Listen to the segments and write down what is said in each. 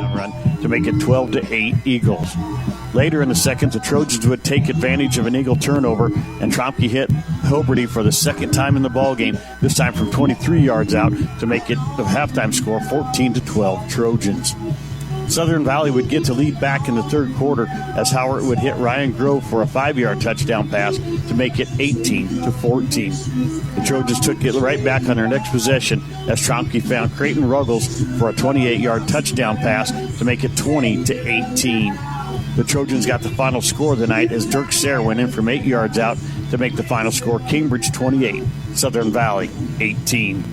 run to make it 12-8 Eagles. Later in the second, the Trojans would take advantage of an Eagle turnover, and Tromke hit Hoberty for the second time in the ballgame, this time from 23 yards out, to make it the halftime score 14-12 Trojans. Southern Valley would get to lead back in the third quarter as Howard would hit Ryan Grove for a 5-yard touchdown pass to make it 18-14. The Trojans took it right back on their next possession as Tromke found Creighton Ruggles for a 28-yard touchdown pass to make it 20-18. The Trojans got the final score of the night as Dirk Sayre went in from 8 yards out to make the final score Cambridge 28, Southern Valley 18.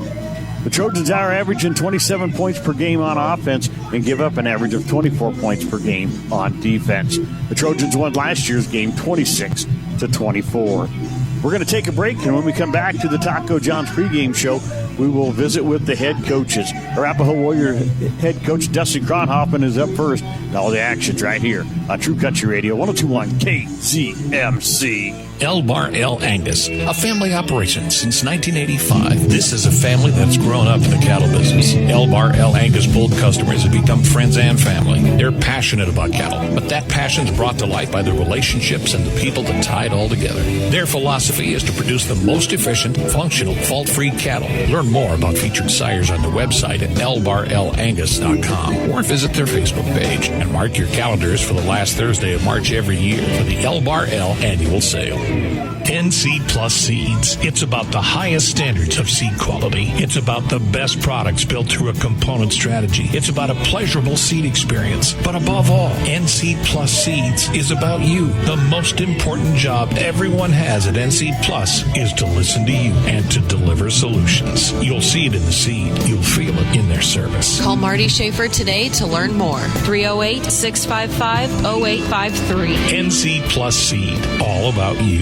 The Trojans are averaging 27 points per game on offense and give up an average of 24 points per game on defense. The Trojans won last year's game 26-24. We're going to take a break, and when we come back to the Taco John's pregame show, we will visit with the head coaches. Arapahoe Warrior head coach Dustin Kronhoffen is up first. And all the action's right here on True Country Radio 102.1 KZMC. El Bar El Angus, a family operation since 1985. This is a family that's grown up in the cattle business. El Bar El Angus Bull customers have become friends and family. They're passionate about cattle, but that passion's brought to light by the relationships and the people that tie it all together. Their philosophy is to produce the most efficient, functional, fault-free cattle. Learn more about featured sires on the website at elbarelangus.com or visit their Facebook page, and mark your calendars for the last Thursday of March every year for the El Bar El annual sale. NC Plus Seeds. It's about the highest standards of seed quality. It's about the best products built through a component strategy. It's about a pleasurable seed experience. But above all, NC Plus Seeds is about you. The most important job everyone has at NC Plus is to listen to you and to deliver solutions. You'll see it in the seed. You'll feel it in their service. Call Marty Schaefer today to learn more. 308-655-0853. NC Plus Seed. All about you.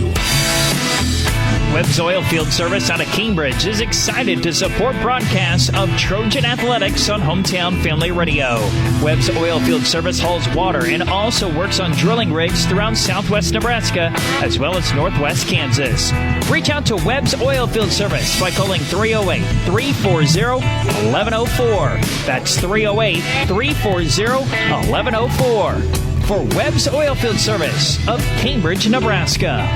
Webb's Oilfield Service out of Cambridge is excited to support broadcasts of Trojan Athletics on Hometown Family Radio. Webb's Oilfield Service hauls water and also works on drilling rigs throughout southwest Nebraska as well as northwest Kansas. Reach out to Webb's Oilfield Service by calling 308-340-1104. That's 308-340-1104. For Webb's Oilfield Service of Cambridge, Nebraska.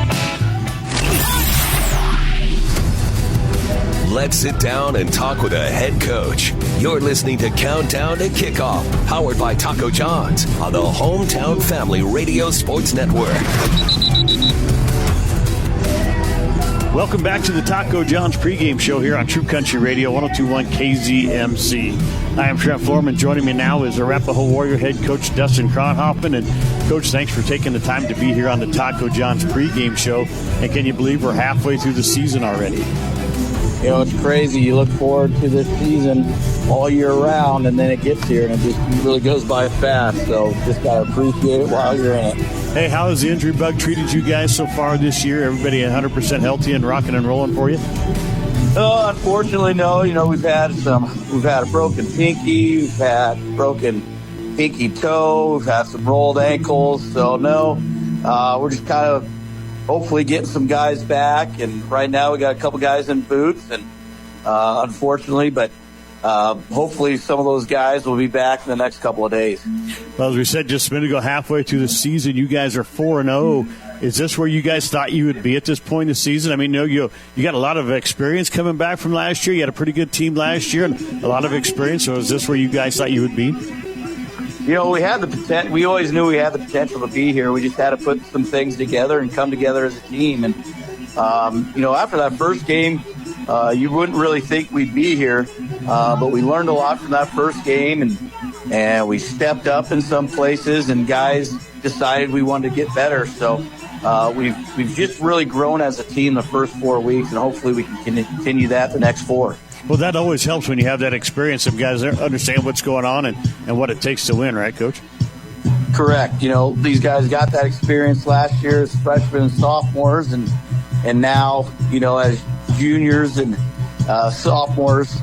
Let's sit down and talk with a head coach. You're listening to Countdown to Kickoff, powered by Taco John's on the Hometown Family Radio Sports Network. Welcome back to the Taco John's pregame show here on True Country Radio 102.1 KZMC. I am Trent Florman. Joining me now is Arapahoe Warrior head coach Dustin Kronhoffen. And Coach, thanks for taking the time to be here on the Taco John's pregame show. And can you believe we're halfway through the season already? You know, it's crazy. You look forward to this season all year round, and then it gets here, and it just really goes by fast. So just got to appreciate it while you're in it. Hey, how has the injury bug treated you guys so far this year? Everybody 100% healthy and rocking and rolling for you? Unfortunately, no. You know, we've had a broken pinky, we've had broken pinky toe, we've had some rolled ankles. So no, we're just kind of hopefully getting some guys back, and right now we got a couple guys in boots, and unfortunately, but hopefully some of those guys will be back in the next couple of days. Well, as we said just a minute ago, halfway through the season, you guys are 4-0. Is this where you guys thought you would be at this point in the season? I mean, you got a lot of experience coming back from last year. You had a pretty good team last year and a lot of experience. So is this where you guys thought you would be? You know, we had the potential. We always knew we had the potential to be here. We just had to put some things together and come together as a team. And you know, after that first game, you wouldn't really think we'd be here, but we learned a lot from that first game, and we stepped up in some places, and guys decided we wanted to get better. So we've just really grown as a team the first 4 weeks, and hopefully we can continue that the next 4. Well, that always helps when you have that experience. Some guys understand what's going on and what it takes to win, right, Coach? Correct. You know, these guys got that experience last year as freshmen and sophomores, and now, you know, as juniors and sophomores,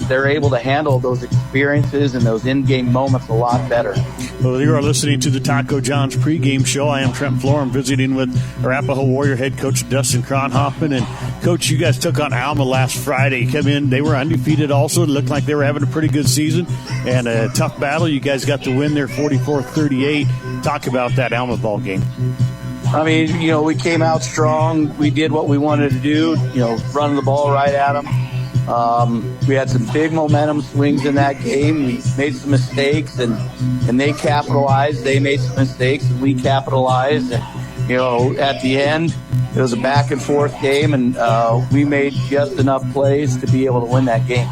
they're able to handle those experiences and those in-game moments a lot better. Well, you are listening to the Taco John's pregame show. I am Trent Florham, visiting with Arapahoe Warrior head coach Dustin Kronhoffman. And, Coach, you guys took on Alma last Friday. Come in, they were undefeated also. It looked like they were having a pretty good season and a tough battle. You guys got the win there, 44-38. Talk about that Alma ball game. I mean, we came out strong. We did what we wanted to do, running the ball right at them. We had some big momentum swings in that game. We made some mistakes, and they capitalized. They made some mistakes, and we capitalized. And, at the end, it was a back-and-forth game, and we made just enough plays to be able to win that game.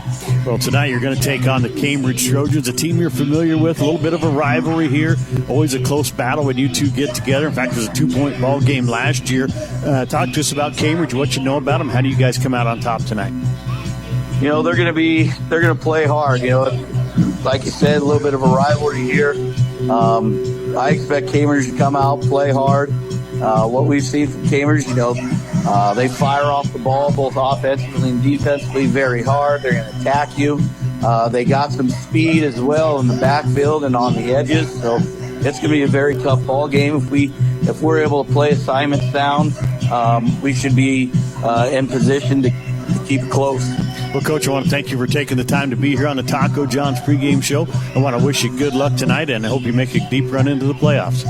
Well, tonight you're going to take on the Cambridge Trojans, a team you're familiar with, a little bit of a rivalry here. Always a close battle when you two get together. In fact, it was a 2-point ball game last year. Talk to us about Cambridge, what you know about them. How do you guys come out on top tonight? They're going to play hard. Like you said, a little bit of a rivalry here. I expect Cambridge to come out, play hard. What we've seen from Cambridge, they fire off the ball both offensively and defensively very hard. They're going to attack you. They got some speed as well in the backfield and on the edges. So it's going to be a very tough ball game. If we're able to play assignment sound, we should be in position to keep it close. Well, Coach, I want to thank you for taking the time to be here on the Taco John's pregame show. I want to wish you good luck tonight, and I hope you make a deep run into the playoffs.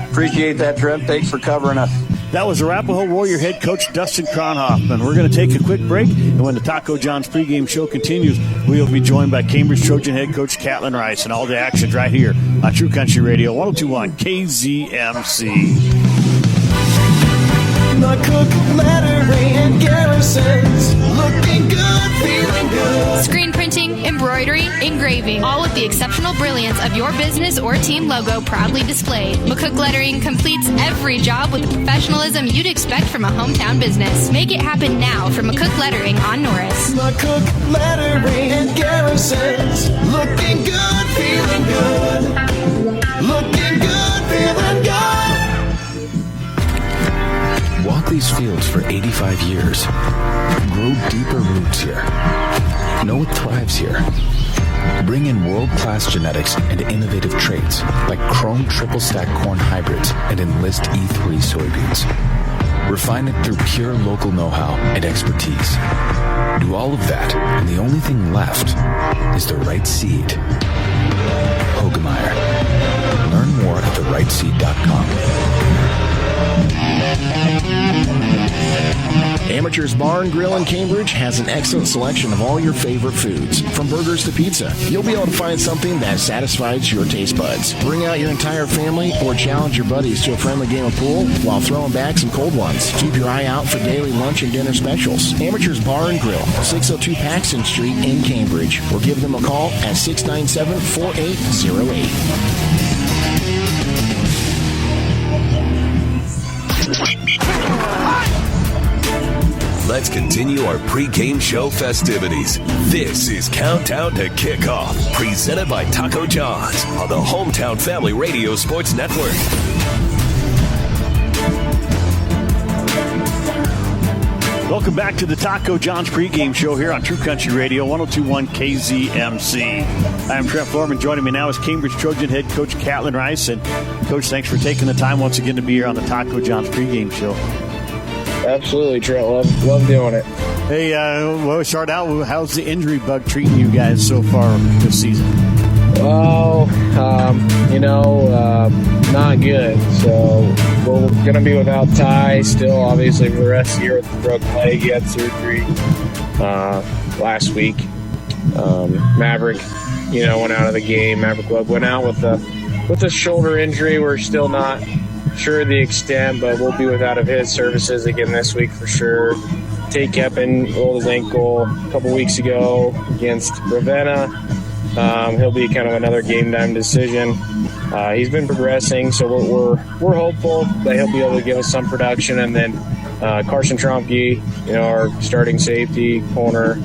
Appreciate that, Trent. Thanks for covering us. That was Arapahoe Warrior head coach Dustin Kronhoffman. We're going to take a quick break, and when the Taco John's pregame show continues, we will be joined by Cambridge Trojan head coach Catlin Rice, and all the action's right here on True Country Radio 102.1 KZMC. McCook Lettering and Garrisons, looking good, feeling good. Screen printing, embroidery, engraving, all with the exceptional brilliance of your business or team logo proudly displayed. McCook Lettering completes every job with the professionalism you'd expect from a hometown business. Make it happen now for McCook Lettering on Norris. McCook Lettering and Garrisons, looking good, feeling good. Looking good, feeling good. Walk these fields for 85 years. Grow deeper roots here. Know what thrives here. Bring in world-class genetics and innovative traits like Chrome Triple Stack corn hybrids and Enlist E3 soybeans. Refine it through pure local know-how and expertise. Do all of that, and the only thing left is the right seed. Hogemeyer. Learn more at therightseed.com. Amateur's Bar and Grill in Cambridge has an excellent selection of all your favorite foods, from burgers to pizza. You'll be able to find something that satisfies your taste buds. Bring out your entire family or challenge your buddies to a friendly game of pool while throwing back some cold ones. Keep your eye out for daily lunch and dinner specials. Amateur's Bar and Grill, 602 Paxton Street in Cambridge, or give them a call at 697-4808. Let's continue our pregame show festivities. This is Countdown to Kickoff, presented by Taco John's on the Hometown Family Radio Sports Network. Welcome back to the Taco John's pregame show here on True Country Radio 102.1 KZMC. I'm Trent Florham. Joining me now is Cambridge Trojan head coach Catlin Rice. And Coach, thanks for taking the time once again to be here on the Taco John's pregame show. Absolutely, Trent. Love doing it. Hey, well, we start out. How's the injury bug treating you guys so far this season? Well, not good. So we're going to be without Ty still, obviously, for the rest of the year with the broken leg. He had surgery last week. Maverick, went out of the game. Maverick Webb went out with a shoulder injury. We're still not sure of the extent, but we'll be without of his services again this week for sure. Tate Keppen rolled his ankle a couple weeks ago against Ravenna. He'll be kind of another game time decision. He's been progressing, so we're hopeful that he'll be able to give us some production. And then Carson Tromke, our starting safety, corner,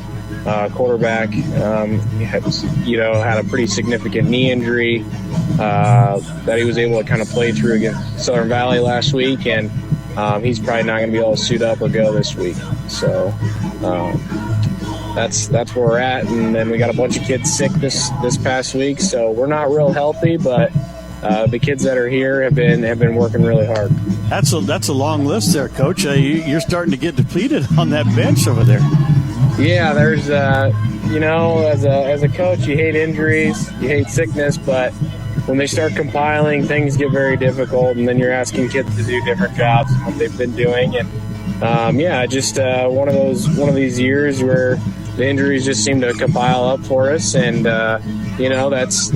quarterback, had a pretty significant knee injury that he was able to kind of play through against Southern Valley last week, and he's probably not going to be able to suit up or go this week. So that's where we're at. And then we got a bunch of kids sick this past week, so we're not real healthy, but the kids that are here have been working really hard. That's a long list there, Coach. You're starting to get depleted on that bench over there. Yeah, there's as a coach, you hate injuries, you hate sickness, but when they start compiling, things get very difficult, and then you're asking kids to do different jobs than what they've been doing. And just one of these years where the injuries just seem to compile up for us, and that's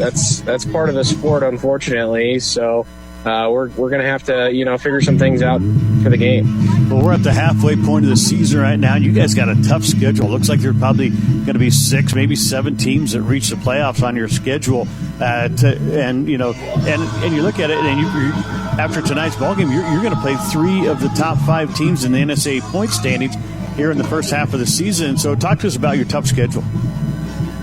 part of the sport, unfortunately. So we're going to have to figure some things out for the game. Well, we're at the halfway point of the season right now. You guys got a tough schedule. Looks like there's probably going to be 6, maybe 7 teams that reach the playoffs on your schedule. And you look at it, and after tonight's ballgame, you're going to play 3 of the top 5 teams in the NSAA point standings here in the first half of the season. So talk to us about your tough schedule.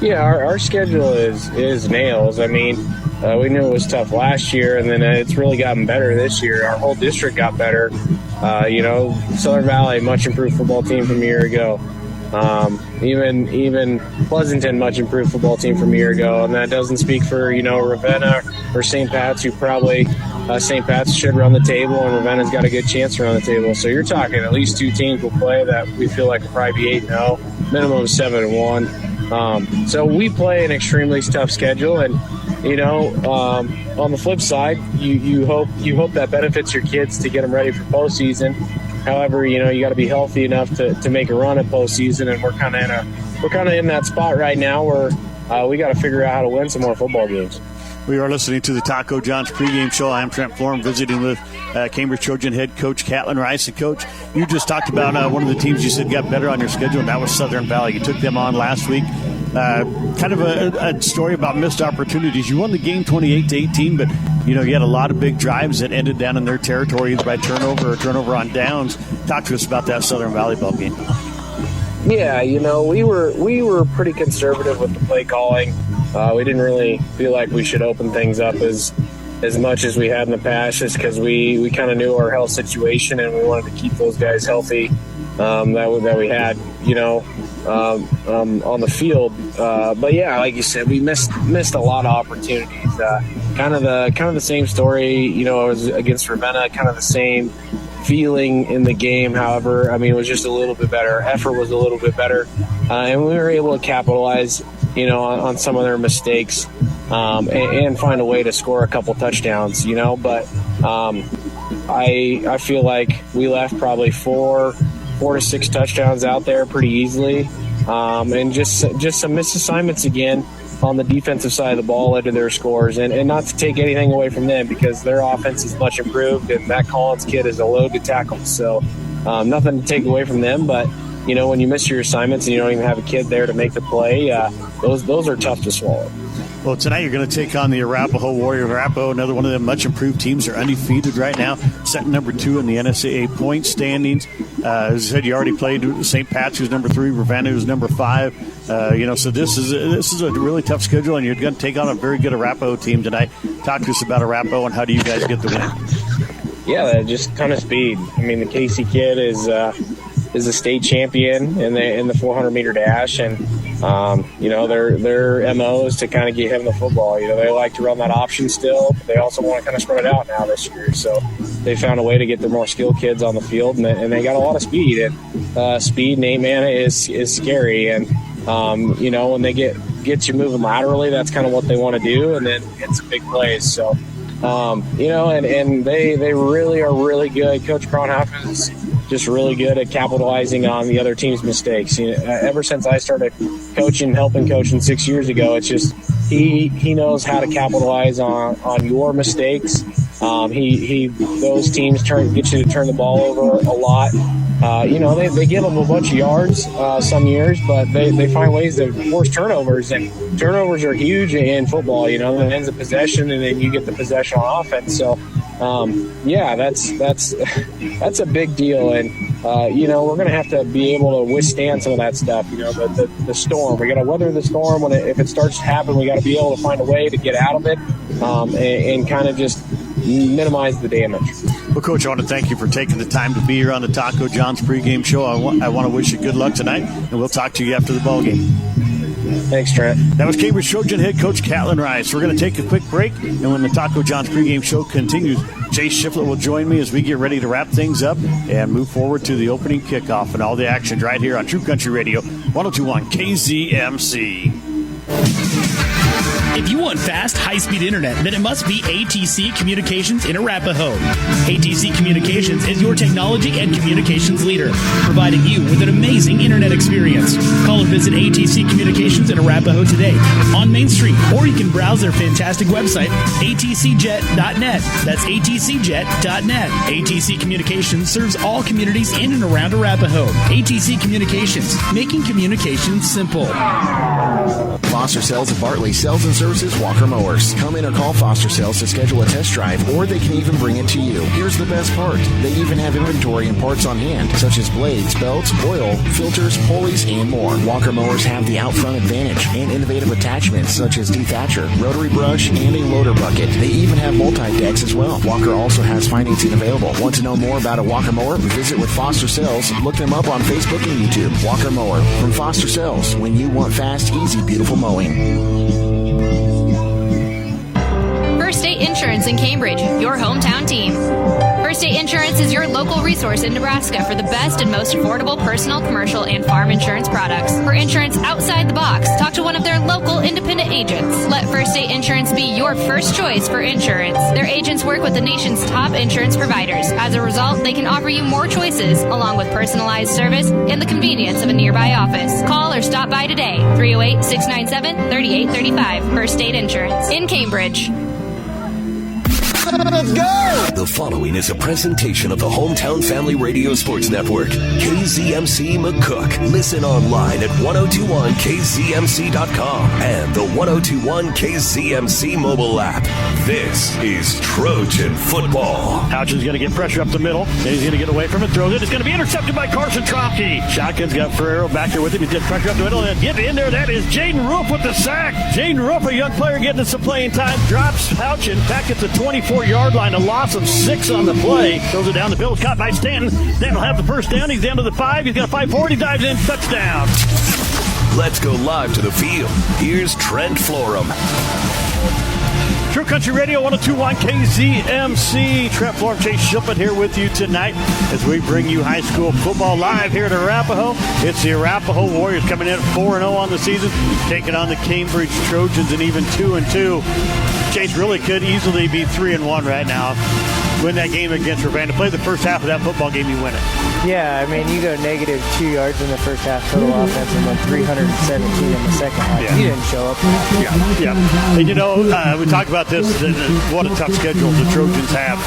Yeah, our schedule is nails. I mean, we knew it was tough last year, and then it's really gotten better this year. Our whole district got better. Southern Valley, much improved football team from a year ago. Even Pleasanton, much improved football team from a year ago, and that doesn't speak for Ravenna or St. Pat's, who probably St. Pat's should run the table, and Ravenna's got a good chance to run the table. So you're talking at least 2 teams will play that we feel like will probably be 8-0, minimum 7-1. So we play an extremely tough schedule, and on the flip side, you hope that benefits your kids to get them ready for postseason. However, you got to be healthy enough to make a run at postseason, and we're kind of in that spot right now where we got to figure out how to win some more football games. We are listening to the Taco John's pregame show. I'm Trent Florham, visiting with Cambridge Trojan head coach Catlin Rice. And Coach, you just talked about one of the teams you said got better on your schedule, and that was Southern Valley. You took them on last week. Kind of a story about missed opportunities. You won the game 28-18, but you had a lot of big drives that ended down in their territory either by turnover or turnover on downs. Talk to us about that Southern Valley ball game. Yeah, we were pretty conservative with the play calling. We didn't really feel like we should open things up as much as we had in the past, just because we kind of knew our health situation and we wanted to keep those guys healthy that we had, on the field. But yeah, like you said, we missed a lot of opportunities. Kind of the same story, as against Ravenna, kind of the same feeling in the game. However, I mean, it was just a little bit better. Effort was a little bit better, and we were able to capitalize, on some of their mistakes, and find a way to score a couple touchdowns. But I feel like we left probably 4 to 6 touchdowns out there pretty easily, and just some misassignments again on the defensive side of the ball led to their scores, and not to take anything away from them because their offense is much improved, and Matt Collins' kid is a load to tackle. So nothing to take away from them, but when you miss your assignments and you don't even have a kid there to make the play, those are tough to swallow. Well, tonight you're going to take on the Arapahoe Warriors. Arapahoe, another one of them much improved teams. They're undefeated right now, set number 2 in the NSAA point standings. As I said, you already played St. Pat's, who's number 3, Ravenna, who's number 5. So this is a really tough schedule, and you're going to take on a very good Arapahoe team tonight. Talk to us about Arapahoe and how do you guys get the win? Yeah, just a ton of speed. I mean, the Casey kid is a state champion in the 400-meter dash, and their MO is to kind of get him the football. They like to run that option still, but they also want to kind of spread it out now this year. So they found a way to get their more skilled kids on the field, and they got a lot of speed. And speed in 8-man is scary, and when they get you moving laterally, that's kind of what they want to do, and then hit some big plays. So and they really are really good. Coach Kronhoff is just really good at capitalizing on the other team's mistakes. Ever since I started helping coaching 6 years ago, it's just he knows how to capitalize on your mistakes. Those teams get you to turn the ball over a lot. They give them a bunch of yards some years, but they find ways to force turnovers, and turnovers are huge in football. It ends a possession, and then you get the possession on offense. So, that's a big deal, and we're going to have to be able to withstand some of that stuff. The storm. We got to weather the storm. If it starts to happen, we got to be able to find a way to get out of it, and kind of just minimize the damage. Well, Coach, I want to thank you for taking the time to be here on the Taco John's pregame show. I want to wish you good luck tonight, and we'll talk to you after the ball game. Thanks, Trent. That was Cambridge Trojan head coach Catlin Rice. We're going to take a quick break, and when the Taco John's pregame show continues, Jay Shiflett will join me as we get ready to wrap things up and move forward to the opening kickoff and all the action right here on True Country Radio, 102.1 KZMC. If you want fast, high-speed internet, then it must be ATC Communications in Arapahoe. ATC Communications is your technology and communications leader, providing you with an amazing internet experience. Call or visit ATC Communications in Arapahoe today on Main Street, or you can browse their fantastic website, atcjet.net. That's atcjet.net. ATC Communications serves all communities in and around Arapahoe. ATC Communications, making communications simple. Foster Sales of Bartley sells and services Walker mowers. Come in or call Foster Sales to schedule a test drive, or they can even bring it to you. Here's the best part. They even have inventory and parts on hand, such as blades, belts, oil, filters, pulleys, and more. Walker mowers have the out-front advantage and innovative attachments such as dethatcher, rotary brush, and a loader bucket. They even have multi-decks as well. Walker also has financing available. Want to know more about a Walker mower? Visit with Foster Sales. Look them up on Facebook and YouTube. Walker Mower from Foster Sales. When you want fast, easy, beautiful mowing. First State Insurance in Cambridge, your hometown team. First State Insurance is your local resource in Nebraska for the best and most affordable personal, commercial, and farm insurance products. For insurance outside the box, talk to one of their local independent agents. Let First State Insurance be your first choice for insurance. Their agents work with the nation's top insurance providers. As a result, they can offer you more choices, along with personalized service and the convenience of a nearby office. Call or stop by today, 308-697-3835. First State Insurance in Cambridge. Let's go! The following is a presentation of the Hometown Family Radio Sports Network, KZMC McCook. Listen online at 1021kzmc.com and the 1021 KZMC mobile app. This is Trojan football. Houchin's going to get pressure up the middle. Then he's going to get away from it, throws it. It's going to be intercepted by Carson Tromke. Shotgun's got Ferrero back there with him. He's getting pressure up the middle. And get in there. That is Jaden Roof with the sack. Jaden Roof, a young player getting some playing time, drops Houchin back at the 24-yard line. A loss of 6 on the play. Throws it down the field. Caught by Stanton. Stanton will have the first down. He's down to the 5. He's got a 5 forward. He dives in. Touchdown. Let's go live to the field. Here's Trent Florum. True Country Radio 102.1 KZMC. Trent Florum, Chase Shilpin here with you tonight as we bring you high school football live here at Arapahoe. It's the Arapahoe Warriors coming in at 4-0 on the season, taking on the Cambridge Trojans and even 2-2. Chase really could easily be 3-1 right now. Win that game against Ravenna. Play the first half of that football game, you win it. Yeah, I mean, you go negative 2 yards in the first half total offense and then 317 in the second half. Yeah. You didn't show up. Yeah. And you know, we talked about this. What a tough schedule the Trojans have.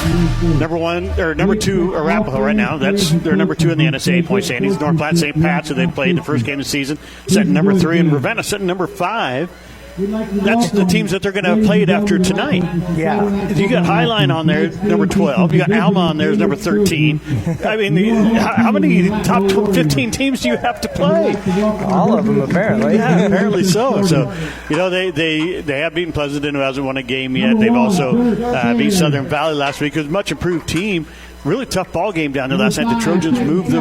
Number 2, Arapahoe right now. They're number 2 in the NSA point standings. North Platte, St. Pat's, who they played the first game of the season, setting number 3, and Ravenna setting number 5. That's the teams that they're going to have played after tonight. Yeah. You got Highline on there, number 12. You got Alma on there, number 13. I mean, how many top 15 teams do you have to play? All of them, apparently. Yeah, apparently so. So, you know, they have beaten Pleasanton, who hasn't won a game yet. They've also beat Southern Valley last week. It was a much improved team. Really tough ball game down there last night. The Trojans moved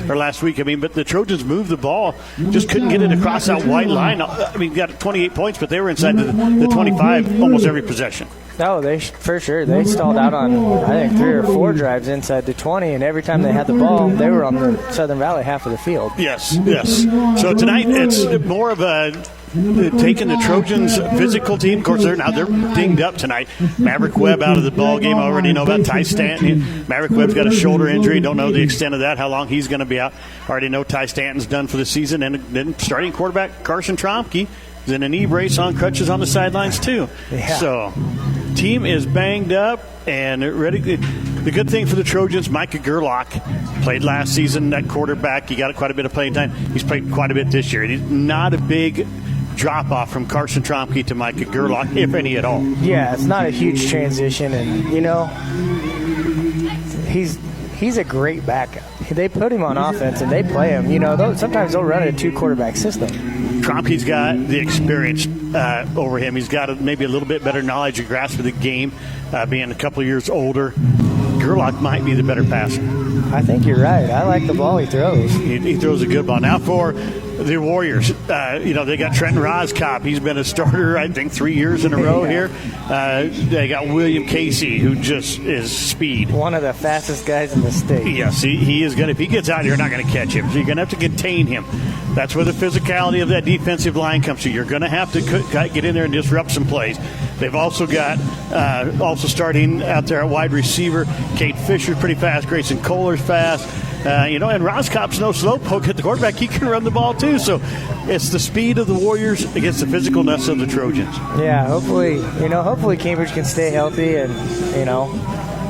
last week. But the Trojans moved the ball, just couldn't get it across that white line. I mean, got 28 points, but they were inside the 25 almost every possession. No, for sure. They stalled out on, I think, 3 or 4 drives inside the 20, and every time they had the ball, they were on the Southern Valley half of the field. Yes. So tonight it's more of a taking the Trojans' physical team. Of course, they're dinged up tonight. Maverick Webb out of the ball game. I already know about Ty Stanton. Maverick Webb's got a shoulder injury. Don't know the extent of that, how long he's going to be out. Already know Ty Stanton's done for the season. And then starting quarterback Carson Tromke is in a knee brace on crutches on the sidelines too. Yeah. So team is banged up and ready. The good thing for the Trojans, Micah Gerlach played last season at quarterback. He got quite a bit of playing time. He's played quite a bit this year. He's not a big drop-off from Carson Tromke to Micah Gerlach, if any at all. Yeah, it's not a huge transition, and, you know, he's a great backup. They put him on offense, and they play him. You know, sometimes they'll run a 2-quarterback system. Tromke's got the experience over him. He's got maybe a little bit better knowledge and grasp of the game, being a couple of years older. Gerlach might be the better passer. I think you're right. I like the ball he throws. He throws a good ball. Now for the Warriors, they got Trenton Roskopf. He's been a starter, I think, 3 years in a row here. They got William Casey, who just is speed. One of the fastest guys in the state. Yes, he is going to. If he gets out here, you're not going to catch him. So you're going to have to contain him. That's where the physicality of that defensive line comes to. You're going to have to get in there and disrupt some plays. They've also got, starting out there at wide receiver, Kate Fisher's pretty fast, Grayson Kohler's fast. And Roskopf's no slowpoke at the quarterback. He can run the ball too. So it's the speed of the Warriors against the physicalness of the Trojans. Yeah, hopefully Cambridge can stay healthy and,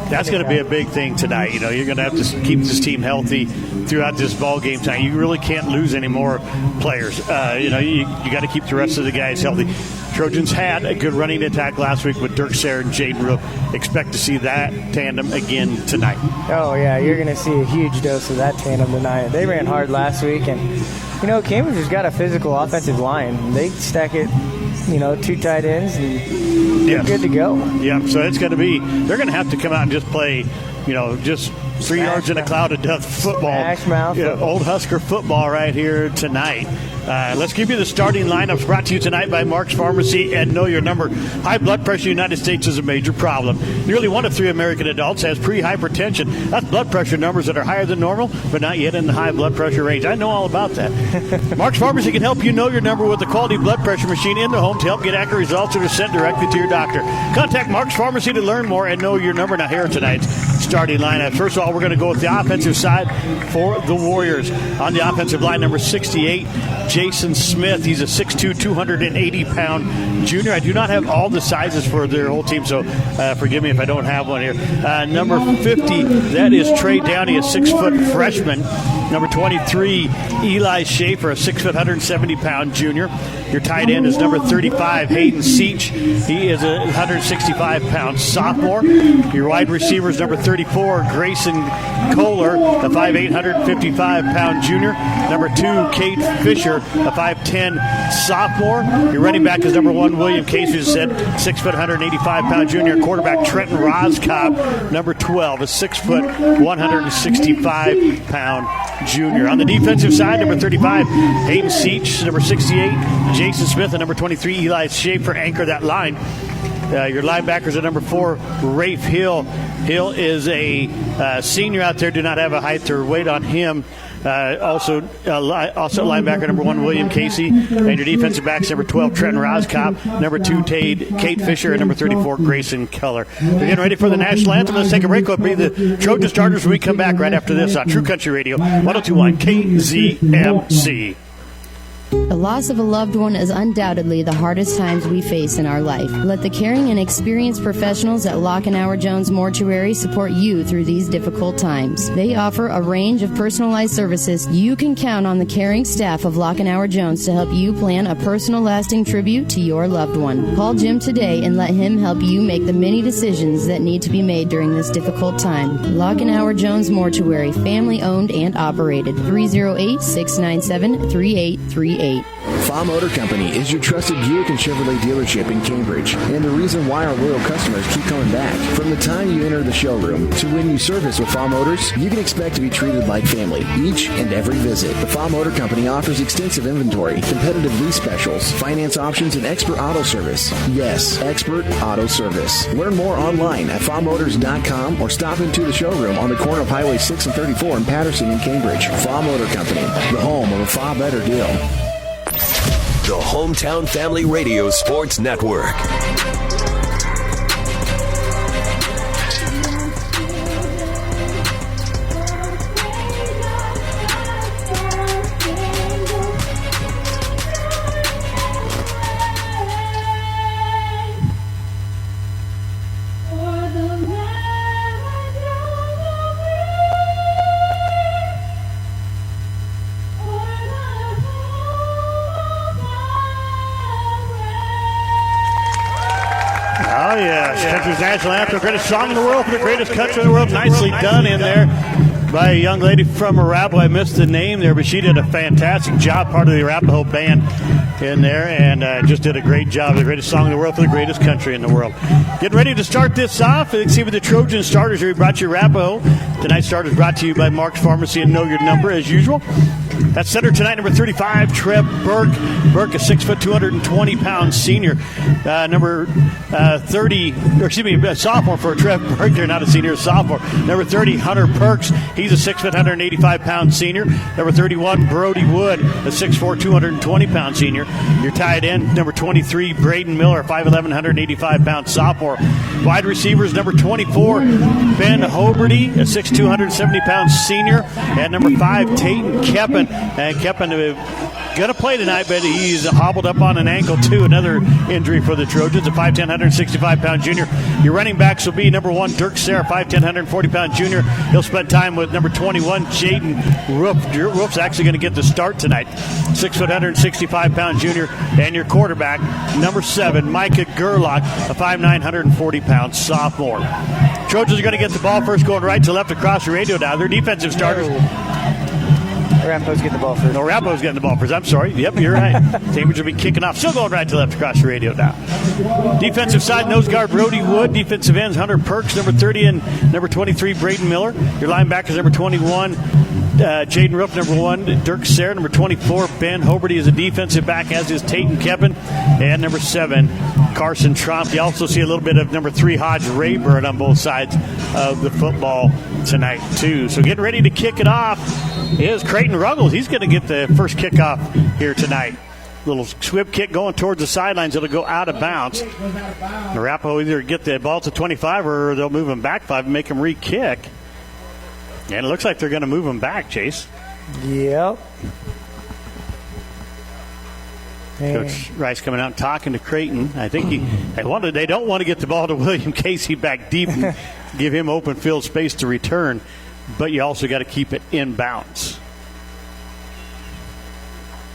That's going to be a big thing tonight. You're going to have to keep this team healthy throughout this ball game time. You really can't lose any more players. You got to keep the rest of the guys healthy. Trojans had a good running attack last week with Dirk Sayre and Jaden Rook. Expect to see that tandem again tonight. Oh, yeah, you're going to see a huge dose of that tandem tonight. They ran hard last week, and, Cambridge has got a physical offensive line. They stack it, 2 tight ends, and they're good to go. Yeah, so it's going to be, they're going to have to come out and just play, just 3 yards in a cloud of death football. Smash mouth. Old Husker football right here tonight. Let's give you the starting lineups brought to you tonight by Mark's Pharmacy and Know Your Number. High blood pressure in the United States is a major problem. Nearly 1 of 3 American adults has pre-hypertension. That's blood pressure numbers that are higher than normal, but not yet in the high blood pressure range. I know all about that. Mark's Pharmacy can help you know your number with a quality blood pressure machine in the home to help get accurate results that are sent directly to your doctor. Contact Mark's Pharmacy to learn more and know your number. Now here are tonight's starting lineup. First of all, we're going to go with the offensive side for the Warriors. On the offensive line, number 68, Jason Smith. He's a 6'2", 280-pound junior. I do not have all the sizes for their whole team, so forgive me if I don't have one here. Number 50, that is Trey Downey, a 6-foot freshman. Number 23, Eli Schaefer, a 6', 170-pound junior. Your tight end is number 35, Hayden Seach. He is a 165-pound sophomore. Your wide receiver is number 34, Grayson Kohler, a 5'8", 155-pound junior. Number 2, Kate Fisher, a 5'10" sophomore. Your running back is number 1, William Casey, as said, 6', 185-pound junior. Quarterback Trenton Roskopf, number 12, a 6', 165-pound junior. On the defensive side, number 35, Hayden Seach, number 68, Jason Smith, and number 23, Eli Schaefer anchor that line. Your linebackers at number 4, Rafe Hill. Hill is a senior out there. Do not have a height or weight on him. Also linebacker number 1, William Casey. And your defensive backs, number 12, Trenton Roskopf. Number 2, Kate Fisher. And number 34, Grayson Keller. We're getting ready for the national anthem. Let's take a break. We'll be the Trojan starters when we come back right after this on True Country Radio 102.1 KZMC. The loss of a loved one is undoubtedly the hardest times we face in our life. Let the caring and experienced professionals at Lockenauer Jones Mortuary support you through these difficult times. They offer a range of personalized services. You can count on the caring staff of Lockenauer Jones to help you plan a personal, lasting tribute to your loved one. Call Jim today and let him help you make the many decisions that need to be made during this difficult time. Lockenauer Jones Mortuary, family owned and operated. 308-697-3838. Fa Motor Company is your trusted Buick and Chevrolet dealership in Cambridge, and the reason why our loyal customers keep coming back. From the time you enter the showroom to when you service with Fa Motors, you can expect to be treated like family each and every visit. The Fa Motor Company offers extensive inventory, competitive lease specials, finance options, and expert auto service. Yes, expert auto service. Learn more online at famotors.com or stop into the showroom on the corner of Highway 6 and 34 in Patterson and Cambridge. Fa Motor Company, the home of a far better deal. The Hometown Family Radio Sports Network. Country's national anthem, the greatest song in the world for the greatest country in the world. Nicely done in there. by a young lady from Arapahoe. I missed the name there, but she did a fantastic job, part of the Arapahoe band in there, and just did a great job. The greatest song in the world for the greatest country in the world. Getting ready to start this off. Let's see what the Trojan starters here. We brought you Arapahoe. Tonight's starters brought to you by Mark's Pharmacy and Know Your Number, as usual. That's center tonight, number 35, Trev Burke. Burke, a 6 foot, 220-pound senior. Number 30, or excuse me, sophomore for Trev Burke. They're not a senior, a sophomore. Number 30, Hunter Perks. He's a 6 foot, 185-pound senior. Number 31, Brody Wood, a 6'4", 220-pound senior. Your tight end, number 23, Braden Miller, 5'11", 185-pound sophomore. Wide receivers, number 24, Ben Hoberty, a 6'2", 270-pound senior. And number 5, Tayton Keppen. And Keppen going to play tonight, but he's hobbled up on an ankle, too. Another injury for the Trojans, a 5'10", 165-pound junior. Your running backs will be number 1, Dirk Sayre, 5'10", 140-pound junior. He'll spend time with number 21, Jaden Roof. Roof's actually going to get the start tonight, 6 foot, 165-pound junior. And your quarterback, number 7, Micah Gerlach, a 5'9", 140-pound sophomore. Trojans are going to get the ball first, going right to left across the radio now. Their defensive starters. Arapahoe's getting the ball first. No, Arapahoe's getting the ball first. I'm sorry. Yep, you're right. Cambridge will be kicking off. Still going right to left across the radio now. Defensive side, nose guard Brody Wood. Defensive ends, Hunter Perks, number 30, and number 23, Braden Miller. Your linebackers, number 21, Jaden Roof, number 1, Dirk Sayre, number 24, Ben Hoberty is a defensive back, as is Tayton Keppen, and number 7, Carson Tromp. You also see a little bit of number 3, Hodge Rayburn on both sides of the football tonight, too. So getting ready to kick it off is Creighton Ruggles. He's going to get the first kickoff here tonight. Little squib kick going towards the sidelines. It'll go out of bounds. Arapahoe either get the ball to 25 or they'll move him back 5 and make him re-kick. And it looks like they're going to move him back, Chase. Yep. Coach Rice coming out and talking to Creighton. I think they don't want to get the ball to William Casey back deep and give him open field space to return, but you also got to keep it in bounds.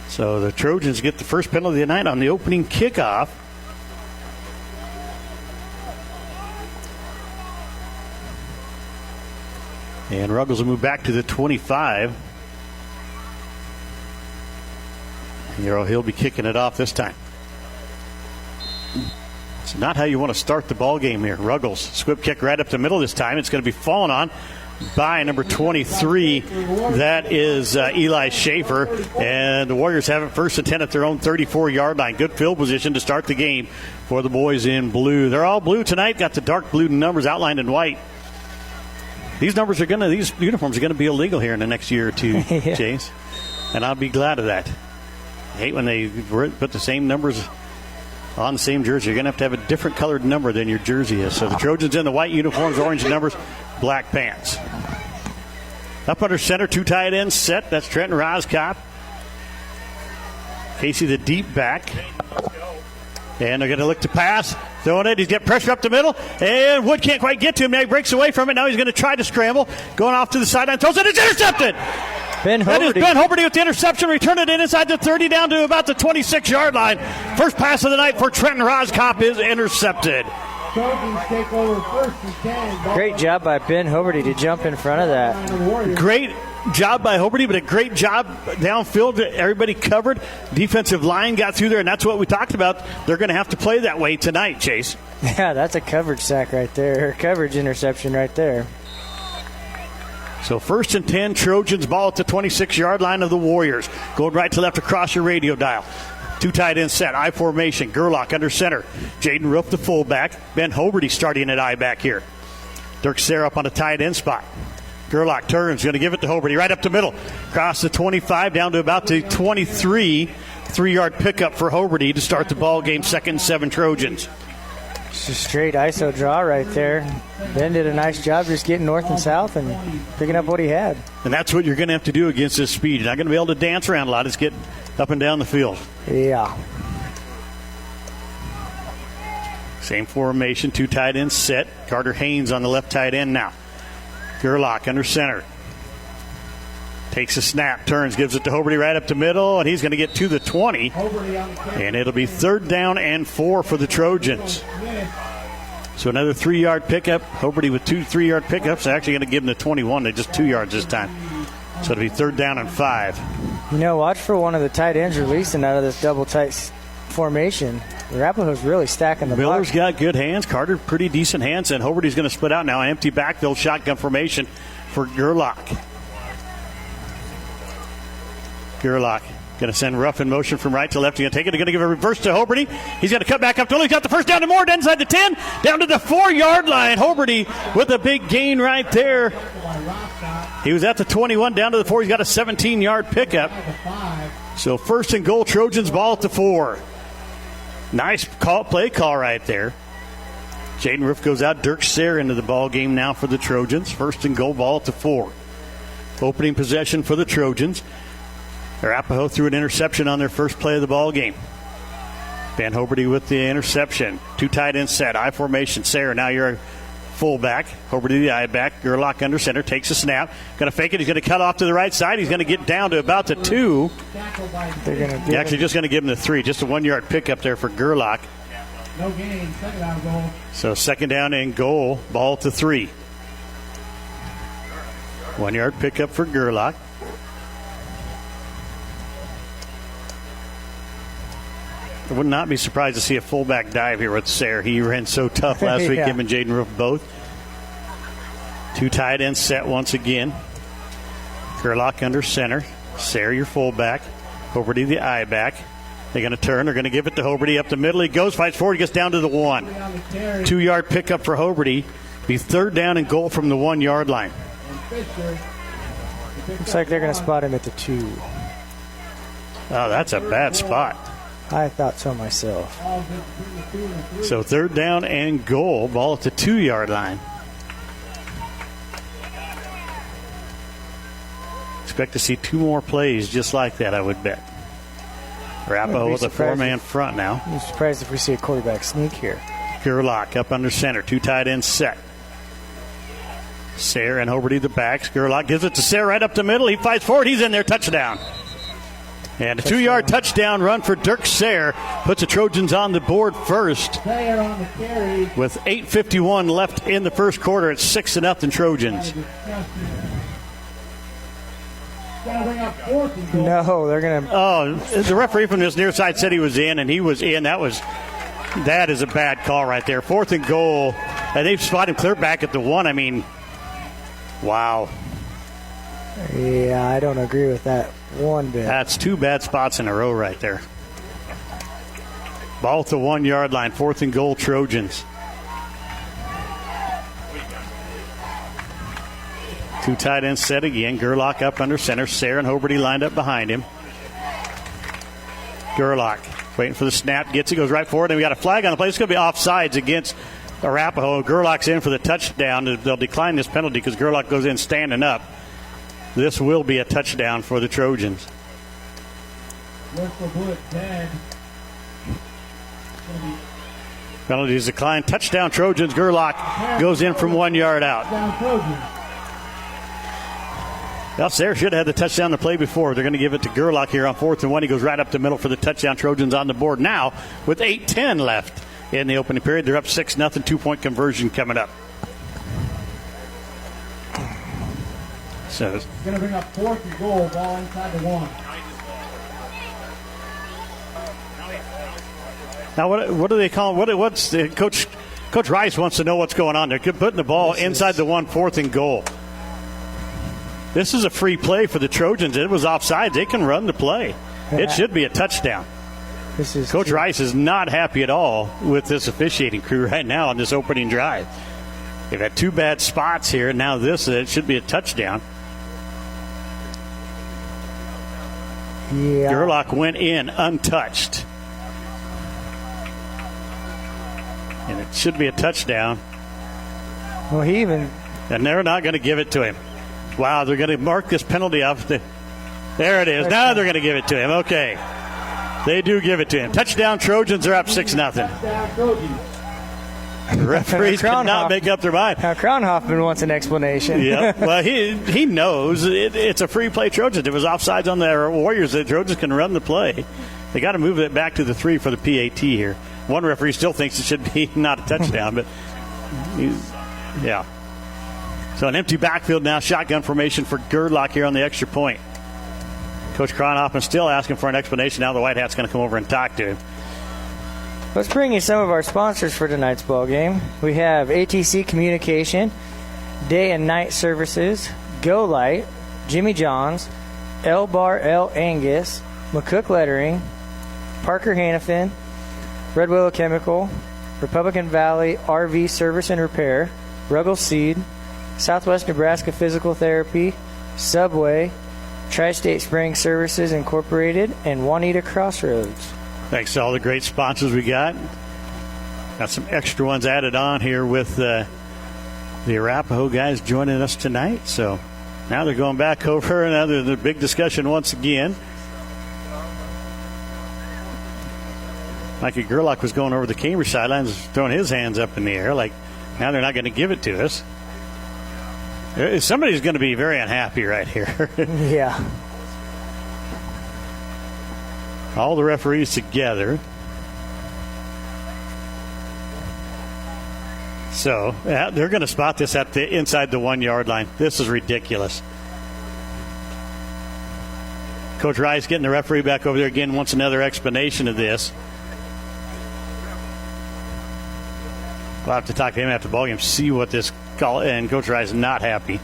So the Trojans get the first penalty of the night on the opening kickoff. And Ruggles will move back to the 25. And he'll be kicking it off this time. It's not how you want to start the ball game here. Ruggles, squib kick right up the middle this time. It's going to be fallen on by number 23. That is Eli Schaefer. And the Warriors have it first and 10 at their own 34-yard line. Good field position to start the game for the boys in blue. They're all blue tonight. Got the dark blue numbers outlined in white. These uniforms are going to be illegal here in the next year or two, yeah. Chase. And I'll be glad of that. I hate when they put the same numbers on the same jersey. You're going to have a different colored number than your jersey is. So the Trojans in the white uniforms, orange numbers, black pants. Up under center, 2 tight ends set. That's Trenton Roskopf. Casey the deep back. And they're going to look to pass. Throwing it. He's got pressure up the middle. And Wood can't quite get to him. Now he breaks away from it. Now he's going to try to scramble. Going off to the sideline. Throws it. It's intercepted. That is Ben Hoberty with the interception. Return it inside the 30 down to about the 26-yard line. First pass of the night for Trenton Roskopf is intercepted. Great job by Ben Hoberty to jump in front of that. Great job by Hoberty, but a great job downfield. Everybody covered. Defensive line got through there, and that's what we talked about. They're going to have to play that way tonight, Chase. Yeah, that's a coverage sack right there. Coverage interception right there. So 1st and 10, Trojans ball at the 26-yard line of the Warriors. Going right to left across your radio dial. 2 tight ends set, I formation. Gerlach under center. Jaden Roof the fullback. Ben Hoberty starting at I back here. Dirk Sayre up on a tight end spot. Gerlach turns, going to give it to Hoberty right up the middle. Across the 25 down to about the 23. 3-yard pickup for Hoberty to start the ball game. 2nd and 7 Trojans. It's a straight ISO draw right there. Ben did a nice job just getting north and south and picking up what he had. And that's what you're going to have to do against this speed. You're not going to be able to dance around a lot. It's get up and down the field. Yeah. Same formation, 2 tight ends set. Carter Haynes on the left tight end now. Gerlach under center. Takes a snap, turns, gives it to Hoberty right up the middle, and he's going to get to the 20. And it'll be 3rd down and 4 for the Trojans. So another 3-yard pickup. Hoberty with 2 3-yard pickups. They're actually going to give them the 21. They're just 2 yards this time. So it'll be 3rd down and 5. Watch for one of the tight ends releasing out of this double tight formation. Arapahoe's really stacking the Miller's box. got good hands. Carter, pretty decent hands. And Hoberty's going to split out now. An empty backfield shotgun formation for Gerlach. Gerlach going to send Ruff in motion from right to left. He's going to take it. He's going to give a reverse to Hoberty. He's going to cut back up to He's got the first down to Moore. Inside the 10. Down to the 4-yard line. Hoberty with a big gain right there. He was at the 21, down to the 4. He's got a 17-yard pickup. So 1st and goal, Trojans ball at the 4. Nice play call right there. Jaden Ruff goes out. Dirk Sayre into the ball game now for the Trojans. 1st and goal, ball at the 4. Opening possession for the Trojans. Arapahoe threw an interception on their first play of the ball game. Van Hoberty with the interception. 2 tight end set. I formation. Sayre, now you're a fullback. Hoberty the I back. Gerlach under center. Takes a snap. Going to fake it. He's going to cut off to the right side. He's going to get down to about the 2. They're actually just going to give him the 3. Just a 1-yard pickup there for Gerlach. No gain. 2nd down goal. So 2nd down and goal. Ball at the 3. 1-yard pickup for Gerlach. I would not be surprised to see a fullback dive here with Sayre. He ran so tough last week, him and Jaden Ruff both. 2 tight ends set once again. Gerlach under center. Sayre, your fullback. Hoberty, the I back. They're going to turn. They're going to give it to Hoberty up the middle. He goes, fights forward, gets down to the 1. 2-yard pickup for Hoberty. Be 3rd down and goal from the 1-yard line. Looks like they're going to spot him at the 2. Oh, that's a bad spot. I thought so myself. So 3rd down and goal. Ball at the 2-yard line. Expect to see 2 more plays just like that, I would bet. Arapahoe with a 4-man front now. I'm surprised if we see a quarterback sneak here. Gerlach up under center. 2 tight ends set. Sayre and Hoberty the backs. Gerlach gives it to Sayre right up the middle. He fights forward. He's in there. Touchdown. And a 2-yard touchdown run for Dirk Sayre puts the Trojans on the board first. With 8:51 left in the first quarter, it's 6-0 Trojans. No, they're going to. Oh, the referee from this near side said he was in, and he was in. That is a bad call right there. 4th and goal, and they've spotted him clear back at the 1. I mean, wow. Yeah, I don't agree with that one bit. That's 2 bad spots in a row right there. Ball at the 1-yard line. 4th and goal, Trojans. 2 tight ends set again. Gerlach up under center. Sayre and Hoberty lined up behind him. Gerlach waiting for the snap. Gets it, goes right forward, and we got a flag on the play. It's going to be offsides against Arapahoe. Gerlach's in for the touchdown. They'll decline this penalty because Gerlach goes in standing up. This will be a touchdown for the Trojans. Penalty is declined. Touchdown Trojans. Gerlach goes in from 1 yard out. Well, Sayre should have had the touchdown the play before. They're going to give it to Gerlach here on 4th and 1. He goes right up the middle for the touchdown. Trojans on the board now with 8:10 left in the opening period. They're up 6-0. 2-point conversion coming up. So it's going to bring up 4th and goal, ball inside the 1. Now, what do they call it? What's the Coach Rice wants to know what's going on. They're putting the ball inside the 1, 4th and goal. This is a free play for the Trojans. It was offside. They can run the play. It should be a touchdown. Coach Rice is not happy at all with this officiating crew right now on this opening drive. They've had 2 bad spots here, and now it should be a touchdown. Yeah. Gerlach went in untouched. And it should be a touchdown. Well, and they're not going to give it to him. Wow, they're going to mark this penalty off. There it is. Now they're going to give it to him. Okay. They do give it to him. Touchdown Trojans are up 6-0. The referees cannot make up their mind. Now, Crownhoffman wants an explanation. Yeah, well, he knows it's a free play Trojans. It was offsides on the Warriors. The Trojans can run the play. They got to move it back to the 3 for the PAT here. One referee still thinks it should be not a touchdown, but Yeah. So an empty backfield now, shotgun formation for Gerdlock here on the extra point. Coach Kronhoffen still asking for an explanation. Now the White Hat's going to come over and talk to him. Let's bring you some of our sponsors for tonight's ball game. We have ATC Communication, Day and Night Services, Go Light, Jimmy John's, L Bar L Angus, McCook Lettering, Parker Hannafin, Red Willow Chemical, Republican Valley RV Service and Repair, Ruggles Seed, Southwest Nebraska Physical Therapy, Subway, Tri-State Spraying Services Incorporated, and Juanita Crossroads. Thanks to all the great sponsors we got. Got some extra ones added on here with the Arapahoe guys joining us tonight. So now they're going back over another the big discussion once again. Mikey Gerlach was going over the Cambridge sidelines, throwing his hands up in the air like now they're not going to give it to us. Somebody's going to be very unhappy right here. Yeah. All the referees together. So they're going to spot this at the inside the 1 yard line. This is ridiculous. Coach Rice getting the referee back over there again, wants another explanation of this. We'll have to talk to him after the ballgame, see what this call, and Coach Rice is not happy.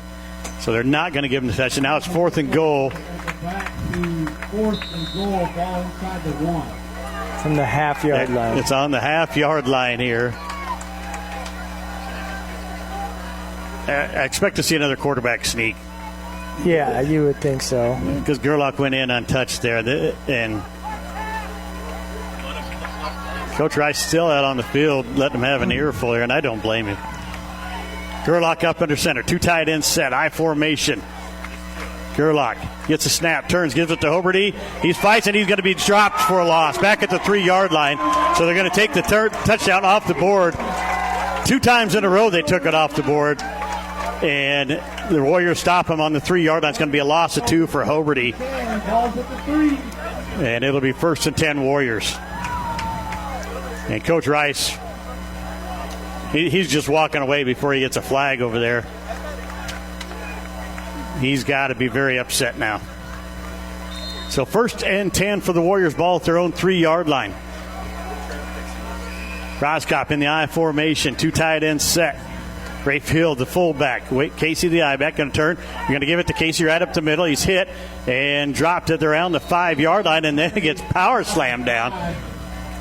So they're not going to give him the touch. Now it's 4th and goal. Back to 4th and goal, ball inside the 1. From the half-yard line. It's on the half-yard line here. I expect to see another quarterback sneak. Yeah, you would think so. Because Gerlach went in untouched there. And Coach Rice still out on the field, letting him have an earful here, and I don't blame him. Gerlach up under center. 2 tight ends set. I formation. Gerlach gets a snap, turns, gives it to Hoberty. He fights, and he's going to be dropped for a loss. Back at the 3-yard line. So they're going to take the touchdown off the board. 2 times in a row they took it off the board. And the Warriors stop him on the 3-yard line. It's going to be a loss of 2 for Hoberty. And it'll be 1st and 10 Warriors. And Coach Rice, he's just walking away before he gets a flag over there. He's got to be very upset now. So 1st and 10 for the Warriors, ball at their own 3-yard line. Roskop in the I formation, 2 tight ends set. Rafe Hill, the fullback. Wait, Casey, the I-back, going to turn. You're going to give it to Casey right up the middle. He's hit and dropped it around the 5-yard line, and then it gets power slammed down.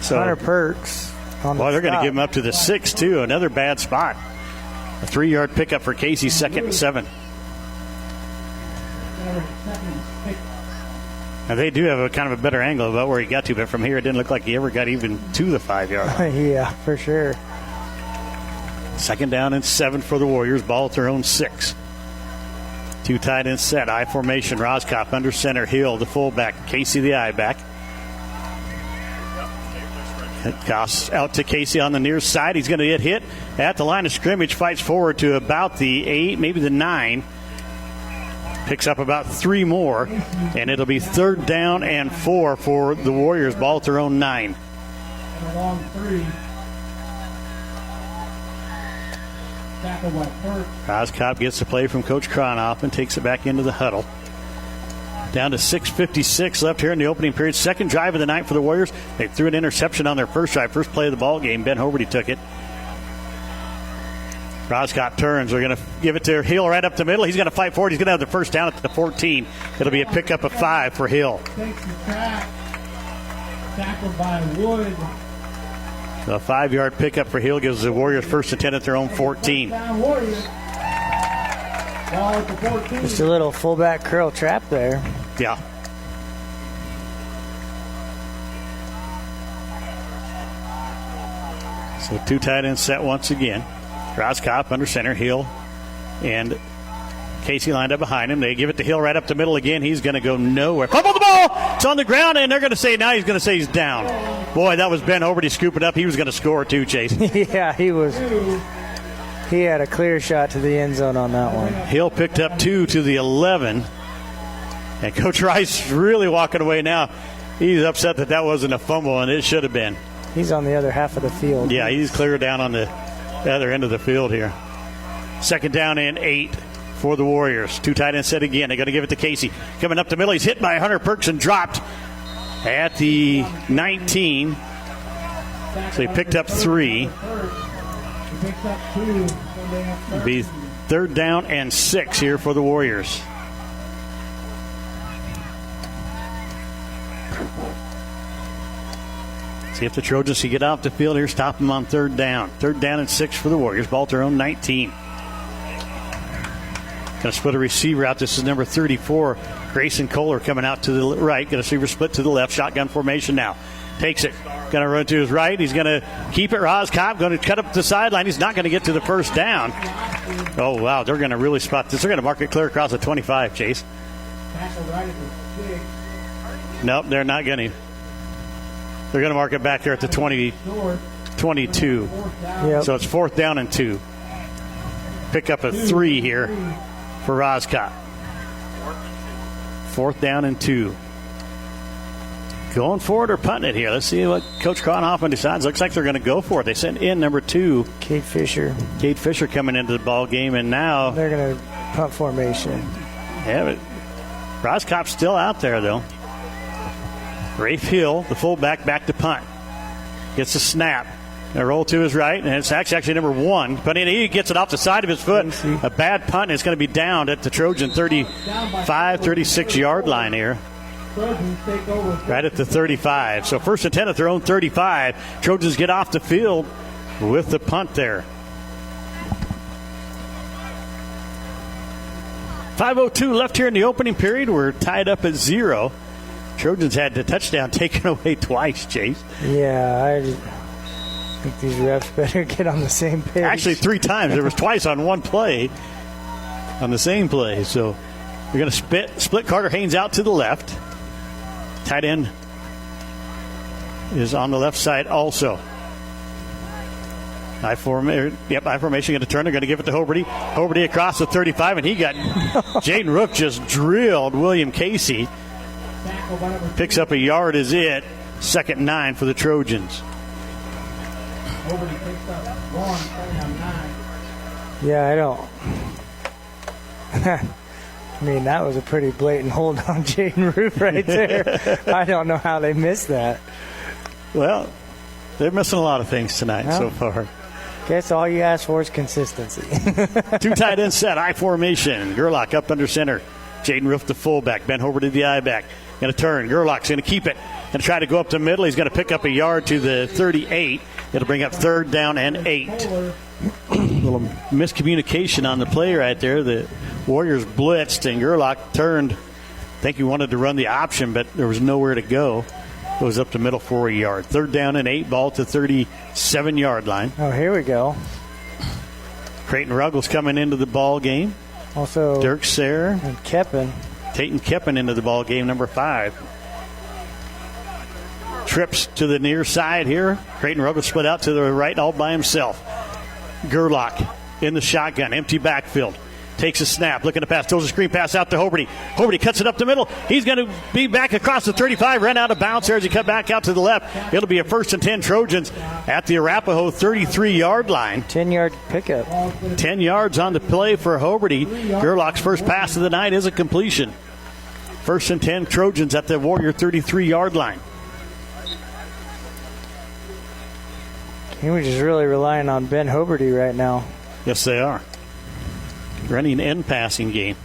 So Hunter Perks. Well, they're going to give him up to the 6, too. Another bad spot. A 3-yard pickup for Casey, 2nd and 7. Now, they do have a kind of a better angle about where he got to, but from here it didn't look like he ever got even to the 5-yard line. Yeah, for sure. 2nd down and 7 for the Warriors. Ball at their own 6. 2 tight ends set. I formation. Roskop under center. Hill, the fullback. Casey, the I-back. Goss out to Casey on the near side. He's going to get hit at the line of scrimmage. Fights forward to about the 8, maybe the 9. Picks up about 3 more. And it'll be 3rd down and 4 for the Warriors. Ball at their own 9. And a long 3. Tackle by Perks. Roskop gets the play from Coach Kronhoff and takes it back into the huddle. Down to 6:56 left here in the opening period. 2nd drive of the night for the Warriors. They threw an interception on their first drive. First play of the ball game. Ben Hoberty took it. Roskop turns. They're going to give it to Hill right up the middle. He's going to fight forward. He's going to have the first down at the 14. It'll be a pickup of 5 for Hill. Takes the track. Tackled by Wood. So a 5-yard pickup for Hill gives the Warriors 1st and 10 at their own 14. Down Warriors. Ball at the 14. Just a little fullback curl trap there. Yeah. So 2 tight ends set once again. Roskop under center. Hill and Casey lined up behind him. They give it to Hill right up the middle again. He's going to go nowhere. Fumble the ball. It's on the ground, and they're going to say now he's going to say he's down. Boy, that was Ben Hoberty scooping up. He was going to score too, Chase. Yeah, he was. He had a clear shot to the end zone on that one. Hill picked up 2 to the 11. And Coach Rice really walking away now. He's upset that wasn't a fumble, and it should have been. He's on the other half of the field. Yeah, he's clear down on the other end of the field here. Second down and 8 for the Warriors. Two tight ends set again. They're going to give it to Casey. Coming up the middle. He's hit by Hunter Perks and dropped at the 19. So he picked up 3. It'll be third down and 6 here for the Warriors. See if the Trojans can get off the field here, stop them on third down. Third down and 6 for the Warriors. Ball to their own 19. Going to split a receiver out. This is number 34. Grayson Kohler coming out to the right. Going to receiver split to the left. Shotgun formation now. Takes it. Going to run to his right. He's going to keep it. Roscoff going to cut up the sideline. He's not going to get to the first down. Oh, wow. They're going to really spot this. They're going to mark it clear across the 25, Chase. Nope, they're not going to. They're going to mark it back here at the 22. Yep. So it's fourth down and 2. Pick up a 3 here for Roscott. Fourth down and 2. Going for it or punting it here. Let's see what Coach Kronhoffen decides. Looks like they're going to go for it. They sent in number 2. Cade Fisher. Cade Fisher coming into the ball game, and now they're going to punt formation. Yeah, but Roscott's still out there, though. Rafe Hill, the fullback, back to punt. Gets a snap. A roll to his right, and it's actually number 1. But he gets it off the side of his foot. A bad punt, and it's going to be down at the Trojan 35, 36-yard line here. Right at the 35. So first and 10 at their own 35. Trojans get off the field with the punt there. 5:02 left here in the opening period. We're tied up at 0. Trojans had the touchdown taken away twice, Chase. Yeah, I think these refs better get on the same page. Actually, 3 times. There was twice on one play, on the same play. So you're going to split Carter Haynes out to the left. Tight end is on the left side also. I formation going to turn. They're going to give it to Hoberty. Hoberty across the 35, and he got Jaden Rook just drilled William Casey. Picks up a yard is it. Second 9 for the Trojans. Yeah, I don't. I mean, that was a pretty blatant hold on Jaden Roof right there. I don't know how they missed that. Well, they're missing a lot of things tonight so far. Guess all you ask for is consistency. 2 tight end set, I formation. Gerlach up under center. Jaden Roof the fullback. Ben Hoberty the I back. Going to turn. Gerlach's going to keep it. Going to try to go up the middle. He's going to pick up a yard to the 38. It'll bring up third down and 8. A little miscommunication on the play right there. The Warriors blitzed, and Gerlach turned. I think he wanted to run the option, but there was nowhere to go. Goes up the middle for a yard. Third down and 8. Ball to 37-yard line. Oh, here we go. Creighton Ruggles coming into the ball game. Also, Dirk Sayre and Keppen. Tayton Keppen into the ball game, number 5. Trips to the near side here. Creighton Ruggles split out to the right all by himself. Gerlach in the shotgun, empty backfield. Takes a snap, looking to pass, throws a screen pass out to Hoberty. Hoberty cuts it up the middle. He's going to be back across the 35, ran out of bounds there as he cut back out to the left. It'll be a first and 10 Trojans at the Arapahoe 33-yard line. 10-yard pickup. 10 yards on the play for Hoberty. Gerlach's first pass of the night is a completion. First and 10 Trojans at the Warrior 33-yard line. Cambridge is really relying on Ben Hoberty right now. Yes, they are. Running and passing game.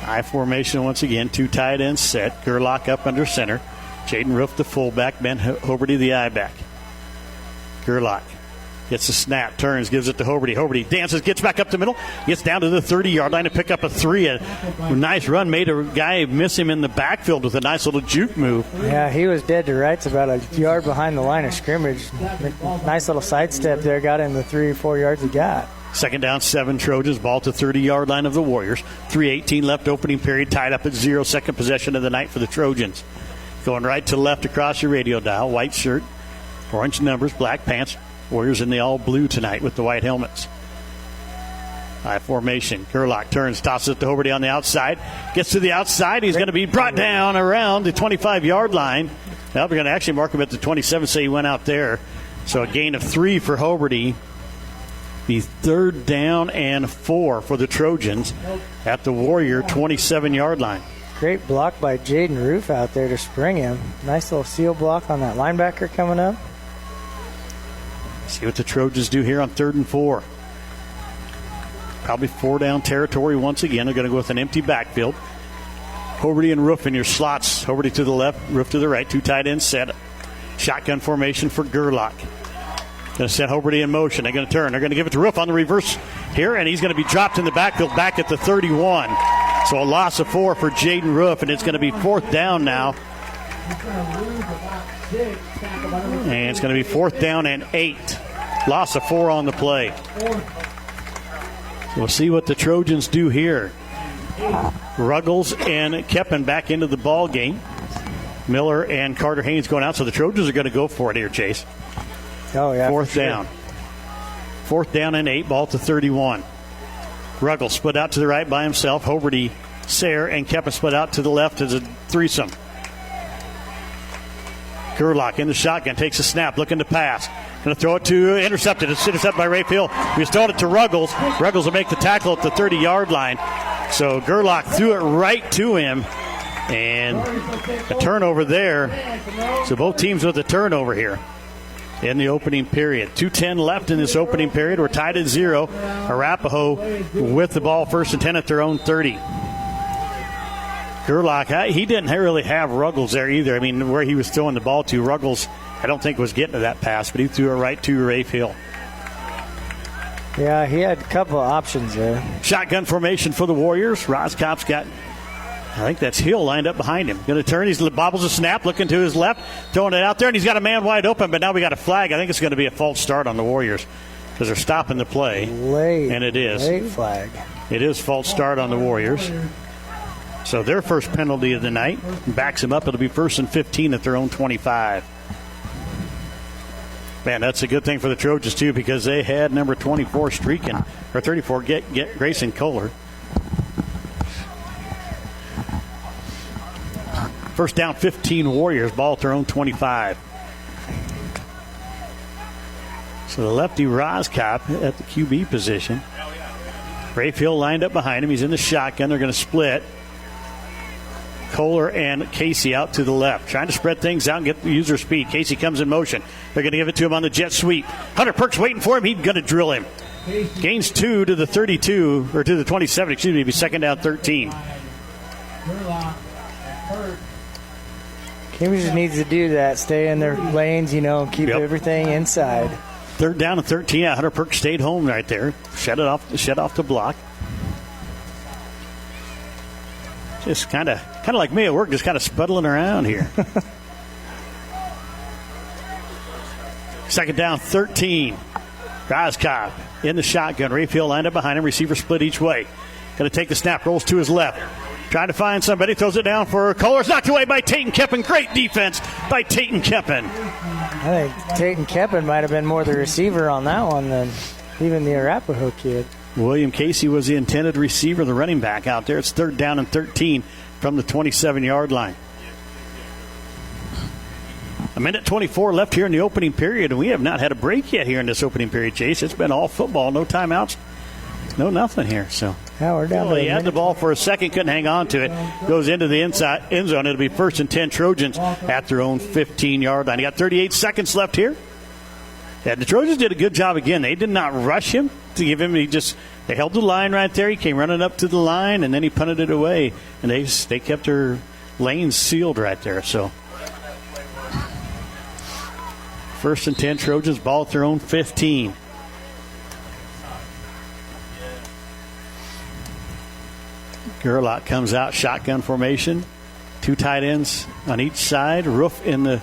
I formation once again. 2 tight ends set. Gerlach up under center. Jaden Roof the fullback. Ben Hoberty the I-back. Gerlach gets a snap, turns, gives it to Hoberty. Hoberty dances, gets back up the middle, gets down to the 30-yard line to pick up a 3. A nice run, made a guy miss him in the backfield with a nice little juke move. Yeah, he was dead to rights, about a yard behind the line of scrimmage. Nice little sidestep there, got him the 3 or 4 yards he got. Second down, 7 Trojans, ball to 30-yard line of the Warriors. 3:18 left, opening period, tied up at 0. Second possession of the night for the Trojans. Going right to left across your radio dial. White shirt, orange numbers, black pants. Warriors in the all blue tonight with the white helmets. High formation. Gerlach turns, tosses it to Hoberty on the outside. Gets to the outside. He's going to be brought down around the 25-yard line. Now we're going to actually mark him at the 27, so he went out there. So a gain of 3 for Hobart. Be 3rd down and 4 for the Trojans at the Warrior 27-yard line. Great block by Jaden Roof out there to spring him. Nice little seal block on that linebacker coming up. See what the Trojans do here on 3rd and 4. Probably 4 down territory once again. They're going to go with an empty backfield. Hobart and Roof in your slots. Hobart to the left, Roof to the right. 2 tight ends set. Shotgun formation for Gerlach. Going to set Hobart in motion. They're going to turn. They're going to give it to Roof on the reverse here, and he's going to be dropped in the backfield back at the 31. So a loss of 4 for Jaden Roof, and it's going to be 4th down now. And it's going to be 4th down and 8. Loss of 4 on the play. We'll see what the Trojans do here. Ruggles and Keppen back into the ball game. Miller and Carter Haynes going out, so the Trojans are going to go for it here, Chase. Oh, yeah. 4th down. 4th down and 8, ball to 31. Ruggles split out to the right by himself. Hoberty, Sayre, and Keppen split out to the left as a threesome. Gerlach in the shotgun, takes a snap, looking to pass. Going to throw it to intercepted. It's intercepted by Rafe Hill. He's throwing it to Ruggles. Ruggles will make the tackle at the 30-yard line. So Gerlach threw it right to him. And a turnover there. So both teams with a turnover here in the opening period. 2:10 left in this opening period. We're tied at 0. Arapahoe with the ball 1st and 10 at their own 30. Gerlach, he didn't really have Ruggles there either. I mean, where he was throwing the ball to, Ruggles, I don't think was getting to that pass, but he threw it right to Rafe Hill. Yeah, he had a couple of options there. Shotgun formation for the Warriors. Roskopf's got, I think that's Hill lined up behind him. Going to turn. He bobbles a snap, looking to his left, throwing it out there, and he's got a man wide open, but now we got a flag. I think it's going to be a false start on the Warriors because they're stopping the play. Late. And it is. Late flag. It is false start on the Warriors. So their first penalty of the night backs them up. It'll be 1st and 15 at their own 25. Man, that's a good thing for the Trojans, too, because they had number 24 streaking, or 34, get Grayson Kohler. 1st down, 15 Warriors, ball at their own 25. So the lefty Roskopf at the QB position. Rafe Hill lined up behind him. He's in the shotgun. They're going to split. Kohler and Casey out to the left, trying to spread things out and get the user speed. Casey comes in motion. They're going to give it to him on the jet sweep. Hunter Perks waiting for him. He's going to drill him. Gains 2 to the 32, or to the 27, excuse me. It'll be 2nd down, 13. Cambridge just needs to do that. Stay in their lanes, and keep everything inside. 3rd down and 13. Yeah, Hunter Perks stayed home right there. Shut off the block. Just kind of like me at work, just kind of spuddling around here. 2nd down, 13. Roskopf in the shotgun. Rafe Hill lined up behind him. Receiver split each way. Going to take the snap, rolls to his left. Trying to find somebody, throws it down for Kohler. It's knocked away by Tatum Keppen. Great defense by Tatum Keppen. I think Tatum Keppen might have been more the receiver on that one than even the Arapahoe kid. William Casey was the intended receiver, the running back out there. It's 3rd down and 13 from the 27-yard line. 1:24 left here in the opening period, and we have not had a break yet here in this opening period, Chase. It's been all football, no timeouts, no nothing here. So now we're down. He had the ball for a second, couldn't hang on to it. Goes into the inside end zone. It'll be 1st and 10 Trojans at their own 15-yard line. You got 38 seconds left here. Yeah, the Trojans did a good job again. They did not rush him to give him. They held the line right there. He came running up to the line, and then he punted it away. And they kept their lanes sealed right there. So 1st and 10 Trojans, ball at their own 15. Gerlach comes out, shotgun formation. 2 tight ends on each side. Roof in the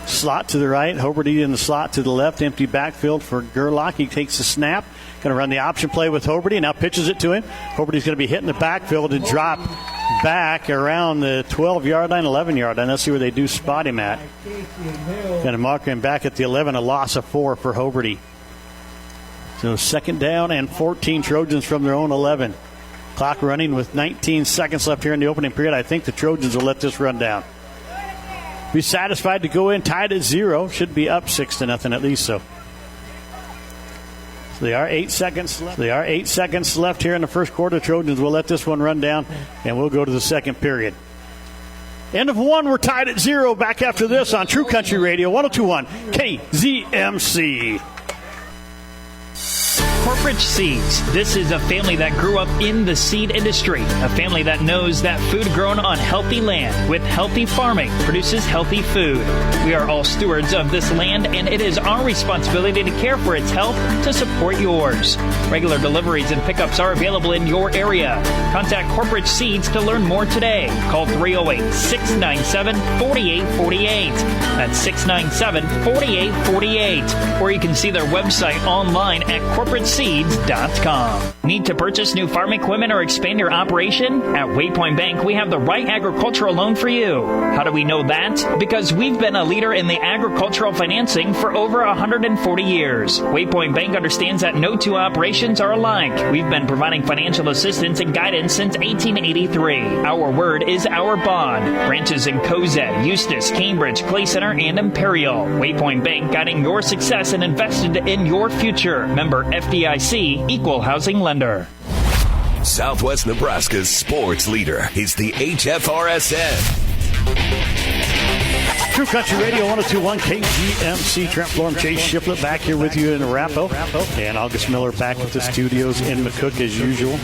slot to the right. Hoberty in the slot to the left. Empty backfield for Gerlach. He takes the snap. Going to run the option play with Hoberty. Now pitches it to him. Hoberty's going to be hitting the backfield and drop back around the 12-yard line, 11-yard line. Let's see where they do spot him at. Going to mark him back at the 11. A loss of 4 for Hoberty. So 2nd down and 14 Trojans from their own 11. Clock running with 19 seconds left here in the opening period. I think the Trojans will let this run down. be satisfied to go in tied at 0. Should be up 6-0 at least. So there are 8 seconds left. There are 8 seconds left here in the first quarter. Trojans will let this one run down, and we'll go to the second period. End of 1. We're tied at 0. Back after this on True Country Radio 102.1 KZMC. Corporate Seeds. This is a family that grew up in the seed industry. A family that knows that food grown on healthy land with healthy farming produces healthy food. We are all stewards of this land, and it is our responsibility to care for its health to support yours. Regular deliveries and pickups are available in your area. Contact Corporate Seeds to learn more today. Call 308-697-4848. That's 697-4848. Or you can see their website online at corporateseeds.com. Need to purchase new farm equipment or expand your operation? At Waypoint Bank, we have the right agricultural loan for you. How do we know that? Because we've been a leader in the agricultural financing for over 140 years. Waypoint Bank understands that no two operations are alike. We've been providing financial assistance and guidance since 1883. Our word is our bond. Branches in Cozad, Eustis, Cambridge, Clay Center, and Imperial. Waypoint Bank guiding your success and invested in your future. Member FDIC, Equal Housing Lender. Southwest Nebraska's sports leader is the HFRSN. True Country Radio 102.1 KGMC. Trent Florham, Chase Shiflett back here with you in Arapahoe. And August Miller back at the studios in McCook as usual.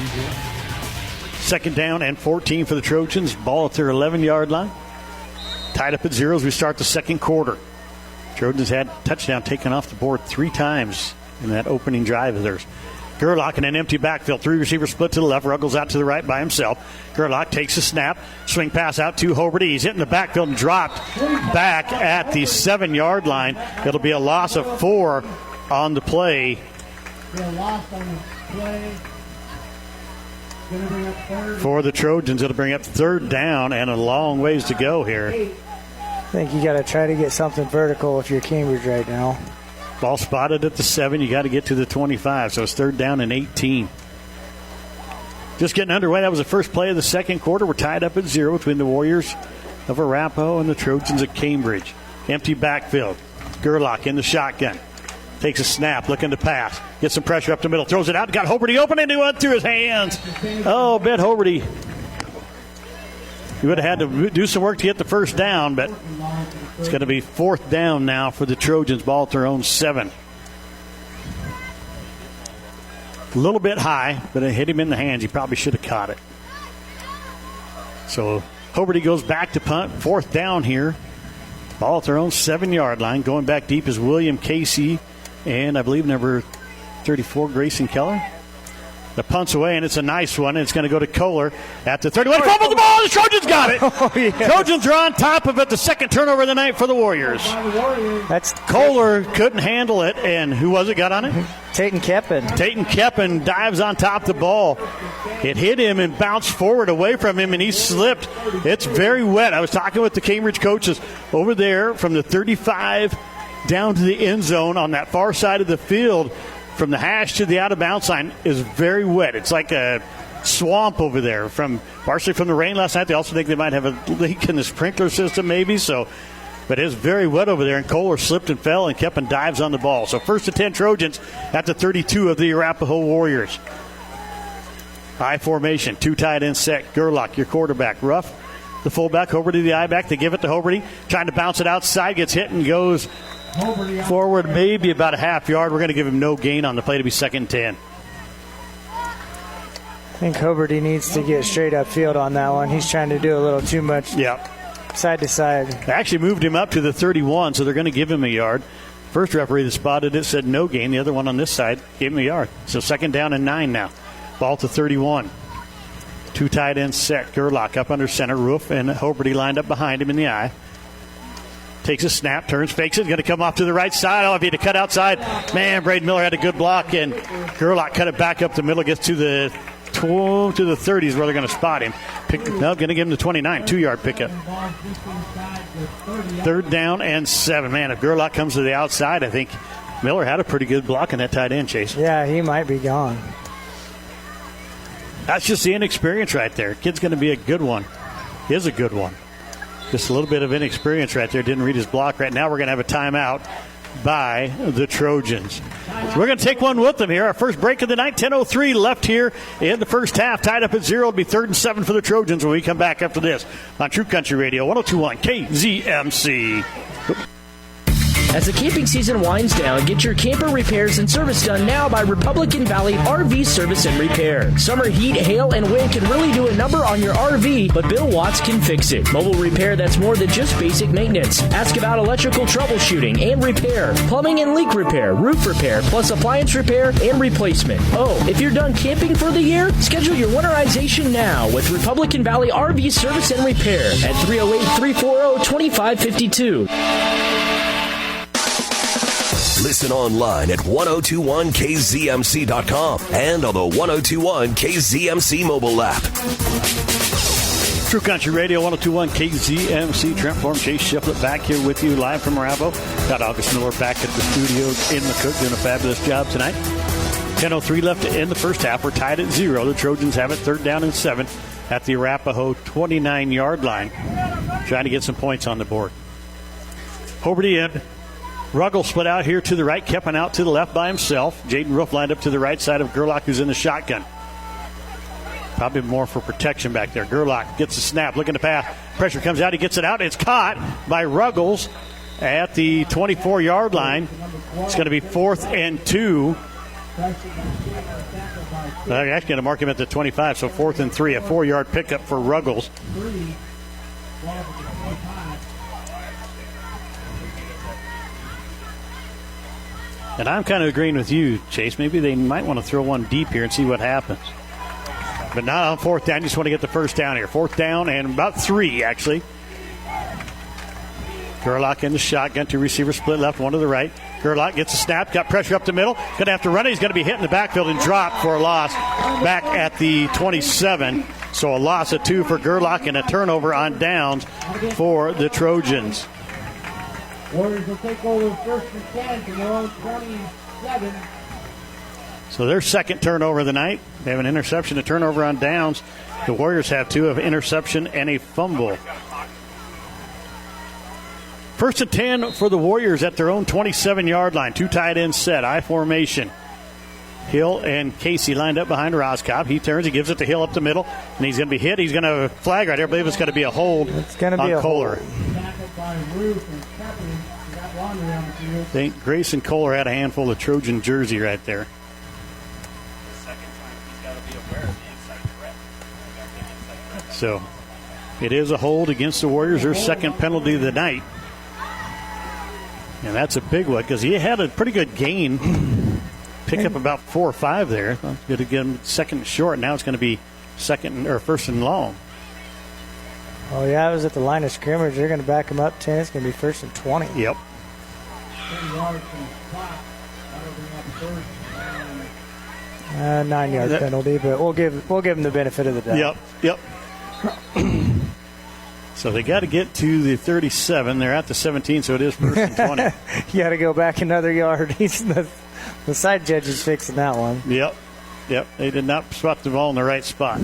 Second down and 14 for the Trojans. Ball at their 11-yard line. Tied up at 0 as we start the second quarter. Trojans had touchdown taken off the board 3 times in that opening drive of theirs. Gerlach in an empty backfield. 3 receivers split to the left. Ruggles out to the right by himself. Gerlach takes a snap. Swing pass out to Hoberty. He's hit in the backfield and dropped back at the 7-yard line. It'll be a loss of 4 on the play. For the Trojans, it'll bring up 3rd down and a long ways to go here. I think you got to try to get something vertical if you're Cambridge right now. Ball spotted at the 7. You got to get to the 25, so it's 3rd down and 18. Just getting underway. That was the first play of the second quarter. We're tied up at 0 between the Warriors of Arapahoe and the Trojans of Cambridge. Empty backfield. Gerlach in the shotgun. Takes a snap, looking to pass. Gets some pressure up the middle. Throws it out. Got Hoberty open, and he went through his hands. Oh, Ben Hoberty. He would have had to do some work to get the first down, but it's going to be 4th down now for the Trojans. Ball at their own 7. A little bit high, but it hit him in the hands. He probably should have caught it. So Hoberty goes back to punt. 4th down here. Ball at their own 7-yard line. Going back deep is William Casey and I believe number 34, Grayson Keller. The punt's away, and it's a nice one. It's going to go to Kohler at the 31. Fumbled the ball. The Trojans got it. Oh, yes. Trojans are on top of it. The second turnover of the night for the Warriors. Kohler couldn't handle it, and who was it got on it? Tatum Keppen. Tatum Keppen dives on top of the ball. It hit him and bounced forward away from him, and he slipped. It's very wet. I was talking with the Cambridge coaches over there from the 35 down to the end zone on that far side of the field. From the hash to the out-of-bounds line is very wet. It's like a swamp over there, partially from the rain last night. They also think they might have a leak in the sprinkler system maybe. But it's very wet over there, and Kohler slipped and fell, and Keppen dives on the ball. So 1st and 10 Trojans at the 32 of the Arapahoe Warriors. High formation, 2 tight end set. Gerlach, your quarterback. Ruff, the fullback. Hoberty, the I-back. They give it to Hoberty. Trying to bounce it outside. Gets hit and goes forward maybe about a half yard. We're going to give him no gain on the play to be 2nd and 10. I think Hoberty needs to get straight up field on that one. He's trying to do a little too much side to side. They actually moved him up to the 31, so they're going to give him a yard. First referee that spotted it said no gain. The other one on this side gave him a yard. So 2nd down and 9 now. Ball to 31. 2 tight ends set. Gerlach up under center. Roof and Hoberty lined up behind him in the eye. Takes a snap, turns, fakes it, going to come off to the right side. Oh, if he had to cut outside. Man, Braden Miller had a good block, and Gerlach cut it back up the middle, gets to the 30s where they're going to spot him. Going to give him the 29, 2-yard pickup. 3rd down and 7. Man, if Gerlach comes to the outside, I think Miller had a pretty good block in that tight end, Chase. Yeah, he might be gone. That's just the inexperience right there. Kid's going to be a good one. He is a good one. Just a little bit of inexperience right there. Didn't read his block right now. We're going to have a timeout by the Trojans. So we're going to take one with them here. Our first break of the night, 10:03 left here in the first half. Tied up at 0. It'll be 3rd and 7 for the Trojans when we come back after this on True Country Radio, 102.1 KZMC. As the camping season winds down, get your camper repairs and service done now by Republican Valley RV Service and Repair. Summer heat, hail, and wind can really do a number on your RV, but Bill Watts can fix it. Mobile repair that's more than just basic maintenance. Ask about electrical troubleshooting and repair, plumbing and leak repair, roof repair, plus appliance repair and replacement. Oh, if you're done camping for the year, schedule your winterization now with Republican Valley RV Service and Repair at 308-340-2552. Listen online at 1021kzmc.com and on the 1021 KZMC mobile app. True Country Radio, 102.1 KZMC. Trent Form, Chase Shiflett back here with you live from Arapahoe. Got August Miller back at the studios in McCook doing a fabulous job tonight. 10:03 left in the first half. We're tied at 0. The Trojans have it 3rd down and 7 at the Arapahoe 29-yard line. Trying to get some points on the board. Holbrook in. Ruggles split out here to the right, Keppen out to the left by himself. Jaden Roof lined up to the right side of Gerlach, who's in the shotgun. Probably more for protection back there. Gerlach gets the snap, looking to pass. Pressure comes out, he gets it out. It's caught by Ruggles at the 24-yard line. It's going to be 4th and 2. They're actually going to mark him at the 25, so 4th and 3. A 4-yard pickup for Ruggles. And I'm kind of agreeing with you, Chase. Maybe they might want to throw one deep here and see what happens. But not on 4th down. You just want to get the first down here. 4th down and about 3, actually. Gerlach in the shotgun. 2 receivers split left, 1 to the right. Gerlach gets a snap, got pressure up the middle. Going to have to run it. He's going to be hit in the backfield and dropped for a loss back at the 27. So a loss of 2 for Gerlach and a turnover on downs for the Trojans. Warriors will take over 1st and 10 from their own 27. So their second turnover of the night. They have an interception, a turnover on downs. The Warriors have 2 of interception and a fumble. 1st and 10 for the Warriors at their own 27-yard line. 2 tight ends set, I formation. Hill and Casey lined up behind Roscoe. He turns, he gives it to Hill up the middle, and he's going to be hit. He's going to flag right here. I believe it's going to be a hold on Kohler. I think Grayson Kohler had a handful of Trojan jersey right there. So it is a hold against the Warriors, their second penalty of the night. And that's a big one because he had a pretty good gain. Pick up about 4 or 5 there. Good to get him second and short. Now it's going to be 1st and long. Oh, yeah, I was at the line of scrimmage. They're going to back him up 10. It's going to be 1st and 20. Yep. 9-yard penalty, but we'll give him the benefit of the doubt. Yep. So they got to get to the 37. They're at the 17, so it is 1st and 20. You got to go back another yard. The side judge is fixing that one. Yep. They did not spot the ball in the right spot.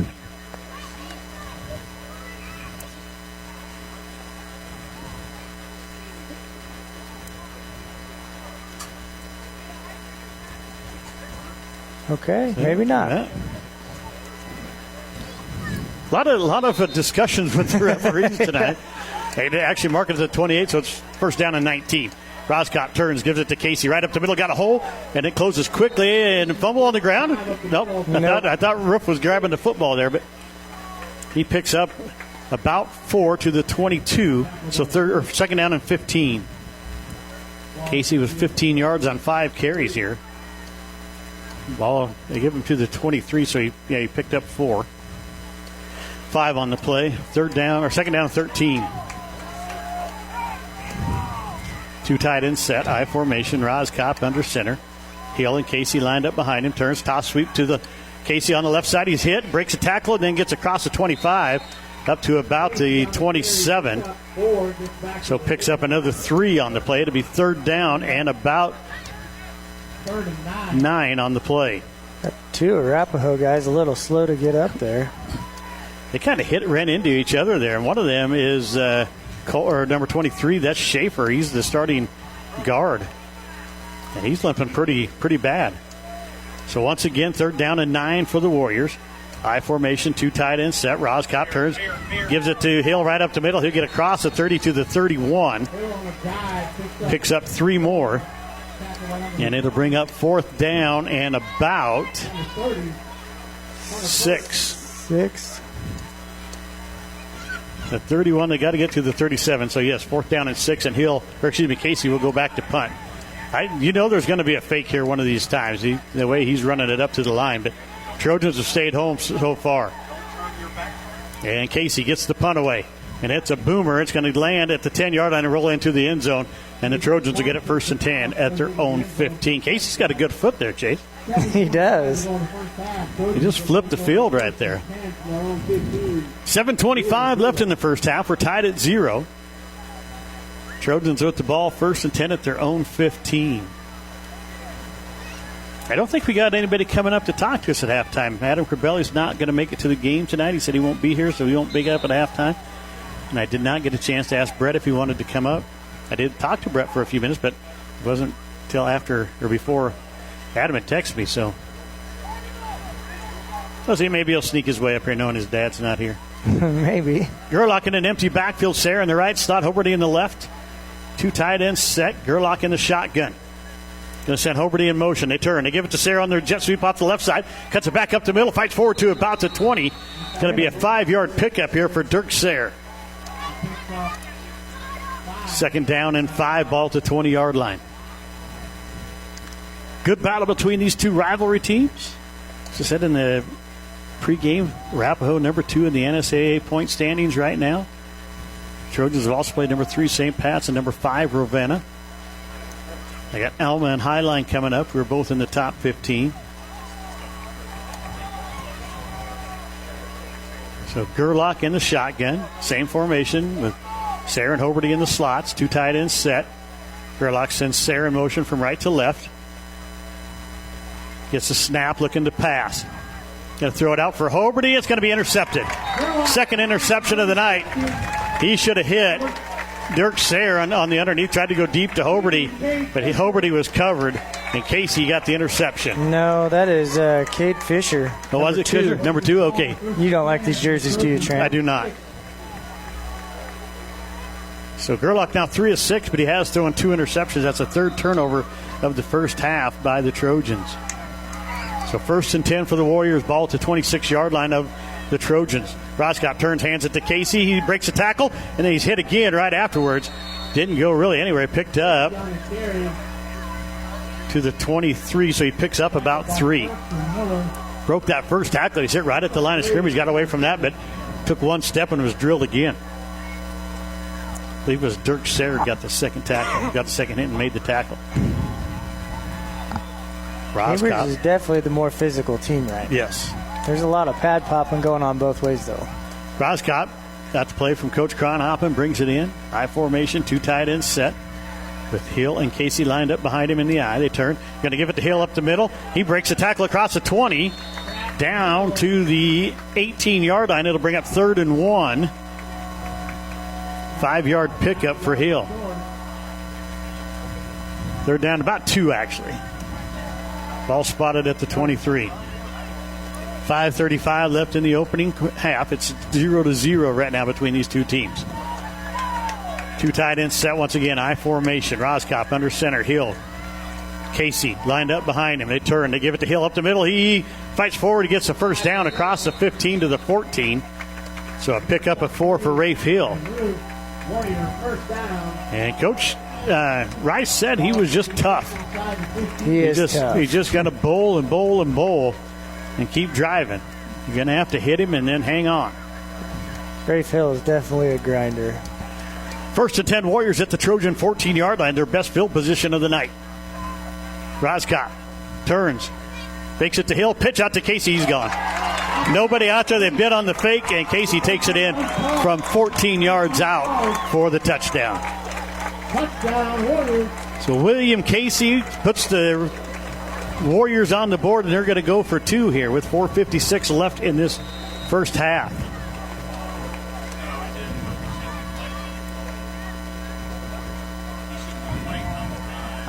Okay, maybe not. Yeah. A lot of discussions with the referees tonight. They actually marked it at 28, so it's 1st down and 19. Roscott turns, gives it to Casey right up the middle, got a hole, and it closes quickly and fumble on the ground. Nope. I thought Roof was grabbing the football there, but he picks up about 4 to the 22, so 2nd down and 15. Casey was 15 yards on 5 carries here. Ball, they give him to the 23, so he picked up 4. 5 on the play. 2nd down, 13. 2 tight ends set, I formation. Roscott under center. Hill and Casey lined up behind him. Turns, toss sweep to the Casey on the left side. He's hit, breaks a tackle, and then gets across the 25 up to about the 27. So picks up another 3 on the play. It'll be 3rd down and about 9 on the play. That 2 Arapahoe guys a little slow to get up there. They kind of ran into each other there, and one of them is number 23, that's Schaefer. He's the starting guard. And he's limping pretty bad. So once again, 3rd down and 9 for the Warriors. I formation, 2 tight ends set. Roscott turns, gives it to Hill right up the middle. He'll get across the 30 to the 31. Picks up 3 more. And it'll bring up 4th down and about 6. The 31, they got to get to the 37. So, yes, 4th down and 6. And Casey will go back to punt. There's going to be a fake here one of these times, the way he's running it up to the line. But Trojans have stayed home so far. And Casey gets the punt away. And it's a boomer. It's going to land at the 10-yard line and roll into the end zone. And the Trojans will get it 1st and 10 at their own 15. Casey's got a good foot there, Chase. He does. He just flipped the field right there. 7:25 left in the first half. We're tied at 0. Trojans with the ball 1st and 10 at their own 15. I don't think we got anybody coming up to talk to us at halftime. Adam Corbelli's not going to make it to the game tonight. He said he won't be here, so he won't be up at halftime. And I did not get a chance to ask Brett if he wanted to come up. I did talk to Brett for a few minutes, but it wasn't until after or before Adam had texted me. So we'll see. Maybe he'll sneak his way up here knowing his dad's not here. Maybe. Gerlach in an empty backfield. Sarah in the right slot. Hoberty in the left. 2 tight ends set. Gerlach in the shotgun. Going to send Hoberty in motion. They turn. They give it to Sarah on their jet sweep off the left side. Cuts it back up the middle. Fights forward to about the 20. It's going to be a 5-yard pickup here for Dirk Sayre. 2nd down and 5. Ball to 20-yard line. Good battle between these two rivalry teams. As I said in the pregame, Arapahoe number 2 in the NSAA point standings right now. Trojans have also played number 3 St. Pat's and number 5 Ravenna. They got Alma and Highline coming up. We're both in the top 15. So Gerlach in the shotgun. Same formation with Sarah and Hoberty in the slots. 2 tight ends set. Gerlach sends Sarah in motion from right to left. Gets the snap, looking to pass. Going to throw it out for Hoberty. It's going to be intercepted. 2nd interception of the night. He should have hit Dirk Sayre on the underneath. Tried to go deep to Hoberty, but Hoberty was covered, and Casey got the interception. No, that is Cade Fisher. Oh, was it Fisher? Number 2? Okay. You don't like these jerseys, do you, Trent? I do not. So Gerlach now 3 of 6, but he has thrown 2 interceptions. That's a 3rd turnover of the first half by the Trojans. So 1st and 10 for the Warriors. Ball to 26-yard line of the Trojans. Roscott turns, hands it to Casey. He breaks a tackle, and then he's hit again right afterwards. Didn't go really anywhere. Picked up to the 23, so he picks up about 3. Broke that first tackle. He's hit right at the line of scrimmage. Got away from that, but took 1 step and was drilled again. I believe it was Dirk Sayre got the second tackle. Got the second hit and made the tackle. Cambridge is definitely the more physical team right now. Yes. There's a lot of pad popping going on both ways, though. Roscott got the play from Coach Kronhoppen, brings it in. I formation, 2 tight ends set with Hill and Casey lined up behind him in the I. They turn. Going to give it to Hill up the middle. He breaks a tackle across the 20 down to the 18-yard line. It'll bring up 3rd and 1. 5-yard pickup for Hill. 3rd down, about 2 actually. Ball spotted at the 23. 5:35 left in the opening half. It's 0-0 right now between these two teams. 2 tight ends set once again. I formation. Roscott under center. Hill. Casey lined up behind him. They turn. They give it to Hill up the middle. He fights forward. He gets the 1st down across the 15 to the 14. So a pickup of 4 for Rafe Hill. And Coach Rice said he was just tough. He's just going to bowl and bowl and bowl and keep driving. You're going to have to hit him and then hang on. Rafe Hill is definitely a grinder. 1st and 10 Warriors at the Trojan 14-yard line. Their best field position of the night. Roscott turns. Fakes it to Hill. Pitch out to Casey. He's gone. Nobody out there. They bid on the fake, and Casey takes it in from 14 yards out for the touchdown. Touchdown, Warriors. So William Casey puts the Warriors on the board, and they're going to go for 2 here with 4:56 left in this first half.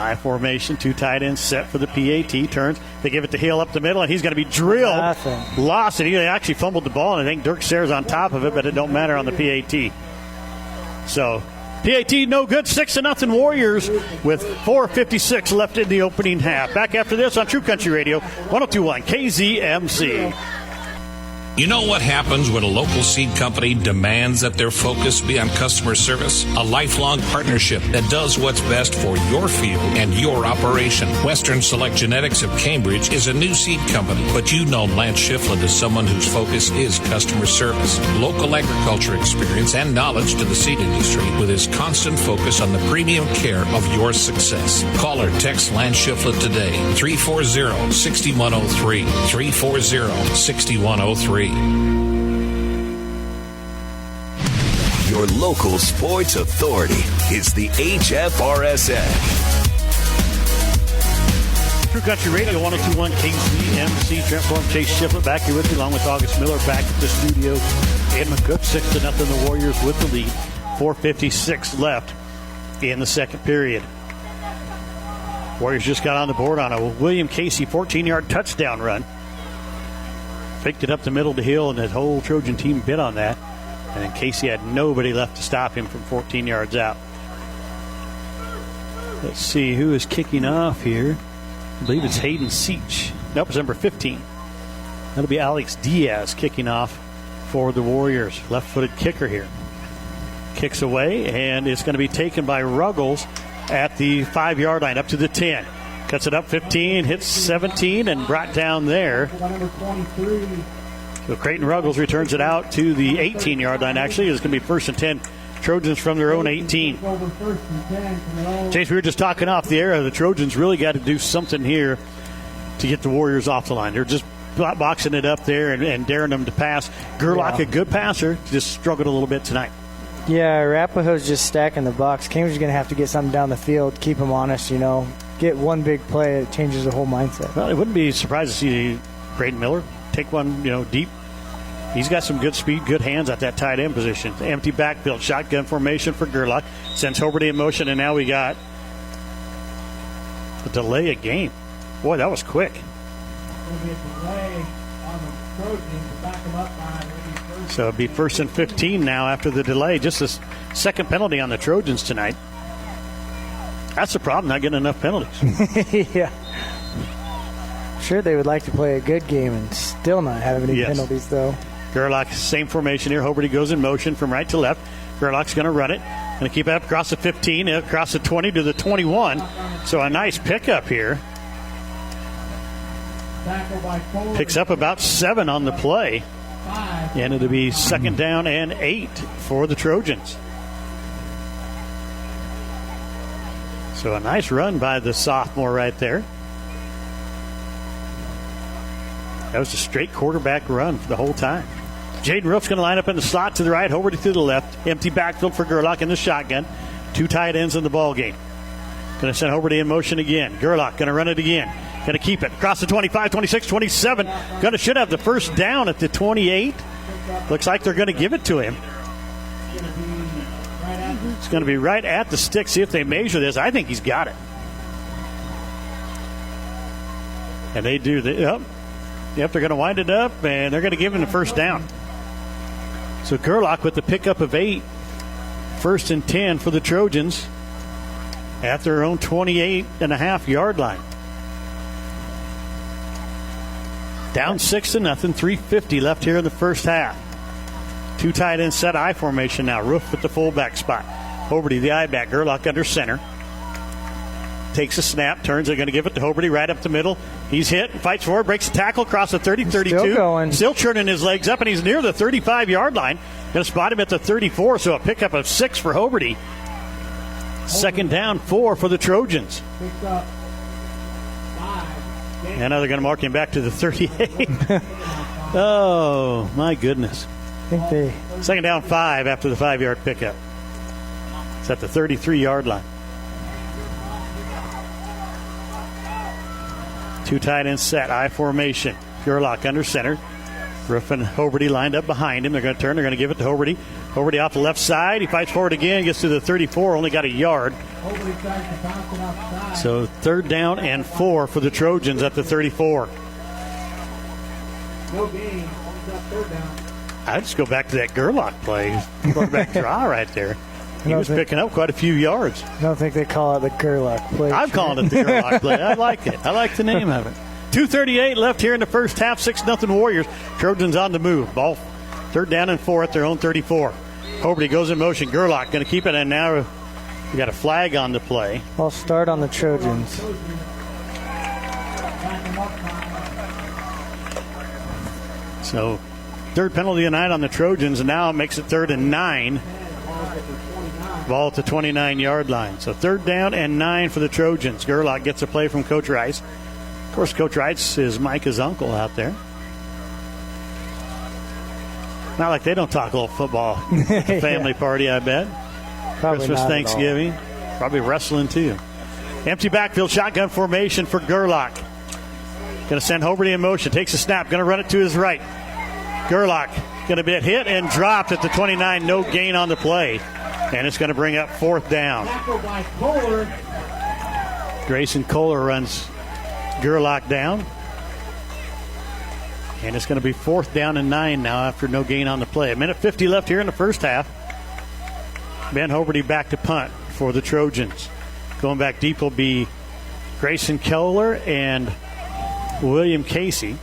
I formation, 2 tight ends set for the PAT. Turns. They give it to Hill up the middle, and he's going to be drilled. Lost it. He actually fumbled the ball, and I think Dirk Sayre's on top of it, but it don't matter on the PAT. So PAT no good. 6-0 Warriors with 4:56 left in the opening half. Back after this on True Country Radio, 102.1 KZMC. You know what happens when a local seed company demands that their focus be on customer service? A lifelong partnership that does what's best for your field and your operation. Western Select Genetics of Cambridge is a new seed company, but you know Lance Shiflett is someone whose focus is customer service, local agriculture experience, and knowledge to the seed industry with his constant focus on the premium care of your success. Call or text Lance Shiflett today, 340-6103, 340-6103. Your local sports authority is the HFRSA. True Country Radio, 102.1 KZMC. Trent Form, Chase Shiflett back here with you, along with August Miller back at the studio. And McCook, 6-0. The Warriors with the lead. 4:56 left in the second period. Warriors just got on the board on a William Casey 14-yard touchdown run. Faked it up the middle to Hill, and the whole Trojan team bit on that. And then Casey had nobody left to stop him from 14 yards out. Let's see who is kicking off here. I believe it's Hayden Seach. Nope, it's number 15. That'll be Alex Diaz kicking off for the Warriors. Left-footed kicker here. Kicks away, and it's going to be taken by Ruggles at the 5-yard line, up to the 10. Cuts it up 15, hits 17, and brought down there. So Creighton Ruggles returns it out to the 18-yard line. Actually, it's going to be 1st and 10. Trojans from their own 18. Chase, we were just talking off the air. The Trojans really got to do something here to get the Warriors off the line. They're just boxing it up there and daring them to pass. Gerlach, a good passer, just struggled a little bit tonight. Yeah, Arapahoe's just stacking the box. Cambridge's going to have to get something down the field, keep them honest, Get one big play, it changes the whole mindset. Well, I wouldn't be surprised to see Braden Miller take one, deep. He's got some good speed, good hands at that tight end position. Empty backfield, shotgun formation for Gerlach. Sends Hoberty in motion, and now we got a delay of game. Boy, that was quick. So it'll be 1st and 15 now after the delay. Just the second penalty on the Trojans tonight. That's the problem, not getting enough penalties. Yeah. Sure, they would like to play a good game and still not have any penalties, though. Gerlach, same formation here. Hoberty goes in motion from right to left. Gerlach's going to run it. Going to keep it up across the 15, across the 20 to the 21. So a nice pickup here. Picks up about 7 on the play. And it'll be 2nd down and 8 for the Trojans. So a nice run by the sophomore right there. That was a straight quarterback run for the whole time. Jaden Roof's going to line up in the slot to the right, Hoberty to the left. Empty backfield for Gerlach in the shotgun. 2 tight ends in the ball game. Going to send Hoberty in motion again. Gerlach going to run it again. Going to keep it across the 25, 26, 27. Should have the first down at the 28. Looks like they're going to give it to him. It's going to be right at the stick. See if they measure this. I think he's got it. And they do. Yep, they're going to wind it up, and they're going to give him the first down. So Gerlach with the pickup of 8. 1st and 10 for the Trojans at their own 28.5-yard line. Down 6-0, 3:50 left here in the first half. 2 tight end set I formation now. Roof at the fullback spot. Hoberty, the I-back. Gerlach under center. Takes a snap, turns. They're going to give it to Hoberty right up the middle. He's hit, fights forward, breaks the tackle across the 30, 32. Still churning his legs up, and he's near the 35-yard line. Going to spot him at the 34, so a pickup of 6 for Hoberty. 2nd down, 4 for the Trojans. And now they're going to mark him back to the 38. Oh, my goodness. 2nd down, 5 after the 5-yard pickup. It's at the 33-yard line. 2 tight end set, I formation. Gerlach under center. Ruff and Hoberty lined up behind him. They're going to turn. They're going to give it to Hoberty. Hoberty off the left side. He fights forward again. Gets to the 34. Only got a yard. So 3rd down and 4 for the Trojans at the 34. No gain. Third down. I'd just go back to that Gerlach play. Quarterback draw right there. He was picking up quite a few yards. I don't think they call it the Gerlach play. I'm calling it the Gerlach play. I like it. I like the name of it. 2:38 left here in the first half. 6-0 Warriors. Trojans on the move. Ball 3rd down and 4 at their own 34. Hoberty goes in motion. Gerlach going to keep it, and now we got a flag on the play. I'll start on the Trojans. So 3rd penalty of the night on the Trojans, and now it makes it 3rd and 9. Ball at the 29-yard line. So 3rd down and 9 for the Trojans. Gerlach gets a play from Coach Rice. Of course, Coach Rice is Micah's uncle out there. Not like they don't talk a little football at the family party, I bet. Probably Christmas, Thanksgiving. Probably wrestling, too. Empty backfield shotgun formation for Gerlach. Going to send Hoberty in motion. Takes a snap. Going to run it to his right. Gerlach going to be hit and dropped at the 29. No gain on the play. And it's going to bring up 4th down. Grayson Kohler runs Gerlach down. And it's going to be 4th down and 9 now after no gain on the play. 1:50 left here in the first half. Ben Hoberty back to punt for the Trojans. Going back deep will be Grayson Kohler and William Casey.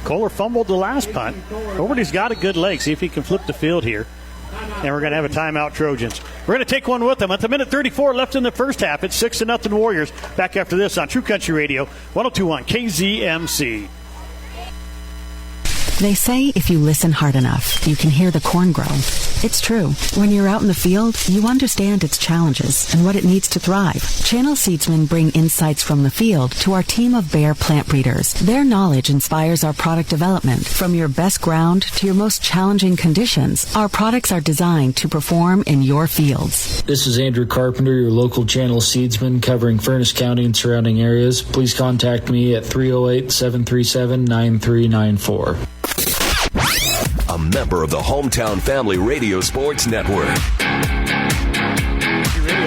Kohler fumbled the last punt. Hoberty's got a good leg. See if he can flip the field here. And we're going to have a timeout, Trojans. We're going to take one with them. At the 1:34 left in the first half, it's 6-0 Warriors. Back after this on True Country Radio, 102.1 KZMC. They say if you listen hard enough, you can hear the corn grow. It's true. When you're out in the field, you understand its challenges and what it needs to thrive. Channel Seedsmen bring insights from the field to our team of Bayer plant breeders. Their knowledge inspires our product development. From your best ground to your most challenging conditions, our products are designed to perform in your fields. This is Andrew Carpenter, your local Channel Seedsman covering Furnace County and surrounding areas. Please contact me at 308-737-9394. A member of the Hometown Family Radio Sports Network. Radio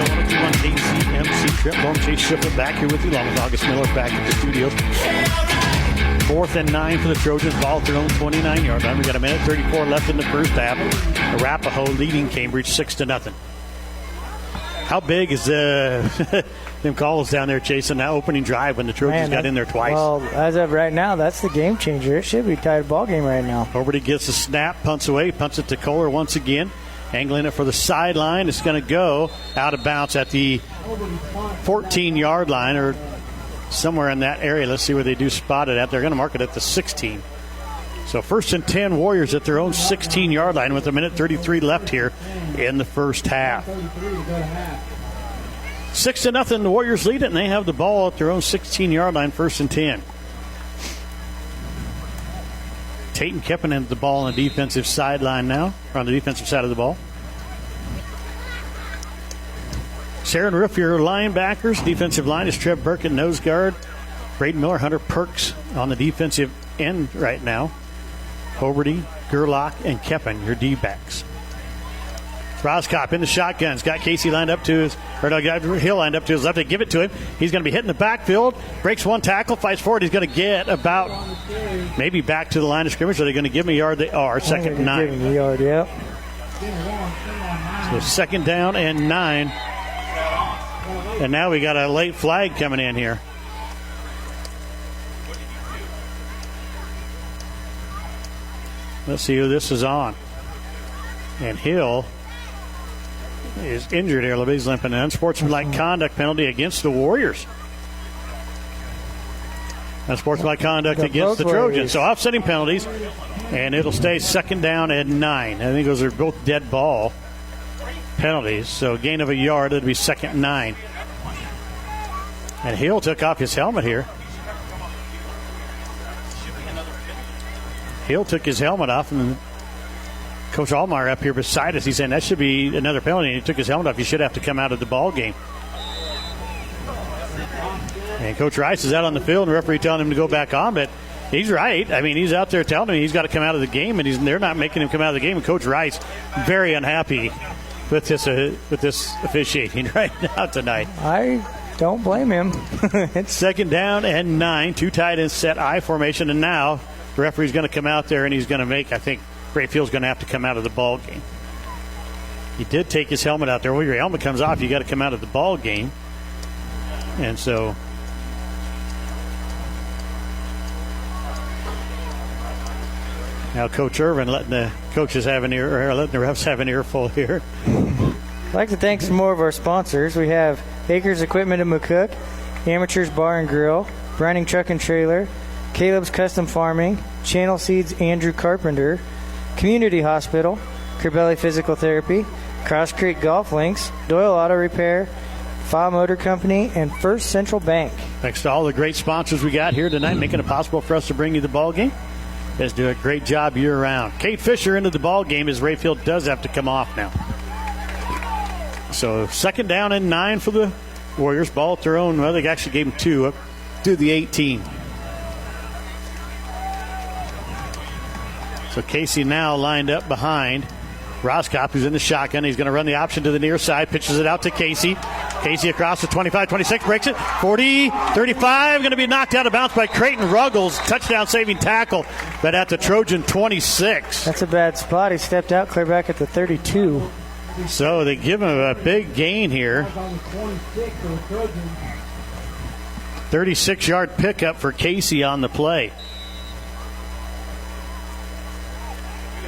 102.1 KZMC. Trip Long Chase Shipper back here with you, along with August Miller back at the studios. 4th and 9 for the Trojans. Ball at their own 29-yard line. We got 1:34 left in the first half. Arapahoe leading Cambridge 6-0. How big is them calls down there chasing that opening drive when the Trojans got in there twice? Well, as of right now, that's the game changer. It should be a tight ball game right now. Hoberty gets a snap, punts away, punts it to Kohler once again. Angling it for the sideline. It's going to go out of bounds at the 14-yard line or somewhere in that area. Let's see where they do spot it at. They're going to mark it at the 16. So 1st and 10 Warriors at their own 16-yard line with 1:33 left here in the first half. 6-0, the Warriors lead it, and they have the ball at their own 16-yard line, 1st and 10. Tate and Keppen have the ball on the defensive sideline now, or on the defensive side of the ball. Sarah and Ruff, your linebackers. Defensive line is Trev Burkett, nose guard. Braden Miller, Hunter Perks on the defensive end right now. Hoberty, Gerlach, and Keppen, your D-backs. Roskop in the shotguns. Got Casey lined up to his, or no, got Hill lined up to his left. They give it to him. He's going to be hitting the backfield. Breaks one tackle, fights forward. He's going to get about maybe back to the line of scrimmage. Are they going to give him a yard? They are. 2nd and 9. Give him a yard, yep. So 2nd down and 9. And now we got a late flag coming in here. Let's see who this is on. And Hill is injured here. He's limping. An unsportsmanlike conduct penalty against the Warriors. Unsportsmanlike conduct against the Trojans. So offsetting penalties. And it'll stay 2nd down and 9. I think those are both dead ball penalties. So gain of a yard. It'll be 2nd and 9. And Hill took off his helmet here. Hill took his helmet off, and Coach Allmeyer up here beside us, he's saying that should be another penalty. And he took his helmet off. He should have to come out of the ball game. And Coach Rice is out on the field, and the referee telling him to go back on, but He's right. I mean, he's out there telling me he's got to come out of the game, and they're not making him come out of the game. And Coach Rice, very unhappy with this officiating right now tonight. I don't blame him. It's 2nd down and 9. 2 tight ends set I formation, and now the referee's going to come out there and he's going to make, I think, Grayfield's going to have to come out of the ball game. He did take his helmet out there. When your helmet comes off, you got to come out of the ball game. And so now Coach Irvin letting the coaches have an ear, or letting the refs have an earful here. I'd like to thank some more of our sponsors. We have Acres Equipment in McCook, Amateurs Bar and Grill, Brining Truck and Trailer, Caleb's Custom Farming, Channel Seeds Andrew Carpenter, Community Hospital, Corbelli Physical Therapy, Cross Creek Golf Links, Doyle Auto Repair, Fa Motor Company, and First Central Bank. Thanks to all the great sponsors we got here tonight, making it possible for us to bring you the ball game. You guys do a great job year-round. Kate Fisher into the ball game as Rayfield does have to come off now. So 2nd down and 9 for the Warriors. Ball at their own. Well, they actually gave them 2 up to the 18. So Casey now lined up behind Roskop, who's in the shotgun. He's going to run the option to the near side, pitches it out to Casey. Casey across the 25-26, breaks it. 40, 35, going to be knocked out of bounds by Creighton Ruggles. Touchdown-saving tackle, but at the Trojan 26. That's a bad spot. He stepped out, clear back at the 32. So they give him a big gain here. 36-yard pickup for Casey on the play.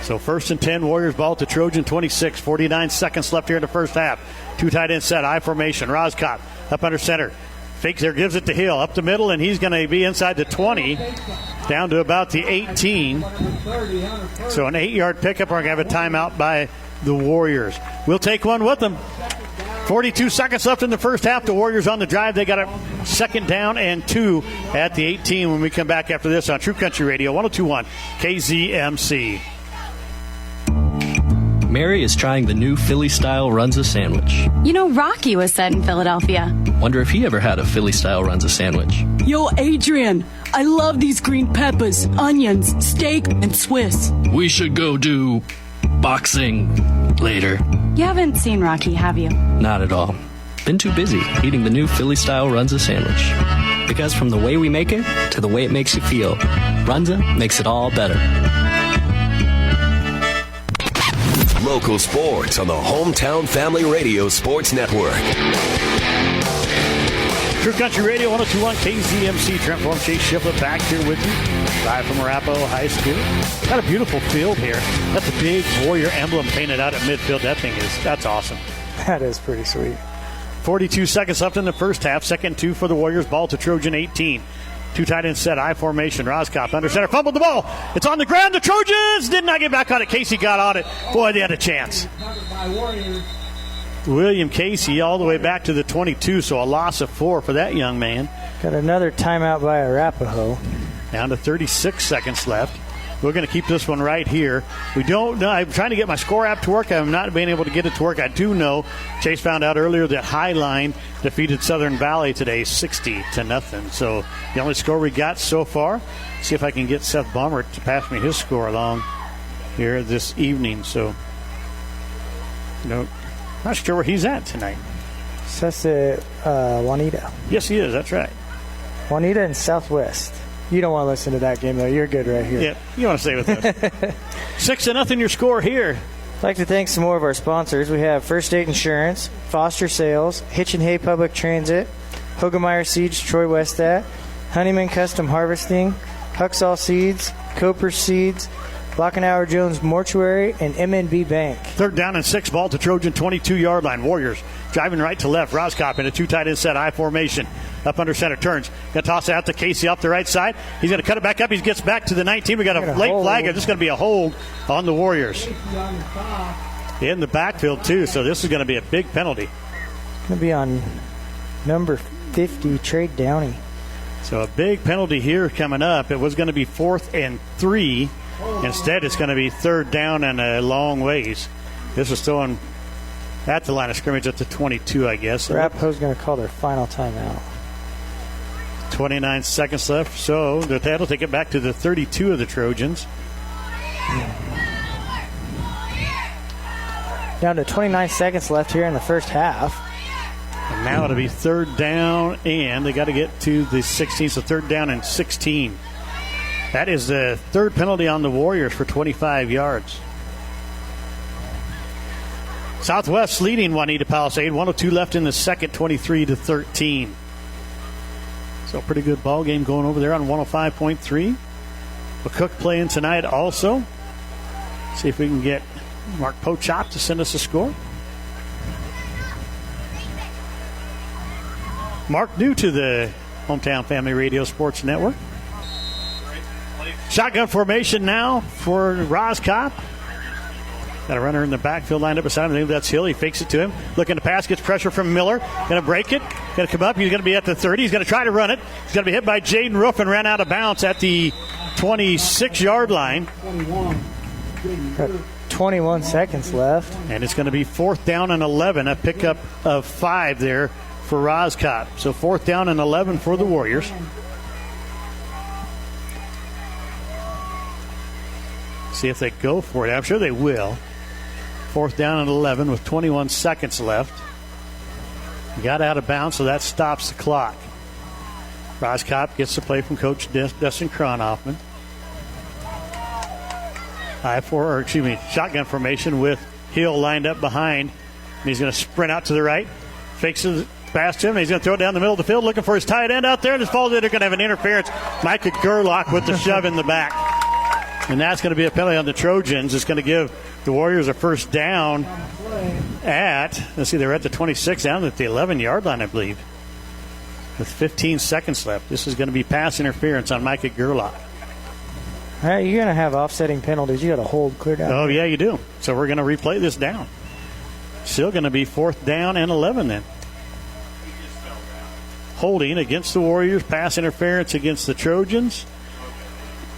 So 1st and 10, Warriors ball to Trojan 26. 49 seconds left here in the first half. 2 tight end set, I formation. Roskop up under center. Fakes there, gives it to Hill. Up the middle, and he's going to be inside the 20. Down to about the 18. So an 8-yard pickup. We're going to have a timeout by the Warriors. We'll take one with them. 42 seconds left in the first half. The Warriors on the drive. They got a 2nd down and 2 at the 18 when we come back after this on True Country Radio 102.1 KZMC. Mary is trying the new Philly-style Runza sandwich. You know, Rocky was set in Philadelphia. Wonder if he ever had a Philly-style Runza sandwich. Yo, Adrian, I love these green peppers, onions, steak, and Swiss. We should go do boxing later. You haven't seen Rocky, have you? Not at all. Been too busy eating the new Philly-style Runza sandwich. Because from the way we make it to the way it makes you feel, Runza makes it all better. Local sports on the Hometown Family Radio Sports Network. True Country Radio 102.1 KZMC. Trent Form, Chase Shiflett back here with you. Live from Arapahoe High School. Got a beautiful field here. That's a big Warrior emblem painted out at midfield. That's awesome. That is pretty sweet. 42 seconds left in the first half. 2nd and 2 for the Warriors. Ball to Trojan 18. 2 tight end set, I formation. Roskop under center, fumbled the ball. It's on the ground. The Trojans did not get back on it. Casey got on it. Boy, they had a chance. William Casey all the way back to the 22, so a loss of 4 for that young man. Got another timeout by Arapahoe. Down to 36 seconds left. We're going to keep this one right here. We don't know. I'm trying to get my score app to work. I'm not being able to get it to work. I do know Chase found out earlier that Highline defeated Southern Valley today 60-0. So the only score we got so far. See if I can get Seth Baumert to pass me his score along here this evening. So, not sure where he's at tonight. Seth's at Juanita. Yes, he is. That's right. Juanita and Southwest. You don't want to listen to that game, though. You're good right here. Yeah, you want to stay with us. 6-0 your score here. I'd like to thank some more of our sponsors. We have First State Insurance, Foster Sales, Hitch and Hay Public Transit, Hogemeyer Seeds, Troy Westat, Honeyman Custom Harvesting, Huxall Seeds, Coper Seeds, Lockenauer Jones Mortuary, and MNB Bank. 3rd down and 6, ball to Trojan 22-yard line. Warriors driving right to left. Roskop in a 2 tight end set, I formation. Up under center, turns. Going to toss it out to Casey off the right side. He's going to cut it back up. He gets back to the 19. We got a late flag. It's just going to be a hold on the Warriors. In the backfield, too, so this is going to be a big penalty. Going to be on number 50, Trade Downey. So a big penalty here coming up. It was going to be 4th and 3. Instead, it's going to be 3rd down and a long ways. This is throwing at the line of scrimmage at the 22, I guess. Arapahoe's going to call their final timeout. 29 seconds left, so that'll take it back to the 32 of the Trojans. Down to 29 seconds left here in the first half. And now it'll be third down, and they got to get to the 16, so third down and 16. That is the third penalty on the Warriors for 25 yards. Southwest leading Juanita Palisade. 1:02 left in the second, 23-13. So pretty good ball game going over there on 105.3. McCook playing tonight also. See if we can get Mark Pochop to send us a score. Mark, new to the Hometown Family Radio Sports Network. Shotgun formation now for Roscop. Got a runner in the backfield lined up beside him. I think that's Hill. He fakes it to him. Looking to pass. Gets pressure from Miller. Going to break it. Going to come up. He's going to be at the 30. He's going to try to run it. He's going to be hit by Jaden Roof and ran out of bounds at the 26-yard line. 21 seconds left. And it's going to be fourth down and 11. A pickup of 5 there for Roscott. So fourth down and 11 for the Warriors. See if they go for it. I'm sure they will. Fourth down and 11 with 21 seconds left. Got out of bounds, so that stops the clock. Roscott gets the play from Coach Dustin Kronhoffman. Shotgun formation with Hill lined up behind. And he's going to sprint out to the right. Fakes it past him. He's going to throw it down the middle of the field, looking for his tight end out there. And his falls in. They're going to have an interference. Micah Gerlach with the shove in the back. And that's going to be a penalty on the Trojans. It's going to give the Warriors a first down at, let's see, they're at the 26, down at the 11-yard line, I believe, with 15 seconds left. This is going to be pass interference on Micah Gerlach. All right, you're going to have offsetting penalties. You got to hold clear down. Oh, yeah, you do. So we're going to replay this down. Still going to be fourth down and 11 then. Holding against the Warriors, pass interference against the Trojans.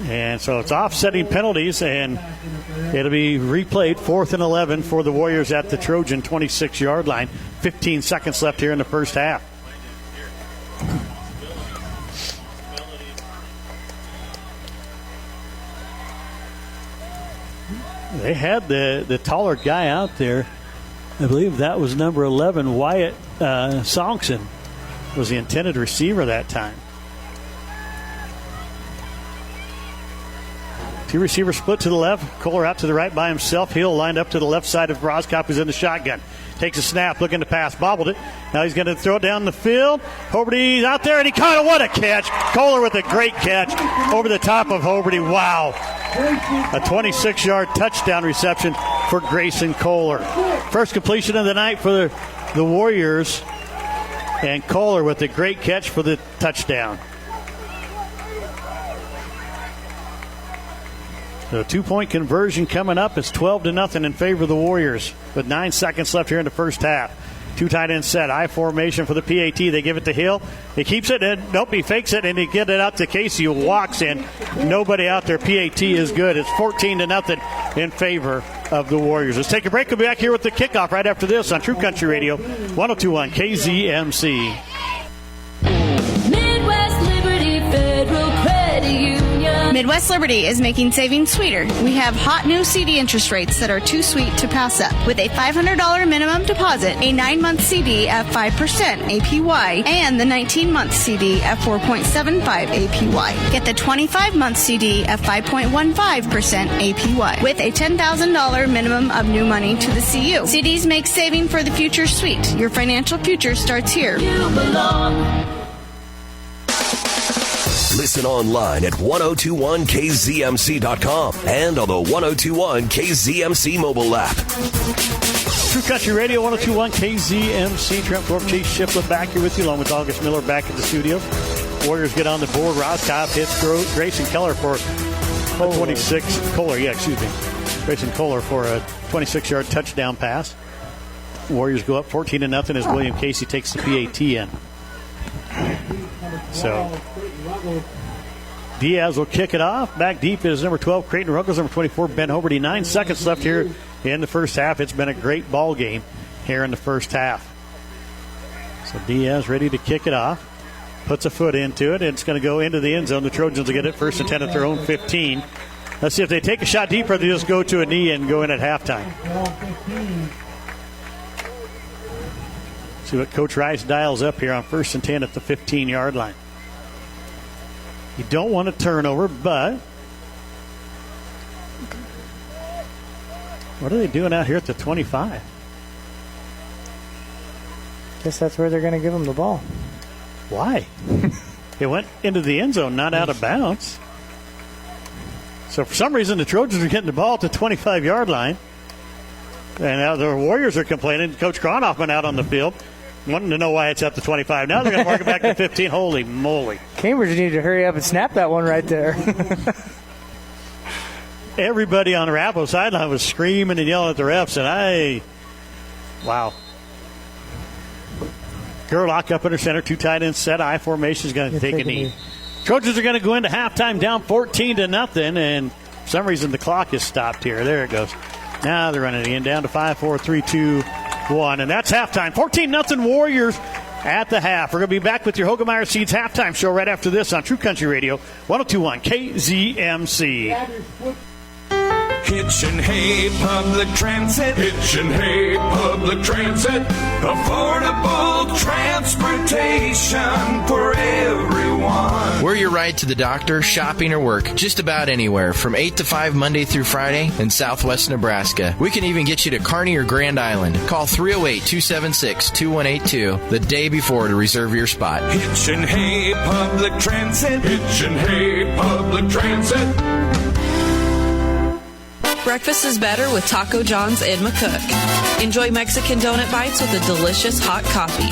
And so it's offsetting penalties, and it'll be replayed 4th and 11 for the Warriors at the Trojan 26-yard line. 15 seconds left here in the first half. They had the taller guy out there. I believe that was number 11, Wyatt Songson, was the intended receiver that time. Two receivers split to the left. Kohler out to the right by himself. Hill lined up to the left side of Roscop, who's in the shotgun. Takes a snap, looking to pass. Bobbled it. Now he's going to throw it down the field. Hoberty's out there, and he caught it. What a catch. Kohler with a great catch over the top of Hoberty. Wow. A 26-yard touchdown reception for Grayson Kohler. First completion of the night for the Warriors. And Kohler with a great catch for the touchdown. So 2-point conversion coming up. It's 12-0 in favor of the Warriors with 9 seconds left here in the first half. Two tight ends set. I formation for the PAT. They give it to Hill. He keeps it. And nope, he fakes it, and he get it out to Casey, who walks in. Nobody out there. PAT is good. It's 14-0 in favor of the Warriors. Let's take a break. We'll be back here with the kickoff right after this on True Country Radio, 102.1 KZMC. Midwest Liberty Federal Credit Union. Midwest Liberty is making savings sweeter. We have hot new CD interest rates that are too sweet to pass up. With a $500 minimum deposit, a 9-month CD at 5% APY, and the 19-month CD at 4.75 APY. Get the 25-month CD at 5.15% APY with a $10,000 minimum of new money to the CU. CDs make saving for the future sweet. Your financial future starts here. You belong. Listen online at 1021kzmc.com and on the 1021 KZMC mobile app. True Country Radio, 1021 KZMC. Trent Thorpe, Chase Shiflett back here with you, along with August Miller back at the studio. Warriors get on the board. Roscop hits Grayson Keller for a 26. Grayson Kohler for a 26-yard touchdown pass. Warriors go up 14-0 as William Casey takes the PAT in. So Diaz will kick it off. Back deep is number 12, Creighton Ruggles, number 24, Ben Hoberty. 9 seconds left here in the first half. It's been a great ball game here in the first half. So Diaz ready to kick it off. puts a foot into it, and it's going to go into the end zone. The Trojans will get it first and 10 at their own 15. Let's see if they take a shot deeper. They just go to a knee and go in at halftime. See what Coach Rice dials up here on first and 10 at the 15-yard line. You don't want a turnover, but what are they doing out here at the 25? Guess that's where they're going to give them the ball. Why? It went into the end zone, not out of bounds. So for some reason, the Trojans are getting the ball at the 25-yard line. And now the Warriors are complaining. Coach Kronoff went out on the field, wanting to know why it's at the 25. Now they're going to mark it back to 15. Holy moly. Cambridge needed to hurry up and snap that one right there. Everybody on the Arapahoe sideline was screaming and yelling at the refs, and wow. Gerlach up in her center, 2 tight ends set. I formation is going to take a knee. Trojans are going to go into halftime down 14-0, and for some reason the clock is stopped here. There it goes. Now they're running it in down to 5, 4, 3, 2, 1, and that's halftime. 14-0 Warriors at the half. We're going to be back with your Hogemeyer Seeds halftime show right after this on True Country Radio, 102.1 KZMC. Hitch and Hay Public Transit. Hitch and Hay Public Transit. Affordable transportation for everyone. We're your ride to the doctor, shopping, or work just about anywhere from 8 to 5 Monday through Friday in Southwest Nebraska. We can even get you to Kearney or Grand Island. Call 308-276-2182 the day before to reserve your spot. Hitch and Hay Public Transit. Hitch and Hay Public Transit. Breakfast is better with Taco John's in McCook. Enjoy Mexican donut bites with a delicious hot coffee.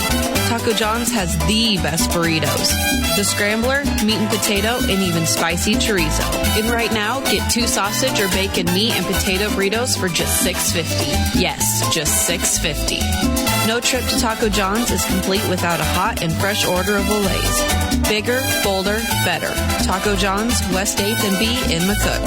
Taco John's has the best burritos. The scrambler, meat and potato, and even spicy chorizo. And right now, get 2 sausage or bacon meat and potato burritos for just $6.50. Yes, just $6.50. No trip to Taco John's is complete without a hot and fresh order of Olays. Bigger, bolder, better. Taco John's, West 8th and B in McCook.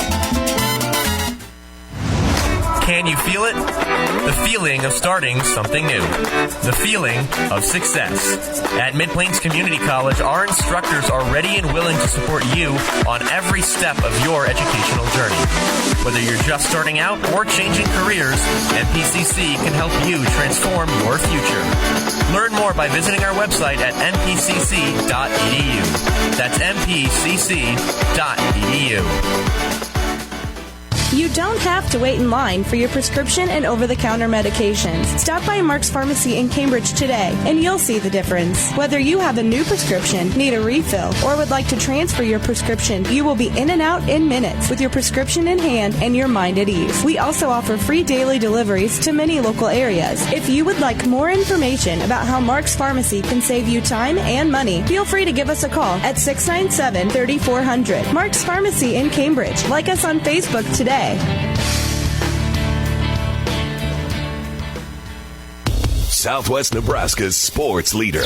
Can you feel it? The feeling of starting something new. The feeling of success. At Mid-Plains Community College, our instructors are ready and willing to support you on every step of your educational journey. Whether you're just starting out or changing careers, MPCC can help you transform your future. Learn more by visiting our website at mpcc.edu. That's mpcc.edu. You don't have to wait in line for your prescription and over-the-counter medications. Stop by Mark's Pharmacy in Cambridge today, and you'll see the difference. Whether you have a new prescription, need a refill, or would like to transfer your prescription, you will be in and out in minutes with your prescription in hand and your mind at ease. We also offer free daily deliveries to many local areas. If you would like more information about how Mark's Pharmacy can save you time and money, feel free to give us a call at 697-3400. Mark's Pharmacy in Cambridge. Like us on Facebook today. Southwest Nebraska's sports leader.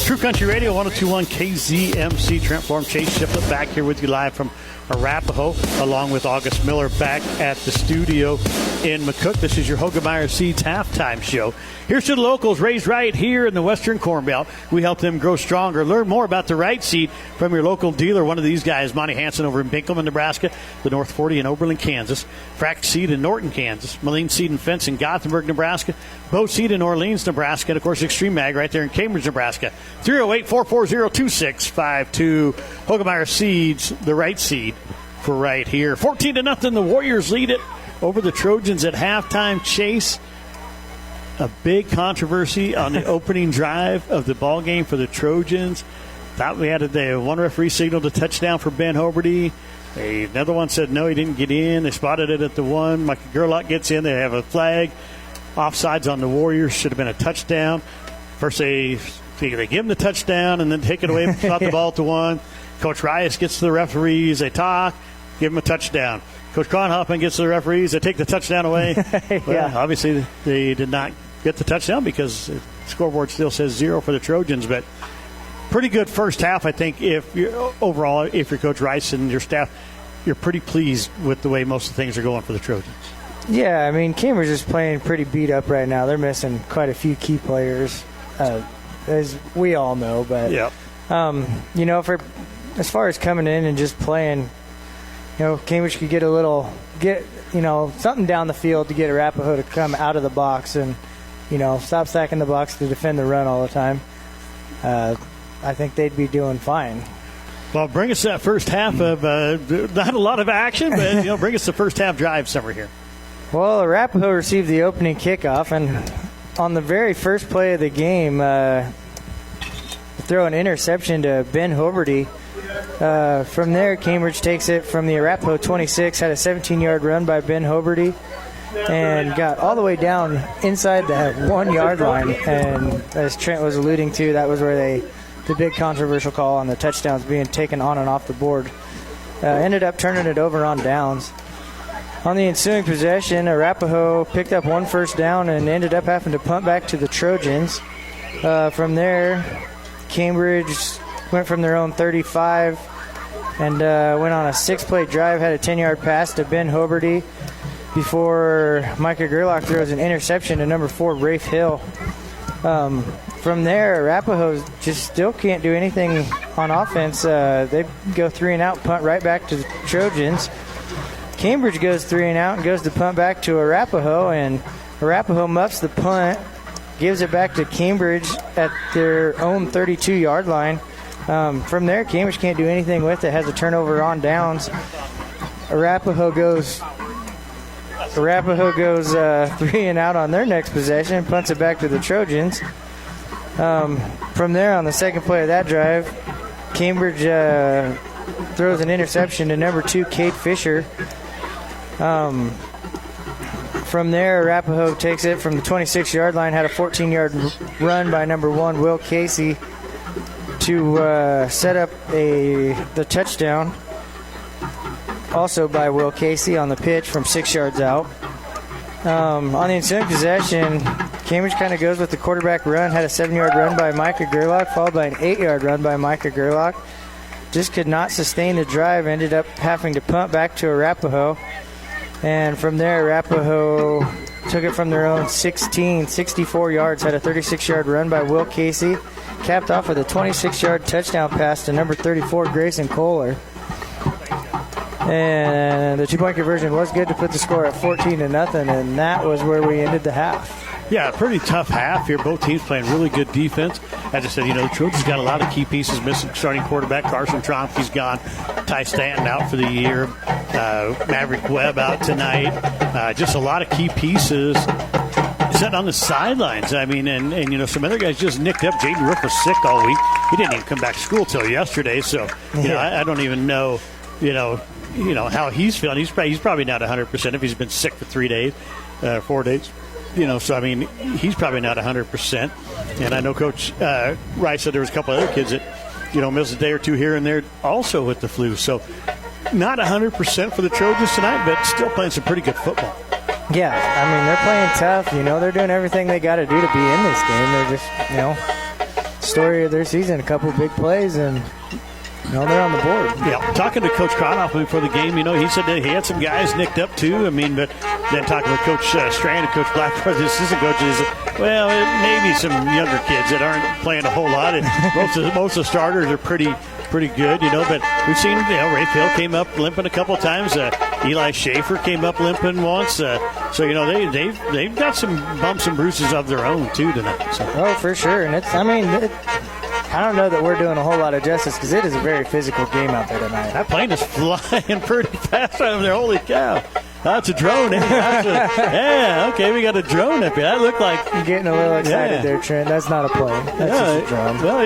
True Country Radio, 102.1 KZMC. Trent Form, Chase Shiflett back here with you live from Arapahoe, along with August Miller back at the studio in McCook. This is your Hogemeyer Seeds halftime show. Here's to the locals raised right here in the Western Corn Belt. We help them grow stronger. Learn more about the right seed from your local dealer. One of these guys, Monty Hansen over in Binkelman, Nebraska, the North 40 in Oberlin, Kansas, Fract Seed in Norton, Kansas, Moline Seed and Fence in Gothenburg, Nebraska, Bow Seed in Orleans, Nebraska, and, of course, Extreme Mag right there in Cambridge, Nebraska. 308-440-2652. Hogemeyer Seeds, the right seed for right here. 14-0, the Warriors lead it over the Trojans at halftime. Chase, a big controversy on the opening drive of the ball game for the Trojans. Thought we had one referee signaled a touchdown for Ben Hoberty. Another one said no, he didn't get in. They spotted it at the 1. Mike Gerlach gets in. They have a flag. Offsides on the Warriors. Should have been a touchdown. First they give him the touchdown and then take it away, spot the ball at the 1. Coach Rice gets to the referees. They talk, give him a touchdown. Coach Kronhoffman gets to the referees. They take the touchdown away. Well, obviously they did not get the touchdown because the scoreboard still says 0 for the Trojans. But pretty good first half, I think, if you're Coach Rice and your staff, you're pretty pleased with the way most of the things are going for the Trojans. Yeah, I mean, Cambridge is playing pretty beat up right now. They're missing quite a few key players. as we all know. But, you know, as far as coming in and just playing, you know, Cambridge could get something down the field to get Arapahoe to come out of the box and, you know, stop stacking the box to defend the run all the time. I think they'd be doing fine. Well, bring us that first half of not a lot of action, but you know, bring us the first half drive somewhere here. Well, Arapahoe received the opening kickoff, and on the very first play of the game, throw an interception to Ben Hoberty. From there, Cambridge takes it from the Arapahoe 26, had a 17-yard run by Ben Hoberty, and got all the way down inside the 1 yard line. And as Trent was alluding to, that was where the big controversial call on the touchdowns being taken on and off the board. Ended up turning it over on downs. On the ensuing possession, Arapahoe picked up 1 first down and ended up having to punt back to the Trojans. From there, Cambridge went from their own 35 and went on a 6-play drive, had a 10-yard pass to Ben Hoberty before Micah Gerlach throws an interception to number 4, Rafe Hill. From there, Arapahoe just still can't do anything on offense. They go 3 and out, punt right back to the Trojans. Cambridge goes 3 and out and goes to punt back to Arapahoe, and Arapahoe muffs the punt, gives it back to Cambridge at their own 32-yard line. From there, Cambridge can't do anything with it, has a turnover on downs. Arapahoe goes 3 and out on their next possession, punts it back to the Trojans. From there, on the second play of that drive, Cambridge throws an interception to number 2, Cade Fisher. From there, Arapahoe takes it from the 26-yard line, had a 14-yard run by number 1, Will Casey, to set up the touchdown. Also by Will Casey on the pitch from 6 yards out. On the ensuing possession, Cambridge kind of goes with the quarterback run, had a 7-yard run by Micah Gerlach, followed by an 8-yard run by Micah Gerlach. Just could not sustain the drive, ended up having to punt back to Arapahoe. And from there, Arapahoe took it from their own 64 yards, had a 36-yard run by Will Casey, capped off with a 26-yard touchdown pass to number 34, Grayson Kohler. And the 2-point conversion was good to put the score at 14-0, and that was where we ended the half. Yeah, pretty tough half here. Both teams playing really good defense. As I said, you know, the Trojans got a lot of key pieces missing. Starting quarterback Carson Tromke's gone. Ty Stanton out for the year. Maverick Webb out tonight. Just a lot of key pieces sitting on the sidelines. I mean, and you know, some other guys just nicked up. Jaden Roof was sick all week. He didn't even come back to school till yesterday. So, you know, I don't even know, you know how he's feeling. He's probably not 100% if he's been sick for 4 days. You know, so, I mean, he's probably not 100%. And I know Coach Rice said there was a couple other kids that, you know, missed a day or two here and there also with the flu. So not 100% for the Trojans tonight, but still playing some pretty good football. Yeah, I mean, they're playing tough. You know, they're doing everything they got to do to be in this game. They're just, you know, story of their season, a couple big plays, and you know, they're on the board. Yeah, talking to Coach Cronoff before the game, you know, he said that he had some guys nicked up too. I mean, but then talking with Coach Strand and Coach Blackford, the assistant coaches, well, maybe some younger kids that aren't playing a whole lot, and most of the starters are pretty good, you know. But we've seen, you know, Rafe Hill came up limping a couple of times. Eli Schaefer came up limping once. So you know, they've got some bumps and bruises of their own too tonight. So. Oh, for sure, and it's, I mean. I don't know that we're doing a whole lot of justice because it is a very physical game out there tonight. That plane is flying pretty fast out there. Holy cow. That's a drone. Yeah, okay, we got a drone up here. That looked like... You're getting a little excited there, Trent. That's not a plane. That's just a drone. Well,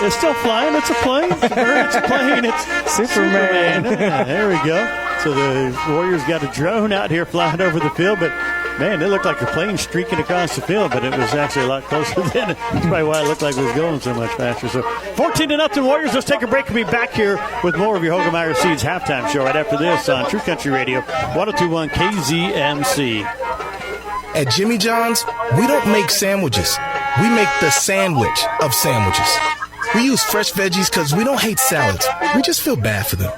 it's still flying. It's a plane. It's a bird. It's a plane. It's Superman. Yeah, there we go. So the Warriors got a drone out here flying over the field, but... Man, it looked like a plane streaking across the field, but it was actually a lot closer than it. That's probably why it looked like it was going so much faster. So 14-0 Warriors. Let's take a break and be back here with more of your Hoegemeyer Seeds halftime show right after this on True Country Radio, 102.1 KZMC. At Jimmy John's, we don't make sandwiches. We make the sandwich of sandwiches. We use fresh veggies because we don't hate salads. We just feel bad for them.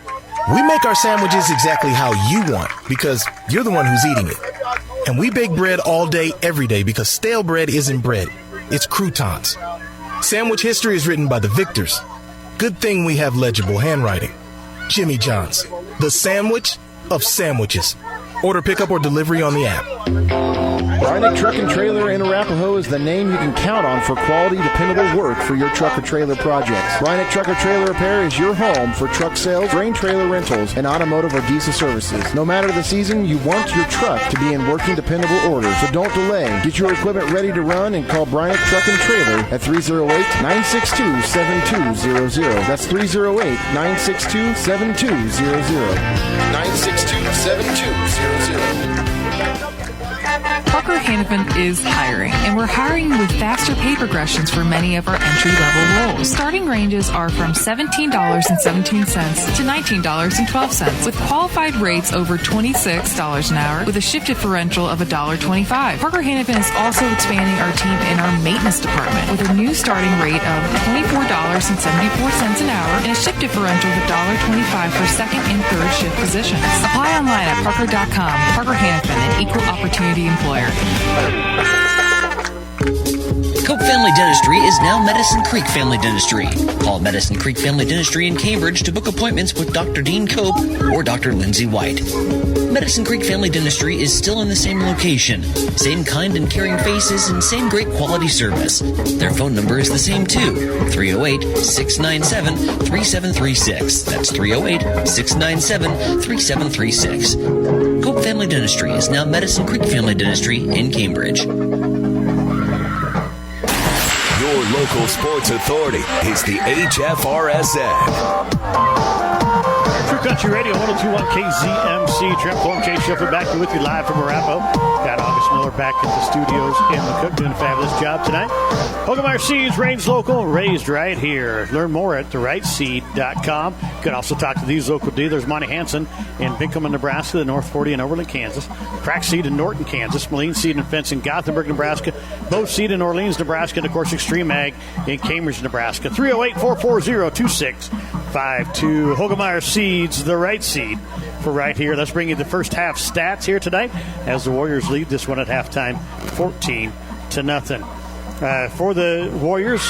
We make our sandwiches exactly how you want because you're the one who's eating it. And we bake bread all day, every day because stale bread isn't bread. it's croutons. Sandwich history is written by the victors. Good thing we have legible handwriting. Jimmy John's, the sandwich of sandwiches. Order pickup or delivery on the app. Brynick Truck and Trailer in Arapahoe is the name you can count on for quality, dependable work for your truck or trailer projects. Brynick Truck or Trailer Repair is your home for truck sales, grain trailer rentals, and automotive or diesel services. No matter the season, you want your truck to be in working, dependable order. So don't delay. Get your equipment ready to run and call Brynick Truck and Trailer at 308-962-7200. That's 308-962-7200. 962-7200. Parker Hannafin is hiring, and we're hiring with faster pay progressions for many of our entry-level roles. Starting ranges are from $17.17 to $19.12, with qualified rates over $26 an hour, with a shift differential of $1.25. Parker Hannafin is also expanding our team in our maintenance department with a new starting rate of $24.74 an hour and a shift differential of $1.25 for second and third shift positions. Apply online at parker.com. Parker Hannafin, an equal opportunity employer. Cope Family Dentistry is now Medicine Creek Family Dentistry. Call Medicine Creek Family Dentistry in Cambridge to book appointments with Dr. Dean Cope or Dr. Lindsay White. Medicine Creek Family Dentistry is still in the same location, same kind and caring faces, and same great quality service. Their phone number is the same too, 308-697-3736. That's 308-697-3736. Cope Family Dentistry is now Medicine Creek Family Dentistry in Cambridge. Your local sports authority is the HFRSN. True Country Radio, 102.1 KZMC. Trent Plum, Chase Sheffield back with you live from Arapahoe. Got August Miller back at the studios in McCook doing a fabulous job tonight. Hogemeyer Seeds, raised local, raised right here. Learn more at therightseed.com. You can also talk to these local dealers, Monty Hansen in Binkham, Nebraska, the North 40 in Overland, Kansas. Crack Seed in Norton, Kansas. Moline Seed and Fence in Gothenburg, Nebraska. Bow Seed in Orleans, Nebraska. And, of course, Extreme Ag in Cambridge, Nebraska. 308-440-2652. Hogemeyer Seeds, the right seed for right here. Let's bring you the first half stats here tonight as the Warriors lead this one at halftime 14-0. For the Warriors,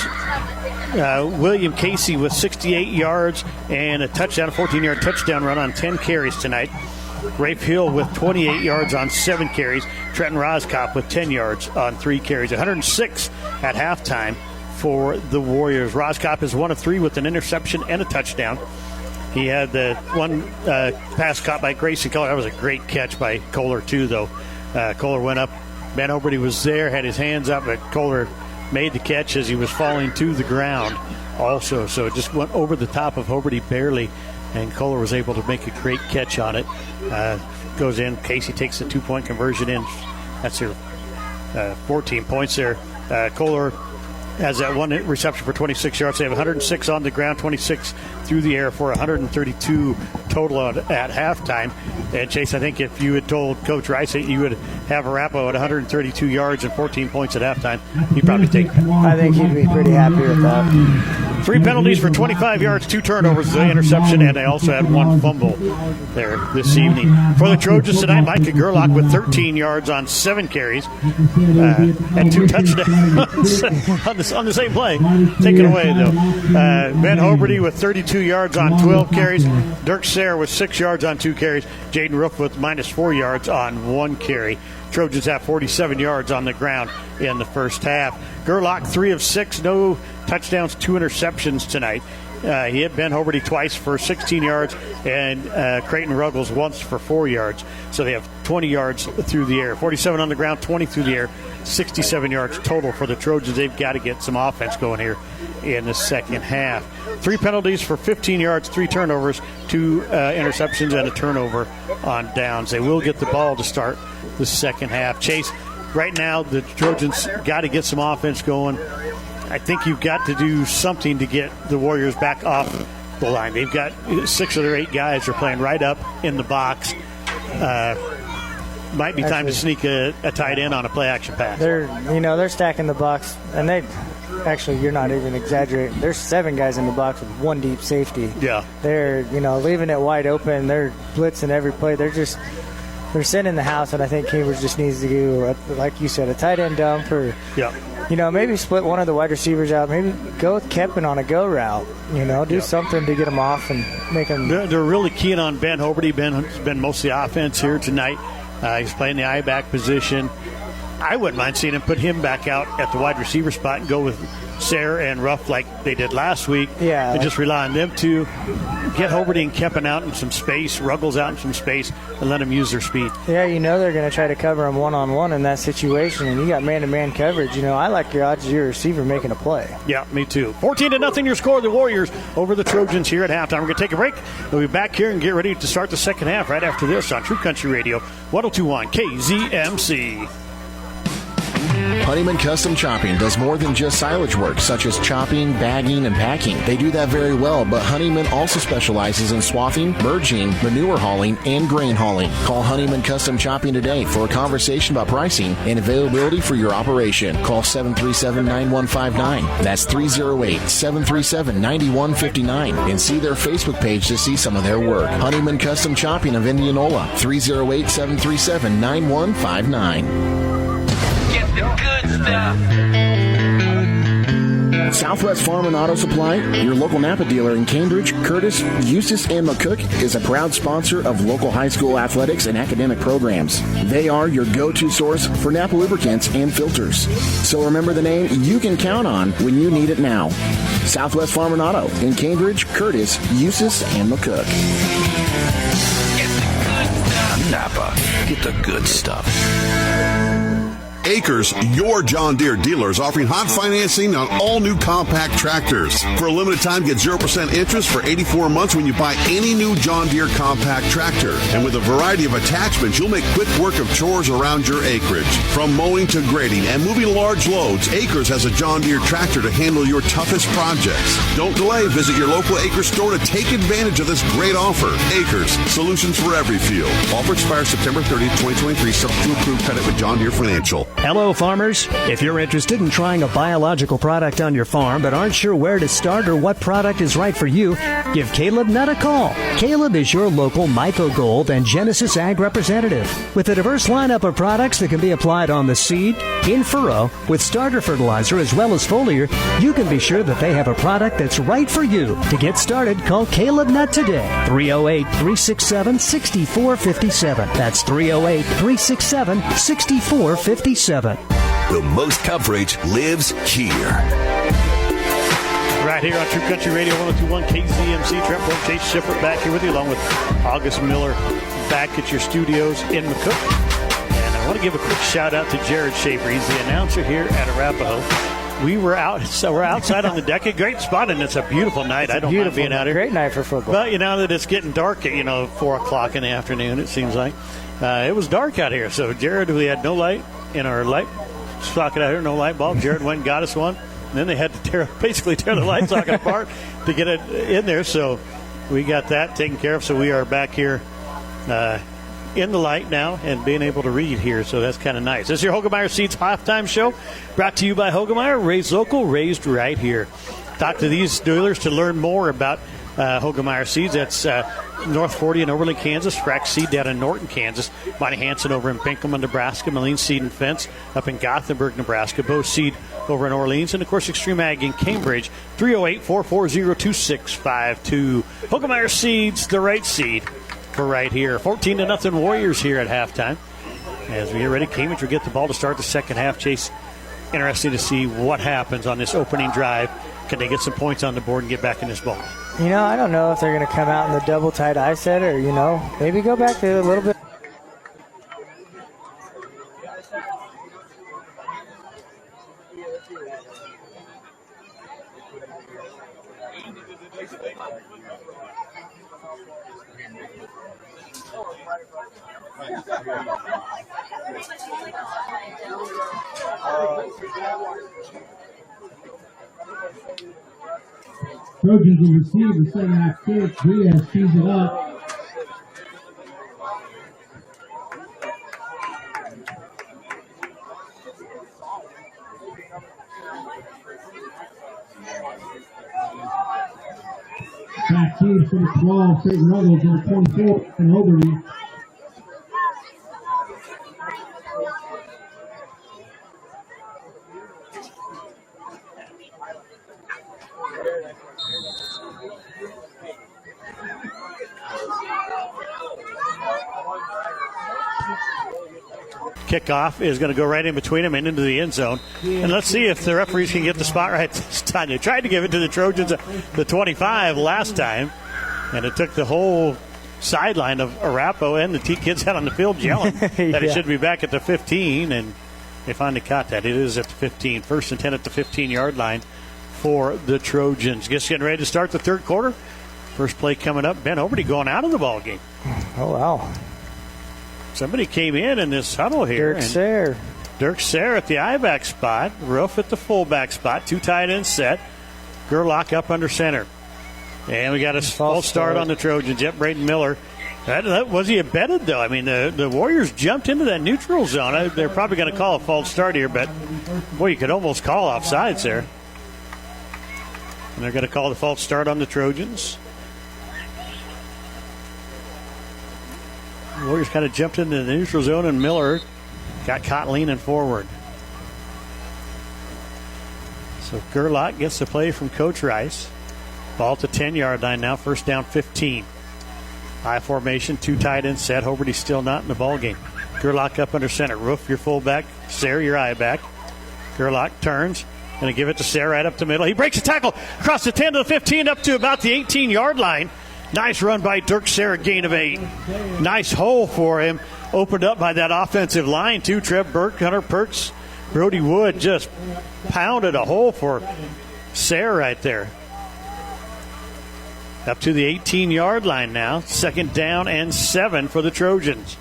William Casey with 68 yards and a touchdown, a 14-yard touchdown run on 10 carries tonight. Rafe Hill with 28 yards on 7 carries. Trenton Roskopf with 10 yards on 3 carries. 106 at halftime for the Warriors. Roskopf is 1 of 3 with an interception and a touchdown. He had the one pass caught by Grayson Kohler. That was a great catch by Kohler, too, though. Kohler went up. Ben Oberty was there, had his hands up, but Kohler made the catch as he was falling to the ground also. So it just went over the top of Oberty barely, and Kohler was able to make a great catch on it. Goes in. Casey takes the 2-point conversion in. That's their 14 points there. Kohler has that one reception for 26 yards. They have 106 on the ground, 26 through the air for 132 total at halftime. And, Chase, I think if you had told Coach Rice that you would have Arapahoe at 132 yards and 14 points at halftime, he'd probably take it. I think he'd be pretty happy with that. 3 penalties for 25 yards, 2 turnovers, the interception, and they also had 1 fumble there this evening. For the Trojans tonight, Micah Gerlach with 13 yards on 7 carries and 2 touchdowns on the same play. Taken away, though. Ben Oberty with 32 yards on 12 carries. Dirk Sayre with 6 yards on 2 carries. Jaden Roof with -4 yards on 1 carry. Trojans have 47 yards on the ground in the first half. Gerlach, 3 of 6, no touchdowns, 2 interceptions tonight. He hit Ben Oberty twice for 16 yards and Creighton Ruggles once for 4 yards. So they have 20 yards through the air. 47 on the ground, 20 through the air, 67 yards total for the Trojans. They've got to get some offense going here in the second half. 3 penalties for 15 yards, 3 turnovers, 2 interceptions, and a turnover on downs. They will get the ball to start the second half. Chase, right now the Trojans got to get some offense going. I think you've got to do something to get the Warriors back off the line. They've got 6 of their 8 guys are playing right up in the box. Might be time to sneak a tight end on a play-action pass. They're stacking the box, and you're not even exaggerating. There's 7 guys in the box with 1 deep safety. Yeah. They're, leaving it wide open. They're blitzing every play. They're sending the house, and I think Cambridge just needs to do, like you said, a tight end dump or maybe split one of the wide receivers out. Maybe go with Kepin on a go route. Do something to get him off and make him. They're really keen on Ben Hoberty. Ben's been most of the offense here tonight. He's playing the I-back position. I wouldn't mind seeing him put him back out at the wide receiver spot and go with Sayre and Ruff like they did last week. Yeah. And just rely on them to get Hoberty and Kepin out in some space, Ruggles out in some space, and let them use their speed. Yeah, they're going to try to cover him one-on-one in that situation, and you got man-to-man coverage. I like your odds of your receiver making a play. Yeah, me too. 14-0 your score. The Warriors over the Trojans here at halftime. We're going to take a break. We'll be back here and get ready to start the second half right after this on True Country Radio, 102.1 KZMC. Honeyman Custom Chopping does more than just silage work, such as chopping, bagging, and packing. They do that very well, but Honeyman also specializes in swathing, merging, manure hauling, and grain hauling. Call Honeyman Custom Chopping today for a conversation about pricing and availability for your operation. Call 737-9159. That's 308-737-9159. And see their Facebook page to see some of their work. Honeyman Custom Chopping of Indianola, 308-737-9159. Get the good stuff. Southwest Farm and Auto Supply, your local Napa dealer in Cambridge, Curtis, Eustis, and McCook, is a proud sponsor of local high school athletics and academic programs. They are your go-to source for Napa lubricants and filters. So remember the name you can count on when you need it now. Southwest Farm and Auto in Cambridge, Curtis, Eustis, and McCook. Get the good stuff. Napa. Get the good stuff. Acres, your John Deere dealers, offering hot financing on all new compact tractors. For a limited time, get 0% interest for 84 months when you buy any new John Deere compact tractor. And with a variety of attachments, you'll make quick work of chores around your acreage. From mowing to grading and moving large loads, Acres has a John Deere tractor to handle your toughest projects. Don't delay. Visit your local Acres store to take advantage of this great offer. Acres, solutions for every field. Offer expires September 30th, 2023, subject to approved credit with John Deere Financial. Hello, farmers. If you're interested in trying a biological product on your farm but aren't sure where to start or what product is right for you, give Caleb Nutt a call. Caleb is your local Myco Gold and Genesis Ag representative. With a diverse lineup of products that can be applied on the seed, in furrow, with starter fertilizer as well as foliar, you can be sure that they have a product that's right for you. To get started, call Caleb Nutt today. 308-367-6457. That's 308-367-6457. The most coverage lives here. Right here on True Country Radio 102.1 KZMC. Trent Bolt, Chase Shepard back here with you, along with August Miller back at your studios in McCook. And I want to give a quick shout out to Jared Schaefer. He's the announcer here at Arapahoe. We're outside on the deck. A great spot, and it's a beautiful night. I don't mind being out here. Great night for football. But now that it's getting dark at 4 o'clock in the afternoon, it seems like it was dark out here. So Jared, we had no light in our light socket out here, no light bulb. Jared went and got us one. And then they had to basically tear the light socket apart to get it in there. So we got that taken care of. So we are back here in the light now and being able to read here. So that's kind of nice. This is your Hoegemeyer Seeds halftime show, brought to you by Hoegemeyer, raised local, raised right here. Talk to these dealers to learn more about Hoegemeyer Seeds. That's North 40 in Overland, Kansas. Frack Seed down in Norton, Kansas. Monty Hansen over in Pinkelman, Nebraska. Moline Seed and Fence up in Gothenburg, Nebraska. Bo Seed over in Orleans. And, of course, Extreme Ag in Cambridge. 308-440-2652. Hoegemeyer Seeds, the right seed for right here. 14-0 Warriors here at halftime. As we get ready, Cambridge will get the ball to start the second half. Chase, interesting to see what happens on this opening drive. Can they get some points on the board and get back in this ball? I don't know if they're going to come out in the double tight eye set or, maybe go back to a little bit. Trojans will receive the second half kick. Diaz tees it up. Back tees for the 12. Creighton Ruggles on 24 and Hoberty. kickoff is going to go right in between them and into the end zone. And let's see if the referees can get the spot right this time. They tried to give it to the Trojans at the 25 last time, and it took the whole sideline of Arapahoe and the kids out on the field yelling that it should be back at the 15, and they finally caught that. It is at the 15. First and 10 at the 15-yard line for the Trojans. Just getting ready to start the third quarter. First play coming up. Ben Oberty going out of the ball game. Oh, wow. Somebody came in this huddle here. Dirk Sayre at the I-back spot. Roof at the fullback spot. Two tight ends set. Gerlach up under center. And we got a false start on the Trojans. Yep, Braden Miller. Was he embedded, though? I mean, the Warriors jumped into that neutral zone. They're probably going to call a false start here, but, boy, you could almost call offsides there. And they're going to call the false start on the Trojans. The Warriors kind of jumped into the neutral zone, and Miller got caught leaning forward. So Gerlach gets the play from Coach Rice. Ball to 10-yard line now, first down 15. I formation, two tight ends set. Hoberty's still not in the ball game. Gerlach up under center. Roof, your fullback. Sayre, your I back. Gerlach turns. Going to give it to Sayre right up the middle. He breaks a tackle across the 10 to the 15 up to about the 18-yard line. Nice run by Dirk Sayre, gain of 8. Nice hole for him. Opened up by that offensive line, too. Trev Burke, Hunter Perks, Brody Wood just pounded a hole for Sayre right there. Up to the 18-yard line now. Second down and 7 for the Trojans.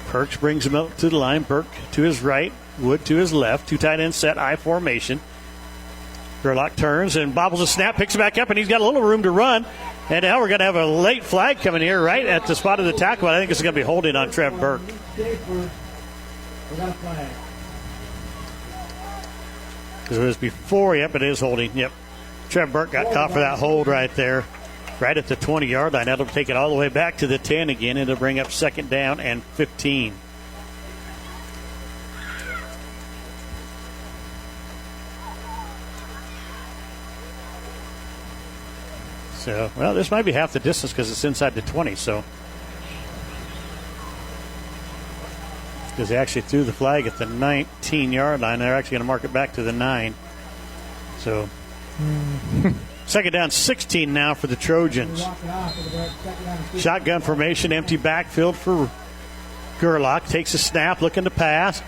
Perks brings him up to the line. Burke to his right. Wood to his left. Two tight ends set. I formation. Gerlach turns and bobbles a snap. Picks it back up, and he's got a little room to run. And now we're going to have a late flag coming here right at the spot of the tackle. I think it's going to be holding on Trev Burke. Because it was before. Yep, it is holding. Yep. Trev Burke got caught for that hold right there, right at the 20-yard line. That'll take it all the way back to the 10 again. It'll bring up second down and 15. So, well, this might be half the distance because it's inside the 20, so. Because they actually threw the flag at the 19-yard line. They're actually going to mark it back to the 9. So. Second down, 16 now for the Trojans. Shotgun formation, empty backfield for Gerlach. Takes a snap, looking to pass.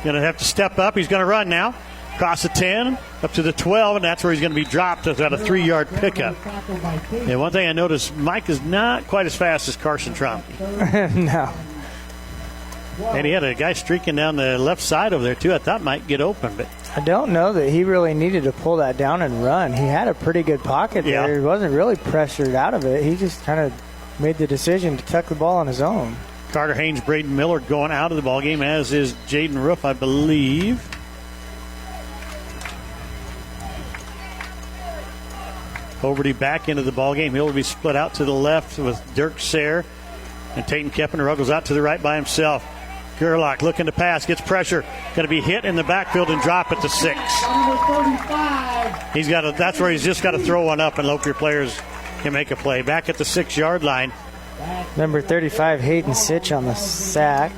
Going to have to step up. He's going to run now. Across the 10, up to the 12, and that's where he's going to be dropped. It's got a 3-yard pickup. And one thing I noticed, Mike is not quite as fast as Carson Tromke. No. And he had a guy streaking down the left side over there, too. I thought might get open, but I don't know that he really needed to pull that down and run. He had a pretty good pocket there. He wasn't really pressured out of it. He just kind of made the decision to tuck the ball on his own. Carter Haynes, Braden Miller going out of the ball game, as is Jaden Roof, I believe. Hoberty back into the ball game. He'll be split out to the left with Dirk Sayre, and Tayton Keppener goes out to the right by himself. Gerlach looking to pass, gets pressure, going to be hit in the backfield and drop at the 6. He's got that's where he's just got to throw one up and hope your players can make a play. Back at the 6-yard line. Number 35, Hayden Sitch on the sack.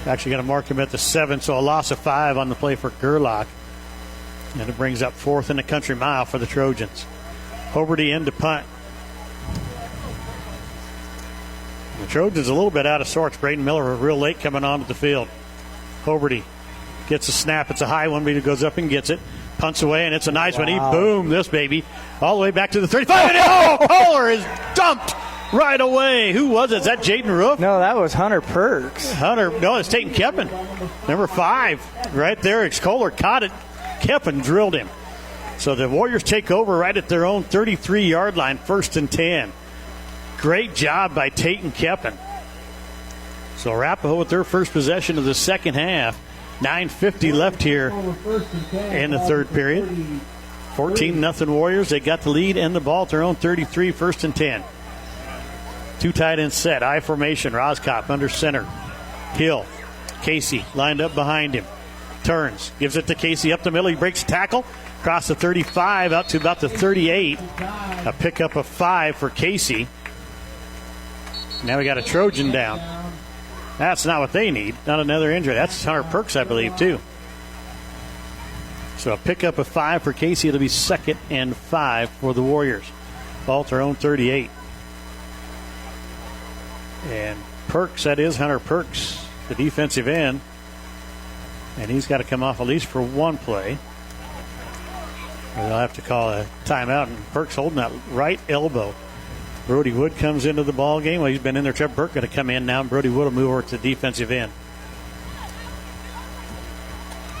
Actually going to mark him at the 7, so a loss of 5 on the play for Gerlach. And it brings up 4th in the country mile for the Trojans. Hoberty in to punt. The Trojans a little bit out of sorts. Braden Miller real late coming onto the field. Hoberty gets a snap. It's a high one, but he goes up and gets it. Punts away, and it's a nice one. He boom this baby all the way back to the 35. And Kohler is dumped right away. Who was it? Is that Jaden Roof? No, that was Hunter Perks. No, it's Tayton Keppen. Number 5 right there. Kohler caught it. Keppen drilled him. So the Warriors take over right at their own 33-yard line, 1st and 10. Great job by Tayton Keppen. So Arapahoe with their first possession of the second half. 9:50 left here in the third period. 14-0 Warriors. They got the lead and the ball at their own 33, 1st and 10. Two tight ends set. I formation. Roskopf under center. Hill. Casey lined up behind him. Turns. Gives it to Casey up the middle. He breaks tackle. Across the 35 out to about the 38. A pickup of 5 for Casey. Now we got a Trojan down. That's not what they need. Not another injury. That's Hunter Perks, I believe, too. So a pickup of 5 for Casey. It'll be 2nd and 5 for the Warriors. Ball at their own 38. And Perks, that is Hunter Perks, the defensive end. And he's got to come off at least for one play. They'll have to call a timeout. And Perks holding that right elbow. Brody Wood comes into the ball game. Well, he's been in there. Trevor Burke going to come in now. And Brody Wood will move over to the defensive end.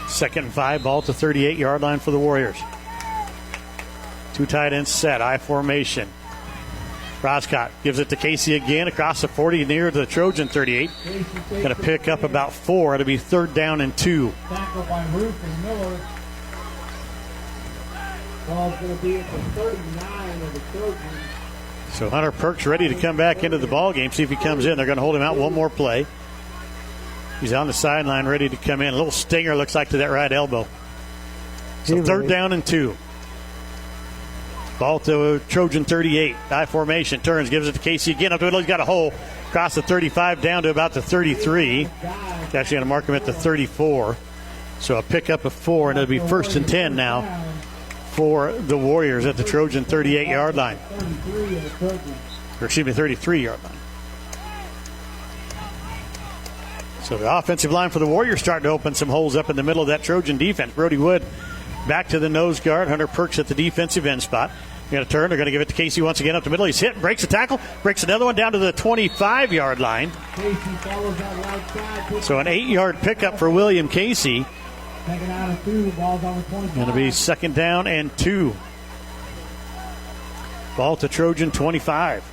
2nd and 5. Ball at the 38-yard line for the Warriors. 2 tight ends set. I formation. Roscott gives it to Casey again across the 40 near the Trojan 38. Going to pick up about 4. It'll be 3rd down and 2. Tackle by Ruth and Miller. Ball's going to be at the 39 of the Trojans. So Hunter Perks ready to come back into the ball game. See if he comes in. They're going to hold him out one more play. He's on the sideline ready to come in. A little stinger looks like to that right elbow. So 3rd down and 2. Ball to Trojan 38. I formation. Turns, gives it to Casey again. Up the middle. He's got a hole. Across the 35 down to about the 33. He's actually going to mark him at the 34. So a pickup of 4, and it'll be 1st and 10 now for the Warriors at the Trojan 38-yard line. Or excuse me, 33-yard line. So the offensive line for the Warriors starting to open some holes up in the middle of that Trojan defense. Brody Wood back to the nose guard. Hunter Perks at the defensive end spot. They're going to turn. They're going to give it to Casey once again up the middle. He's hit, breaks a tackle, breaks another one down to the 25-yard line. So an 8-yard pickup for William Casey. Taken out of 2, ball's on the 25. Going to be 2nd down and 2. Ball to Trojan 25.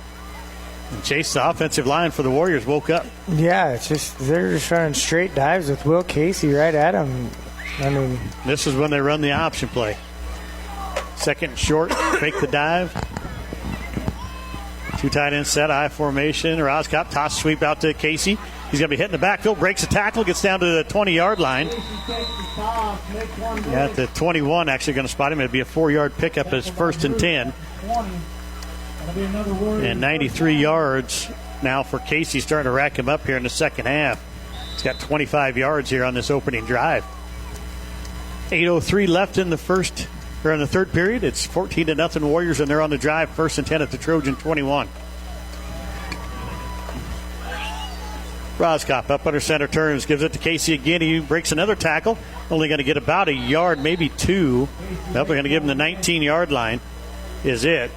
And Chase, the offensive line for the Warriors, woke up. Yeah, it's just they're just running straight dives with Will Casey right at him. I mean, this is when they run the option play. 2nd and short, fake the dive. 2 tight end set, I formation. Roscott toss sweep out to Casey. He's going to be hitting the backfield, breaks a tackle, gets down to the 20-yard line. Yeah, at the 21, actually going to spot him. It'll be a 4-yard pickup as 1st and 10. And 93 yards now for Casey, starting to rack him up here in the second half. He's got 25 yards here on this opening drive. 8:03 left in the third period. It's 14-0 Warriors, and they're on the drive. 1st and 10 at the Trojan 21. Roskop up under center, turns, gives it to Casey again. He breaks another tackle. Only going to get about a yard, maybe 2. They're going to give him the 19-yard line is it.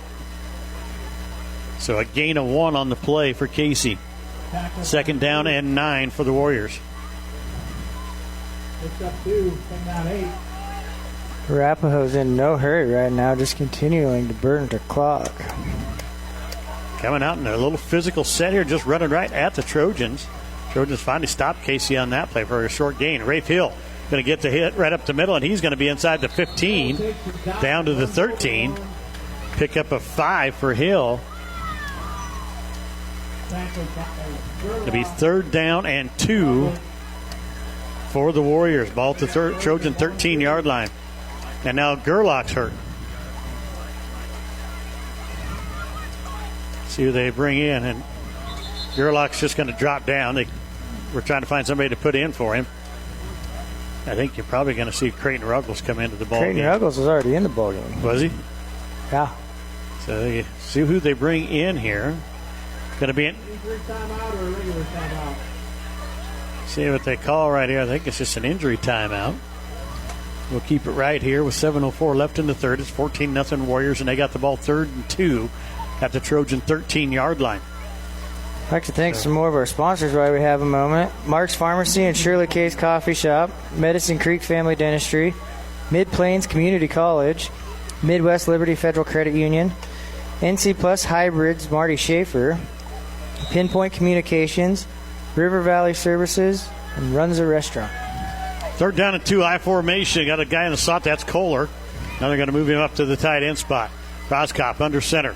So a gain of 1 on the play for Casey. 2nd down and 9 for the Warriors. Picks up 2, 2nd down 8. Arapahoe's in no hurry right now, just continuing to burn the clock. Coming out in a little physical set here, just running right at the Trojans. Trojans finally stopped Casey on that play for a short gain. Rafe Hill going to get the hit right up the middle, and he's going to be inside the 15, down to the 13. Pickup of 5 for Hill. It'll be 3rd down and 2 for the Warriors. Ball to Trojan 13-yard line. And now Gerlach's hurt. See who they bring in. And Gerlach's just going to drop down. We're trying to find somebody to put in for him. I think you're probably going to see Creighton Ruggles come into the ball game. Creighton Ruggles was already in the ball game. Was he? Yeah. So you see who they bring in here. Going to be an injury timeout or a regular timeout? See what they call right here. I think it's just an injury timeout. We'll keep it right here with 7:04 left in the third. It's 14-0 Warriors, and they got the ball 3rd and 2 at the Trojan 13-yard line. I'd like to thank some more of our sponsors while we have a moment. Mark's Pharmacy and Shirley K's Coffee Shop, Medicine Creek Family Dentistry, Mid-Plains Community College, Midwest Liberty Federal Credit Union, NC Plus Hybrids Marty Schaefer, Pinpoint Communications, River Valley Services, and Runza Restaurant. 3rd down and 2, I formation. Got a guy in the slot. That's Kohler. Now they're going to move him up to the tight end spot. Roskop under center.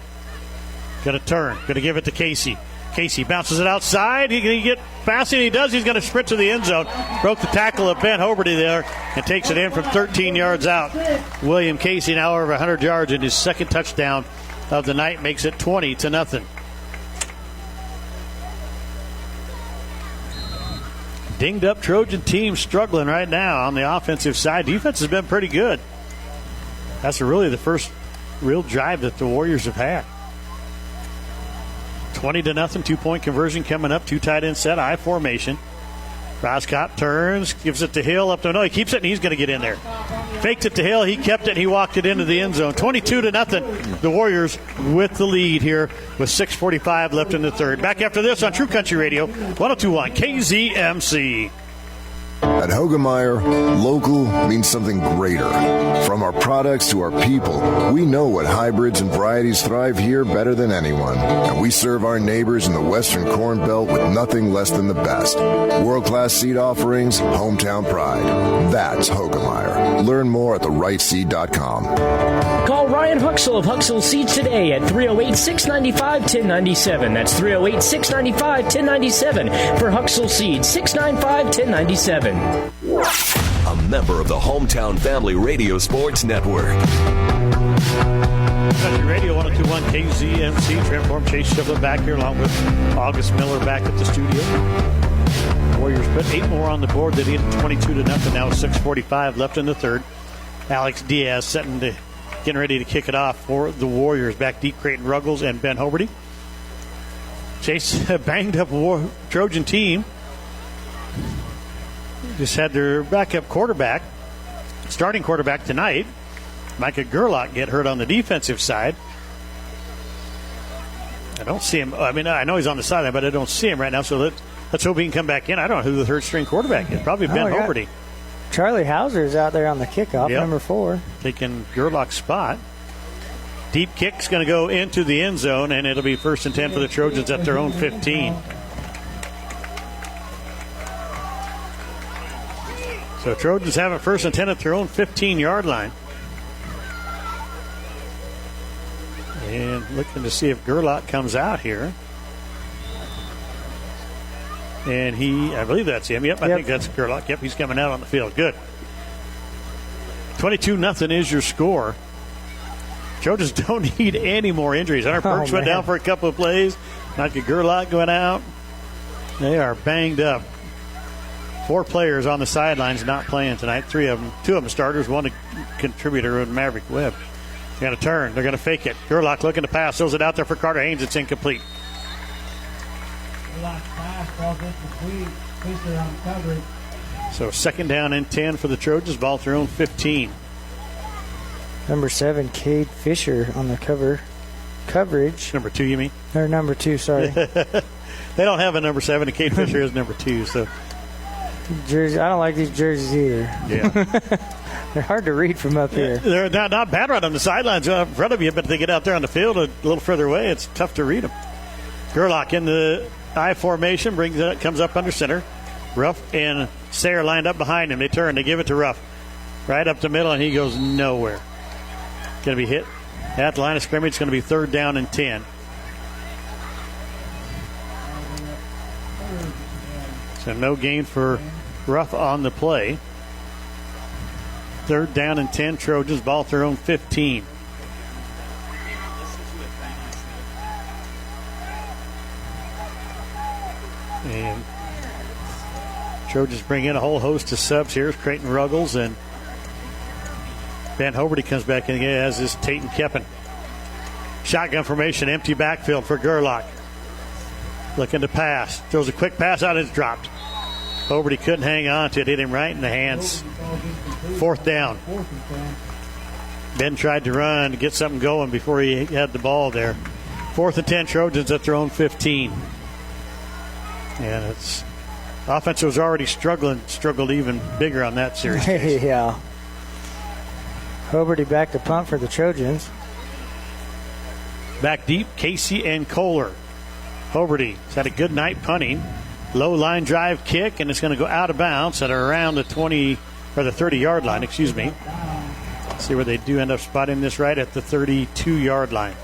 Going to turn. Going to give it to Casey. Casey bounces it outside. He can get passing. He does. He's going to sprint to the end zone. Broke the tackle of Ben Hoberty there and takes it in from 13 yards out. William Casey now over 100 yards in his 2nd touchdown of the night, makes it 20-0. dinged-up Trojan team struggling right now on the offensive side. Defense has been pretty good. That's really the first real drive that the Warriors have had. 20-0, 2-point conversion coming up. 2 tight end set, I formation. Roscott turns, gives it to Hill up to no. He keeps it, and he's going to get in there. Faked it to Hill. He kept it, and he walked it into the end zone. 22-0. The Warriors with the lead here with 6:45 left in the third. Back after this on True Country Radio, 102.1 KZMC. At Hogemeyer, local means something greater. From our products to our people, we know what hybrids and varieties thrive here better than anyone. And we serve our neighbors in the Western Corn Belt with nothing less than the best. World-class seed offerings, hometown pride. That's Hogemeyer. Learn more at therightseed.com. Call Ryan Huxell of Huxell Seeds today at 308-695-1097. That's 308-695-1097 for Huxell Seeds, 695-1097. A member of the Hometown Family Radio Sports Network. Country Radio 102.1 KZMC. Transform Chase Shivlin back here along with August Miller back at the studio. Warriors put 8 more on the board. They lead 22-0. Now 6:45 left in the third. Alex Diaz getting ready to kick it off for the Warriors. Back deep, Creighton Ruggles and Ben Hoberty. Chase, a banged up Trojan team. Just had their backup quarterback, starting quarterback tonight, Micah Gerlach, get hurt on the defensive side. I don't see him. I mean, I know he's on the sideline, but I don't see him right now. So let's hope he can come back in. I don't know who the third string quarterback is. Probably Ben Hoberty. Charlie Hauser's out there on the kickoff, number 4. Taking Gerlach's spot. Deep kick's going to go into the end zone, and it'll be 1st and 10 for the Trojans at their own 15. So Trojans have it 1st and 10 at their own 15-yard line. And looking to see if Gerlach comes out here. And I believe that's him. Yep, I think that's Gerlach. Yep, he's coming out on the field. Good. 22-0 is your score. Trojans don't need any more injuries. Hunter Perks went down for a couple of plays. Micah Gerlach going out. They are banged up. 4 players on the sidelines not playing tonight. 2 of them starters, 1 a contributor in Maverick Webb. They're going to turn. They're going to fake it. Gerlach looking to pass. Throws it out there for Carter Haynes. It's incomplete. So 2nd down and 10 for the Trojans. Ball at their own 15. Number 7, Cade Fisher on the coverage. Number 2, you mean? Or number 2, sorry. They don't have a number 7, and Cade Fisher is number 2. So jersey. I don't like these jerseys either. Yeah. They're hard to read from up here. They're not bad right on the sidelines in front of you, but they get out there on the field a little further away, it's tough to read them. Gerlach in the I formation, comes up under center. Ruff and Sayre lined up behind him. They turn. They give it to Ruff. Right up the middle, and he goes nowhere. Going to be hit at the line of scrimmage. It's going to be 3rd down and 10. So no gain for Ruff on the play. 3rd down and 10. Trojans ball at their own 15. And Trojans bring in a whole host of subs here. Creighton Ruggles and Ben Hoberty comes back in again, as is Tatum Keppen. Shotgun formation, empty backfield for Gerlach. Looking to pass. Throws a quick pass out, it's dropped. Hoberty couldn't hang on to it, hit him right in the hands. 4th down. Ben tried to run to get something going before he had the ball there. 4th and 10, Trojans at their own 15. And it's offense was already struggled even bigger on that series. Yeah. Hoberty back to punt for the Trojans. Back deep, Casey and Kohler. Hoberty has had a good night punting. Low line drive kick, and it's going to go out of bounds at around the 20 or the 30-yard line, excuse me. See where they do end up spotting this right at the 32-yard line.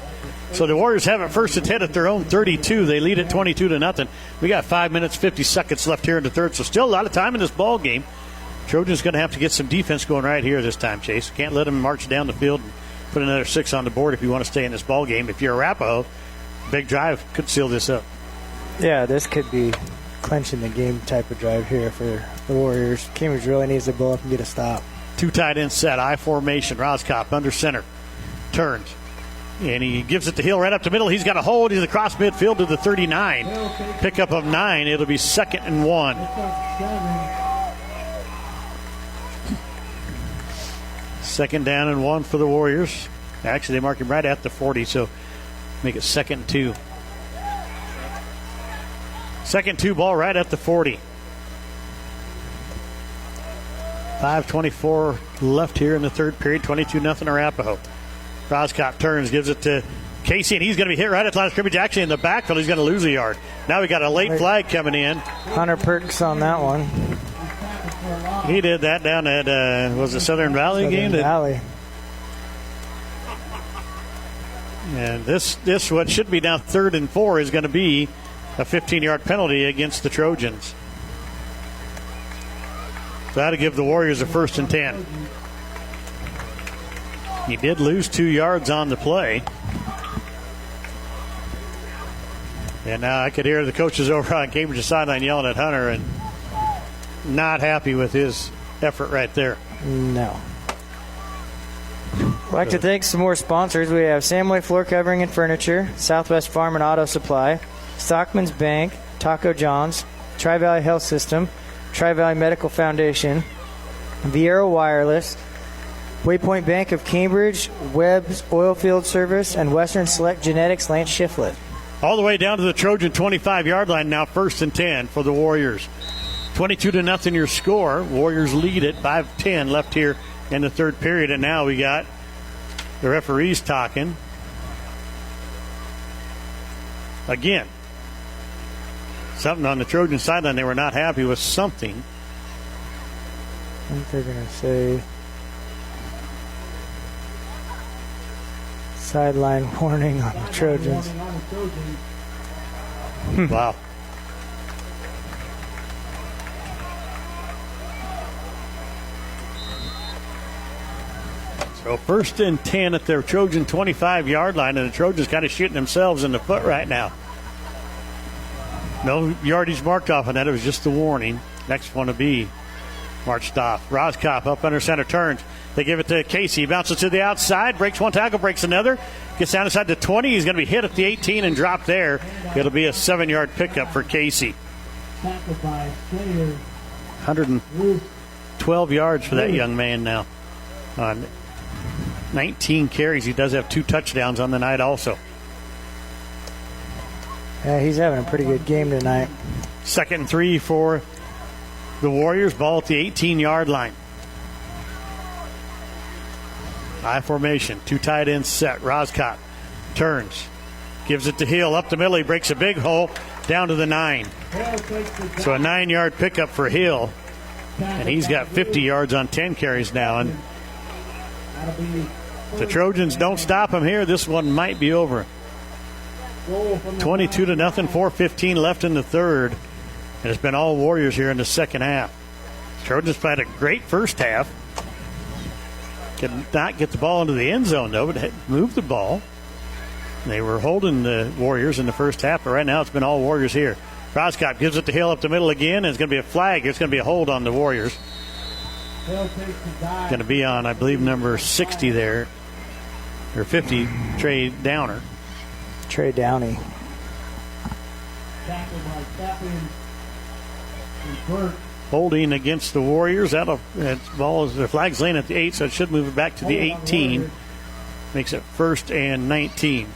So the Warriors have it 1st and 10 at their own 32. They lead it 22-0. We got 5 minutes, 50 seconds left here in the third, so still a lot of time in this ball game. Trojans going to have to get some defense going right here this time, Chase. Can't let them march down the field and put another 6 on the board if you want to stay in this ball game. If you're Arapahoe, big drive could seal this up. Yeah, this could be clinching the game type of drive here for the Warriors. Cambridge really needs to blow up and get a stop. 2 tight end set, I formation. Roskopf under center. Turns. And he gives it to Hill right up the middle. He's got a hold. He's across midfield to the 39. Pickup of 9. It'll be 2nd and 1. Second down and 1 for the Warriors. Actually, they mark him right at the 40, so make it 2nd and 2. 2nd and 2 ball right at the 40. 5:24 left here in the third period. 22-0 Arapahoe. Roskopf turns, gives it to Casey, and he's going to be hit right at the line of scrimmage. Actually, in the backfield, he's going to lose a yard. Now we got a late flag coming in. Hunter Perks on that one. He did that down at, was it Southern Valley game? Valley. And this what should be now 3rd and 4 is going to be a 15-yard penalty against the Trojans. So that'll give the Warriors a 1st and 10. He did lose 2 yards on the play. And now I could hear the coaches over on Cambridge's sideline yelling at Hunter and not happy with his effort right there. No. I'd like to thank some more sponsors. We have Samway Floor Covering and Furniture, Southwest Farm and Auto Supply, Stockman's Bank, Taco John's, Tri-Valley Health System, Tri-Valley Medical Foundation, Viera Wireless, Waypoint Bank of Cambridge, Webb's Oilfield Service, and Western Select Genetics, Lance Shiflett. All the way down to the Trojan 25-yard line now, 1st and 10 for the Warriors. 22-0 your score. Warriors lead it. 5:10 left here in the third period, and now we got the referees talking. Again, something on the Trojan sideline. They were not happy with something. I think they're going to say sideline warning on the Trojans. Wow. So 1st and 10 at their Trojan 25-yard line, and the Trojans kind of shooting themselves in the foot right now. No yardage marked off on that. It was just the warning. Next one to be marched off. Roskopf up under center, turns. They give it to Casey. He bounces to the outside, breaks one tackle, breaks another. Gets down inside the 20. He's going to be hit at the 18 and drop there. It'll be a 7-yard pickup for Casey. 112 yards for that young man now. On 19 carries. He does have 2 touchdowns on the night also. Yeah, he's having a pretty good game tonight. 2nd and 3 for the Warriors. Ball at the 18-yard line. I formation. 2 tight ends set. Roskopf turns. Gives it to Hill. Up the middle. He breaks a big hole down to the 9. So a 9-yard pickup for Hill. And he's got 50 yards on 10 carries now. And the Trojans don't stop him here. This one might be over. 22-0, 4:15 left in the third. And it's been all Warriors here in the second half. Trojans played a great first half. Could not get the ball into the end zone, though, but had moved the ball. They were holding the Warriors in the first half, but right now it's been all Warriors here. Roskopf gives it to Hill up the middle again, and it's going to be a flag. It's going to be a hold on the Warriors. Going to be on, I believe, number 60 there, or 50, Trey Downer. Trey Downey. Holding against the Warriors. The flag's laying at the 8, so it should move it back to the 18. Makes it 1st and 19.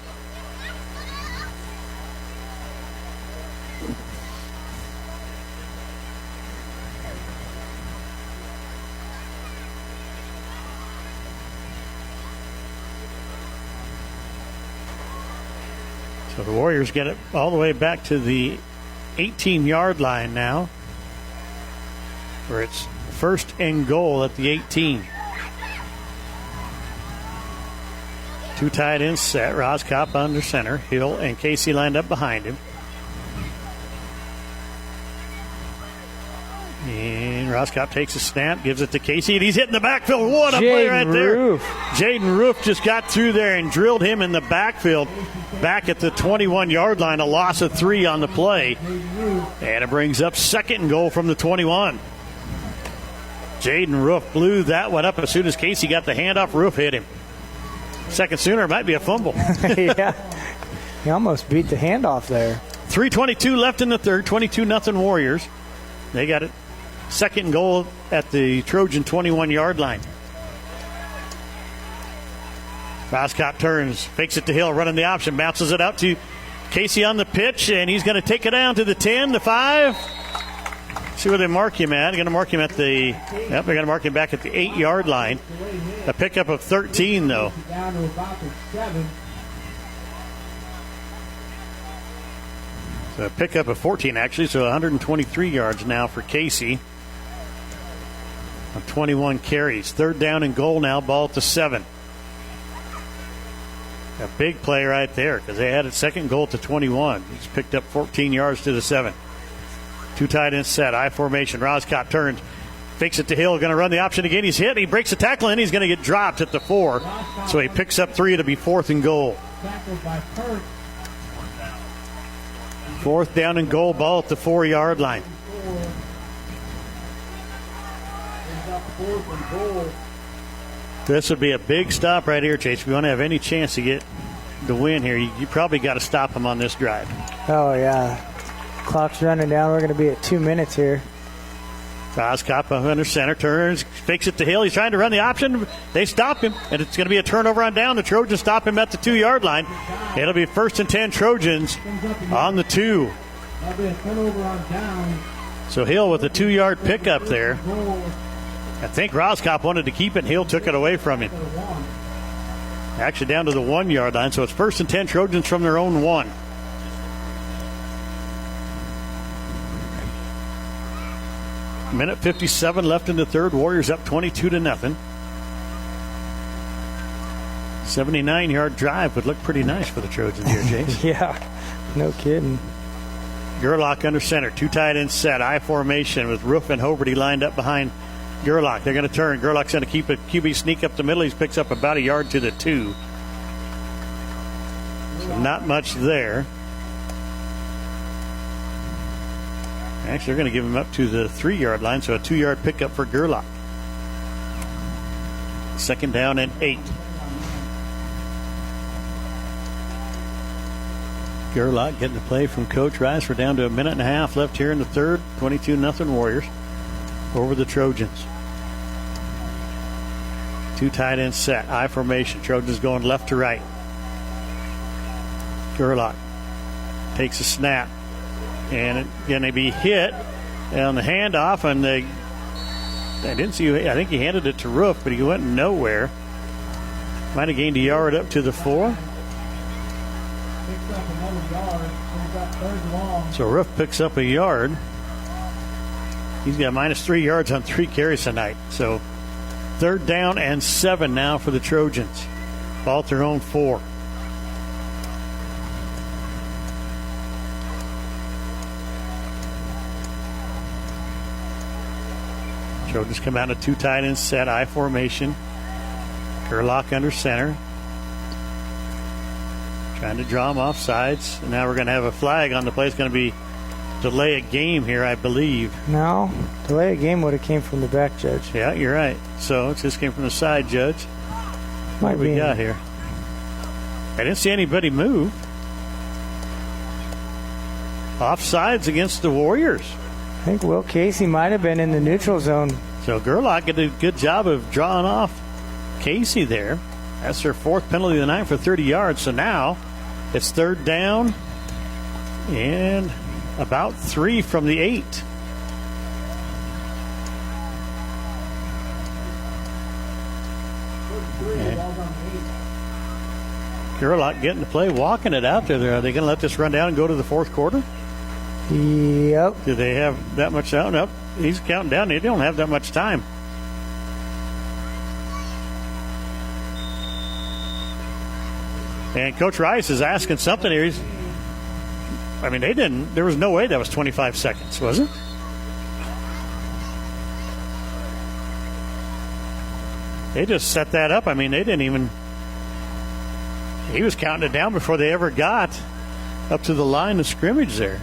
So the Warriors get it all the way back to the 18-yard line now, where it's 1st and goal at the 18. 2 tight ends set. Roskopf under center. Hill and Casey lined up behind him. And Roscott takes a snap, gives it to Casey, and he's hitting the backfield. What a play right there. Jaden Roof just got through there and drilled him in the backfield back at the 21-yard line, a loss of 3 on the play. And it brings up 2nd and goal from the 21. Jaden Roof blew that one up as soon as Casey got the handoff. Roof hit him. Second sooner, it might be a fumble. Yeah. He almost beat the handoff there. 3:22 left in the third, 22-0 Warriors. They got it. 2nd and goal at the Trojan 21-yard line. Roscott turns, fakes it to Hill, running the option, bounces it out to Casey on the pitch, and he's going to take it down to the 10, the 5. See where they mark him at. They're going to mark him at the, they're going to mark him back at the 8-yard line. A pickup of 13, though. Down to about the 7. So a pickup of 14, actually, so 123 yards now for Casey. 21 carries. 3rd down and goal now, ball at the 7. A big play right there because they had a 2nd goal to 21. He's picked up 14 yards to the 7. 2 tight ends set, I formation. Roscott turns, fakes it to Hill, going to run the option again. He's hit, he breaks the tackle, and he's going to get dropped at the 4. So he picks up 3 to be 4th and goal. Tackled by Kirk. 4th down and goal, ball at the 4-yard line. This would be a big stop right here, Chase. If you want to have any chance to get the win here, you probably got to stop him on this drive. Oh, yeah. Clock's running down. We're going to be at 2 minutes here. Roscott under center, turns, fakes it to Hill. He's trying to run the option. They stop him, and it's going to be a turnover on down. The Trojans stop him at the 2-yard line. It'll be 1st and 10 Trojans on the 2. That'll be a turnover on down. So Hill with a 2-yard pickup there. I think Roscott wanted to keep it. Hill took it away from him. Actually down to the 1-yard line, so it's 1st and 10 Trojans from their own 1. Minute 57 left in the third. Warriors up 22-0. 79-yard drive would look pretty nice for the Trojans here, James. Yeah, no kidding. Gerlach under center. 2 tight ends set. I formation with Roof and Hoberty lined up behind Gerlach. They're going to turn. Gerlach's going to keep a QB sneak up the middle. He picks up about a yard to the 2. So not much there. Actually, they're going to give him up to the 3-yard line, so a 2-yard pickup for Gerlach. 2nd down and 8. Gerlach getting the play from Coach Rice. We're down to a minute and a half left here in the third. 22-0 Warriors over the Trojans. 2 tight ends set. I formation. Trojans going left to right. Gerlach takes a snap. And it's going to be hit on the handoff. And I didn't see. I think he handed it to Roof, but he went nowhere. Might have gained a yard up to the 4. So Roof picks up a yard. He's got -3 yards on 3 carries tonight. So 3rd down and 7 now for the Trojans. Ball at their own 4. Trojans come out in a 2 tight end set, I formation. Gerlach under center. Trying to draw him off sides. And now we're going to have a flag on the play. It's going to be delay a game here, I believe. No, delay a game would have came from the back judge. Yeah, you're right. So it just came from the side judge. What do we got here? I didn't see anybody move. Offsides against the Warriors. I think Will Casey might have been in the neutral zone. So Gerlach did a good job of drawing off Casey there. That's their 4th penalty of the night for 30 yards. So now it's 3rd down and about 3 from the 8. Gerlach getting to play, walking it out there. Are they going to let this run down and go to the 4th quarter? Yep. Do they have that much out? Nope. He's counting down. They don't have that much time. And Coach Rice is asking something here. There was no way that was 25 seconds, was it? They just set that up. I mean, they didn't even. He was counting it down before they ever got up to the line of scrimmage there.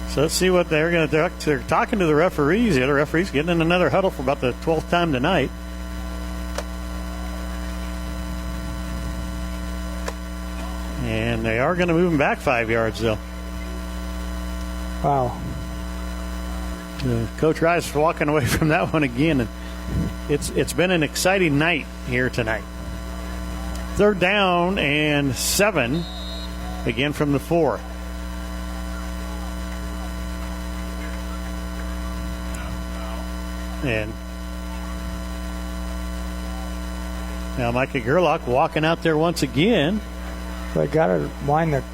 So let's see what they're going to do. They're talking to the referees. The other referees getting in another huddle for about the 12th time tonight. And they are going to move him back 5 yards, though. Wow. Coach Rice walking away from that one again. And it's been an exciting night here tonight. 3rd down and 7, again from the 4. And now Micah Gerlach walking out there once again. They got to wind the.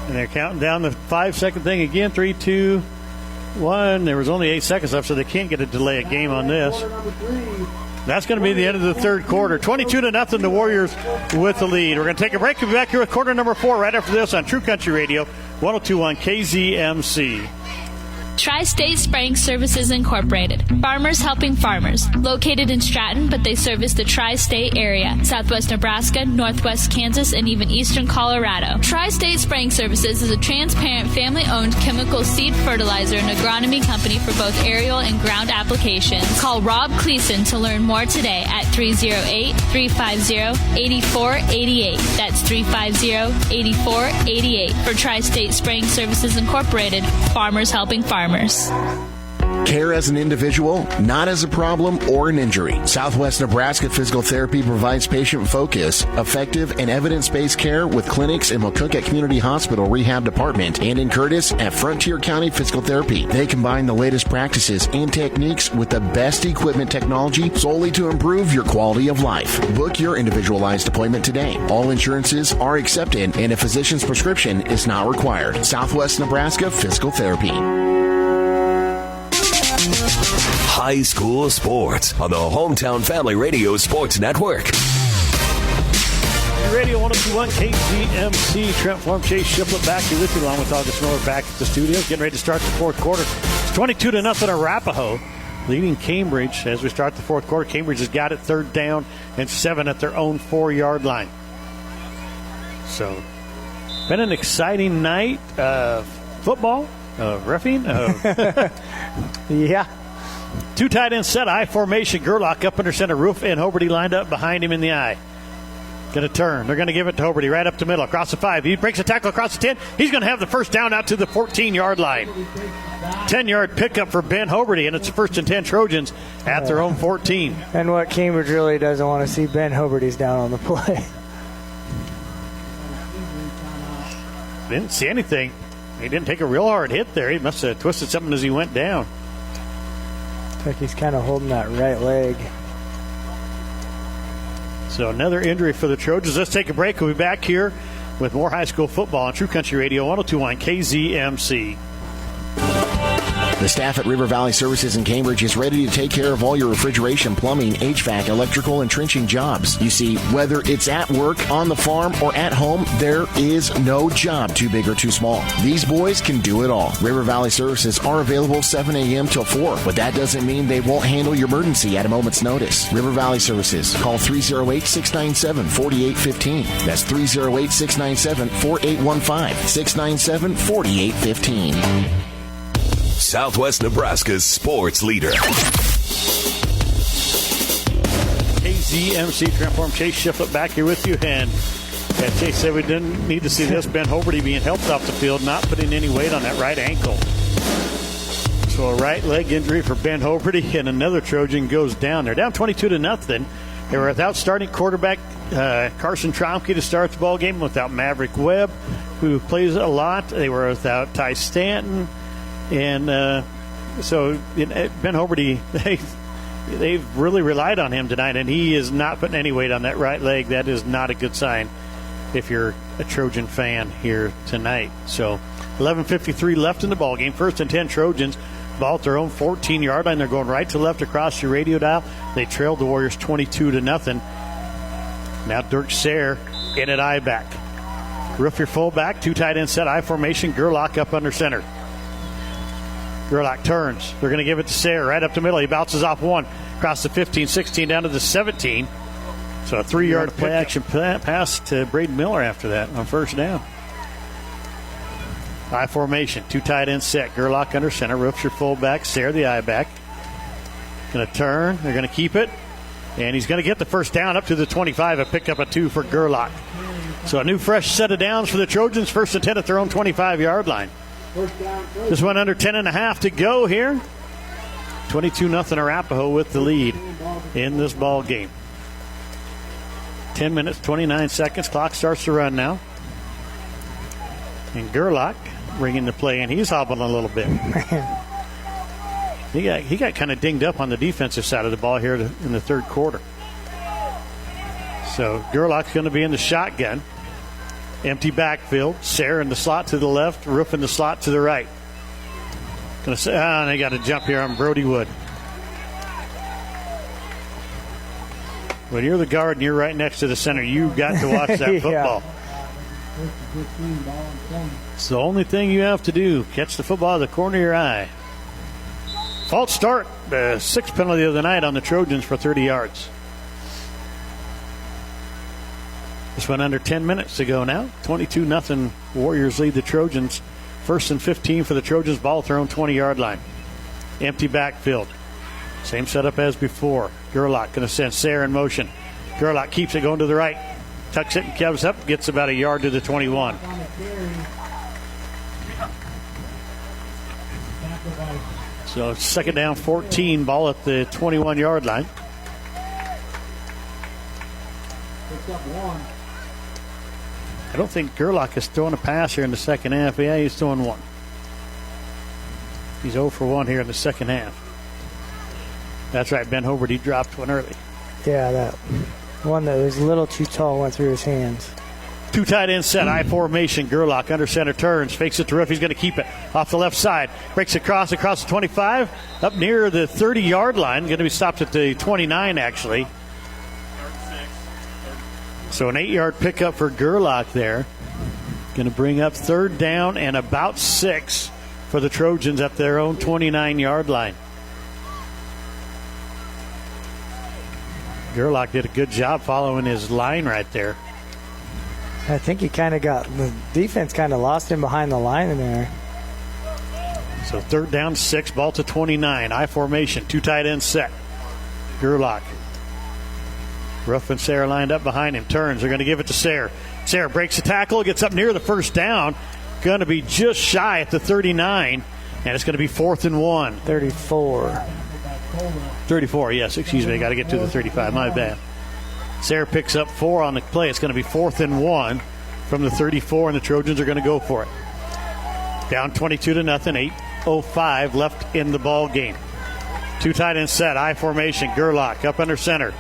And they're counting down the 5-second thing again. 3, 2, 1. There was only 8 seconds left, so they can't get a delay of game on this. That's going to be the end of the 3rd quarter. 22-0, the Warriors with the lead. We're going to take a break. We'll be back here with quarter number 4 right after this on True Country Radio, 102.1 KZMC. Tri-State Spraying Services Incorporated. Farmers helping farmers. Located in Stratton, but they service the Tri-State area. Southwest Nebraska, Northwest Kansas, and even Eastern Colorado. Tri-State Spraying Services is a transparent, family-owned chemical seed fertilizer and agronomy company for both aerial and ground applications. Call Rob Cleason to learn more today at 308-350-8488. That's 350-8488. For Tri-State Spraying Services Incorporated. Farmers helping farmers. Care as an individual, not as a problem or an injury. Southwest Nebraska Physical Therapy provides patient focus, effective, and evidence-based care with clinics in McCook Community Hospital Rehab Department and in Curtis at Frontier County Physical Therapy. They combine the latest practices and techniques with the best equipment technology solely to improve your quality of life. Book your individualized appointment today. All insurances are accepted and a physician's prescription is not required. Southwest Nebraska Physical Therapy. High school sports on the Hometown Family Radio Sports Network. Radio 102.1 KZMC. Trent Florm, Chase Shiplet back here with you along with August Miller back at the studio. Getting ready to start the 4th quarter. It's 22-0 Arapahoe leading Cambridge as we start the 4th quarter. Cambridge has got it 3rd down and 7 at their own 4-yard line. So, been an exciting night of football. Reffing? Yeah. 2 tight end set, I formation. Gerlach up under center. Roof and Hoberty lined up behind him in the I. Going to turn. They're going to give it to Hoberty right up the middle, across the 5. He breaks a tackle across the 10. He's going to have the first down out to the 14-yard line. 10-yard pickup for Ben Hoberty, and it's the 1st and 10 Trojans at their own 14. And what Cambridge really doesn't want to see, Ben Hoberty's down on the play. Didn't see anything. He didn't take a real hard hit there. He must have twisted something as he went down. Looks like he's kind of holding that right leg. So another injury for the Trojans. Let's take a break. We'll be back here with more high school football on True Country Radio 102.1 KZMC. The staff at River Valley Services in Cambridge is ready to take care of all your refrigeration, plumbing, HVAC, electrical, and trenching jobs. You see, whether it's at work, on the farm, or at home, there is no job too big or too small. These boys can do it all. River Valley Services are available 7 a.m. till 4, but that doesn't mean they won't handle your emergency at a moment's notice. River Valley Services. Call 308-697-4815. That's 308-697-4815. 697-4815. Southwest Nebraska's sports leader. KZMC Transform Chase Shiflett back here with you. And Chase said we didn't need to see this. Ben Hoberty being helped off the field, not putting any weight on that right ankle. So a right leg injury for Ben Hoberty, and another Trojan goes down. They're down 22-0. They were without starting quarterback Carson Tromke to start the ball game, without Maverick Webb, who plays a lot. They were without Ty Stanton. And so Ben Hoberty, they've really relied on him tonight, and he is not putting any weight on that right leg. That is not a good sign if you're a Trojan fan here tonight. So 11:53 left in the ball game. 1st and 10 Trojans. Ball at their own 14-yard line. They're going right to left across your radio dial. They trailed the Warriors 22-0. Now Dirk Sayre in at I back. Roof your fullback. 2 tight end set I formation. Gerlach up under center. Gerlach turns. They're going to give it to Sayre right up the middle. He bounces off one. Across the 15, 16, down to the 17. So a 3-yard play-action pass to Braden Miller after that on first down. I formation, 2 tight ends set. Gerlach under center. Roof's your fullback. Sayre the I-back. Going to turn. They're going to keep it. And he's going to get the first down up to the 25. A pickup of 2 for Gerlach. So a new fresh set of downs for the Trojans. First and 10 at their own 25-yard line. Just went under 10.5 to go here. 22-0 Arapahoe with the lead in this ball game. 10 minutes, 29 seconds. Clock starts to run now. And Gerlach bringing the play in. He's hobbling a little bit. He got kind of dinged up on the defensive side of the ball here in the third quarter. So Gerlach's going to be in the shotgun. Empty backfield. Sayre in the slot to the left. Roof in the slot to the right. Going to say, and they got to jump here on Brody Wood. When you're the guard and you're right next to the center, you've got to watch that football. It's the only thing you have to do. Catch the football out of the corner of your eye. False start. The 6th penalty of the night on the Trojans for 30 yards. This went under 10 minutes to go now. 22-0 Warriors lead the Trojans. First and 15 for the Trojans. Ball at their own 20-yard line. Empty backfield. Same setup as before. Gerlach going to send Sayre in motion. Gerlach keeps it going to the right. Tucks it and comes up. Gets about a yard to the 21. So second down 14. Ball at the 21-yard line. I don't think Gerlach has thrown a pass here in the second half. Yeah, he's throwing one. He's 0 for 1 here in the second half. That's right, Ben Hobart, he dropped one early. Yeah, that one that was a little too tall went through his hands. 2 tight ends set, I formation. Gerlach under center turns, fakes it to Roof. He's going to keep it off the left side. Breaks across the 25, up near the 30-yard line. Going to be stopped at the 29, actually. So an 8-yard pickup for Gerlach there. Going to bring up third down and about 6 for the Trojans at their own 29-yard line. Gerlach did a good job following his line right there. I think he kind of got the defense kind of lost him behind the line in there. So third down 6, ball to 29. I formation, 2 tight ends set. Gerlach. Ruff and Sayre lined up behind him. Turns. They're going to give it to Sayre. Sayre breaks the tackle, gets up near the first down. Going to be just shy at the 39, and it's going to be 4th and 1. 34, yes, excuse me. Got to get to the 35. My bad. Sayre picks up 4 on the play. It's going to be 4th and 1 from the 34, and the Trojans are going to go for it. Down 22-0, 8:05 left in the ball game. 2 tight ends set, I formation. Gerlach up under center.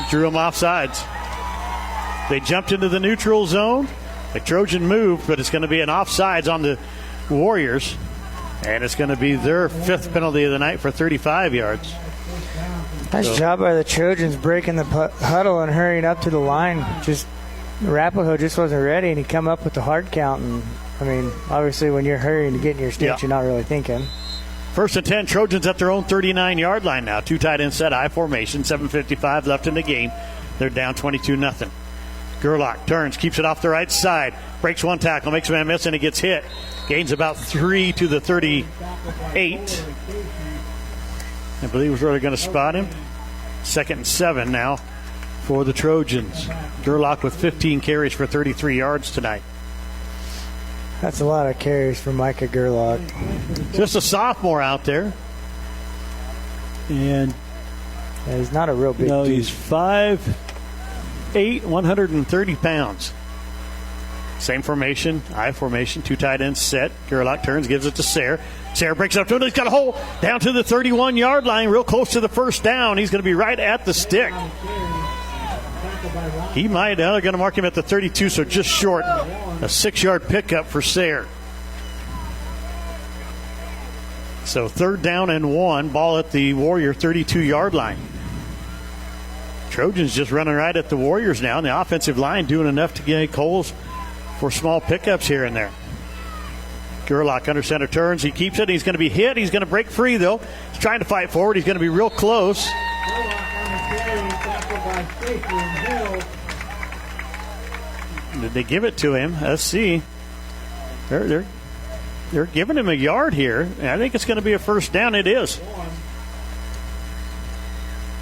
Drew him off sides. They jumped into the neutral zone. The Trojan moved, but it's going to be an offsides on the Warriors. And it's going to be their 5th penalty of the night for 35 yards. Nice job by the Trojans breaking the huddle and hurrying up to the line. Arapahoe just wasn't ready, and he come up with the hard count. And I mean, obviously, when you're hurrying to get in your stance, you're not really thinking. First and 10, Trojans at their own 39-yard line now. 2 tight ends set, I formation, 7:55 left in the game. They're down 22-0. Gerlach turns, keeps it off the right side, breaks one tackle, makes a man miss, and he gets hit. Gains about 3 to the 38. I believe was where they're going to spot him. 2nd and 7 now for the Trojans. Gerlach with 15 carries for 33 yards tonight. That's a lot of carries for Micah Gerlach. Just a sophomore out there. And he's not a real big dude. He's 5'8", 130 pounds. Same formation, I formation, 2 tight ends set. Gerlach turns, gives it to Sayre. Sayre breaks it up to him. He's got a hole down to the 31-yard line, real close to the first down. He's going to be right at the stick. He might, they're going to mark him at the 32, so just short. A 6-yard pickup for Sayre. So 3rd down and 1, ball at the Warrior 32-yard line. Trojans just running right at the Warriors now, and the offensive line doing enough to get holes for small pickups here and there. Gerlach under center turns. He keeps it. He's going to be hit. He's going to break free, though. He's trying to fight forward. He's going to be real close. Did they give it to him? Let's see. They're giving him a yard here. I think it's going to be a first down. It is.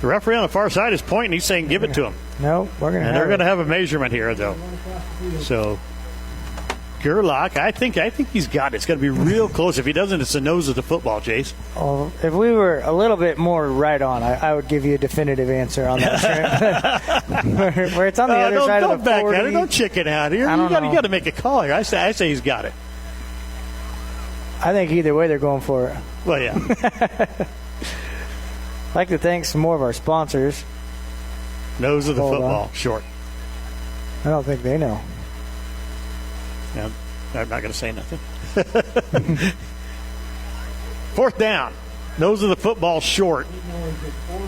The referee on the far side is pointing. He's saying give it to him. No, we're going to. And they're going to have a measurement here, though. So Gerlach, I think he's got it. It's going to be real close. If he doesn't, it's the nose of the football, Jace. Oh, if we were a little bit more right on, I would give you a definitive answer on that. Where it's on the other side of the 40. Back at it. Don't chicken out here. You got to make a call here. I say he's got it. I think either way they're going for it. Well, yeah. I'd like to thank some more of our sponsors. Nose of the football, short. I don't think they know. Yeah, I'm not going to say nothing. Fourth down. Nose of the football, short,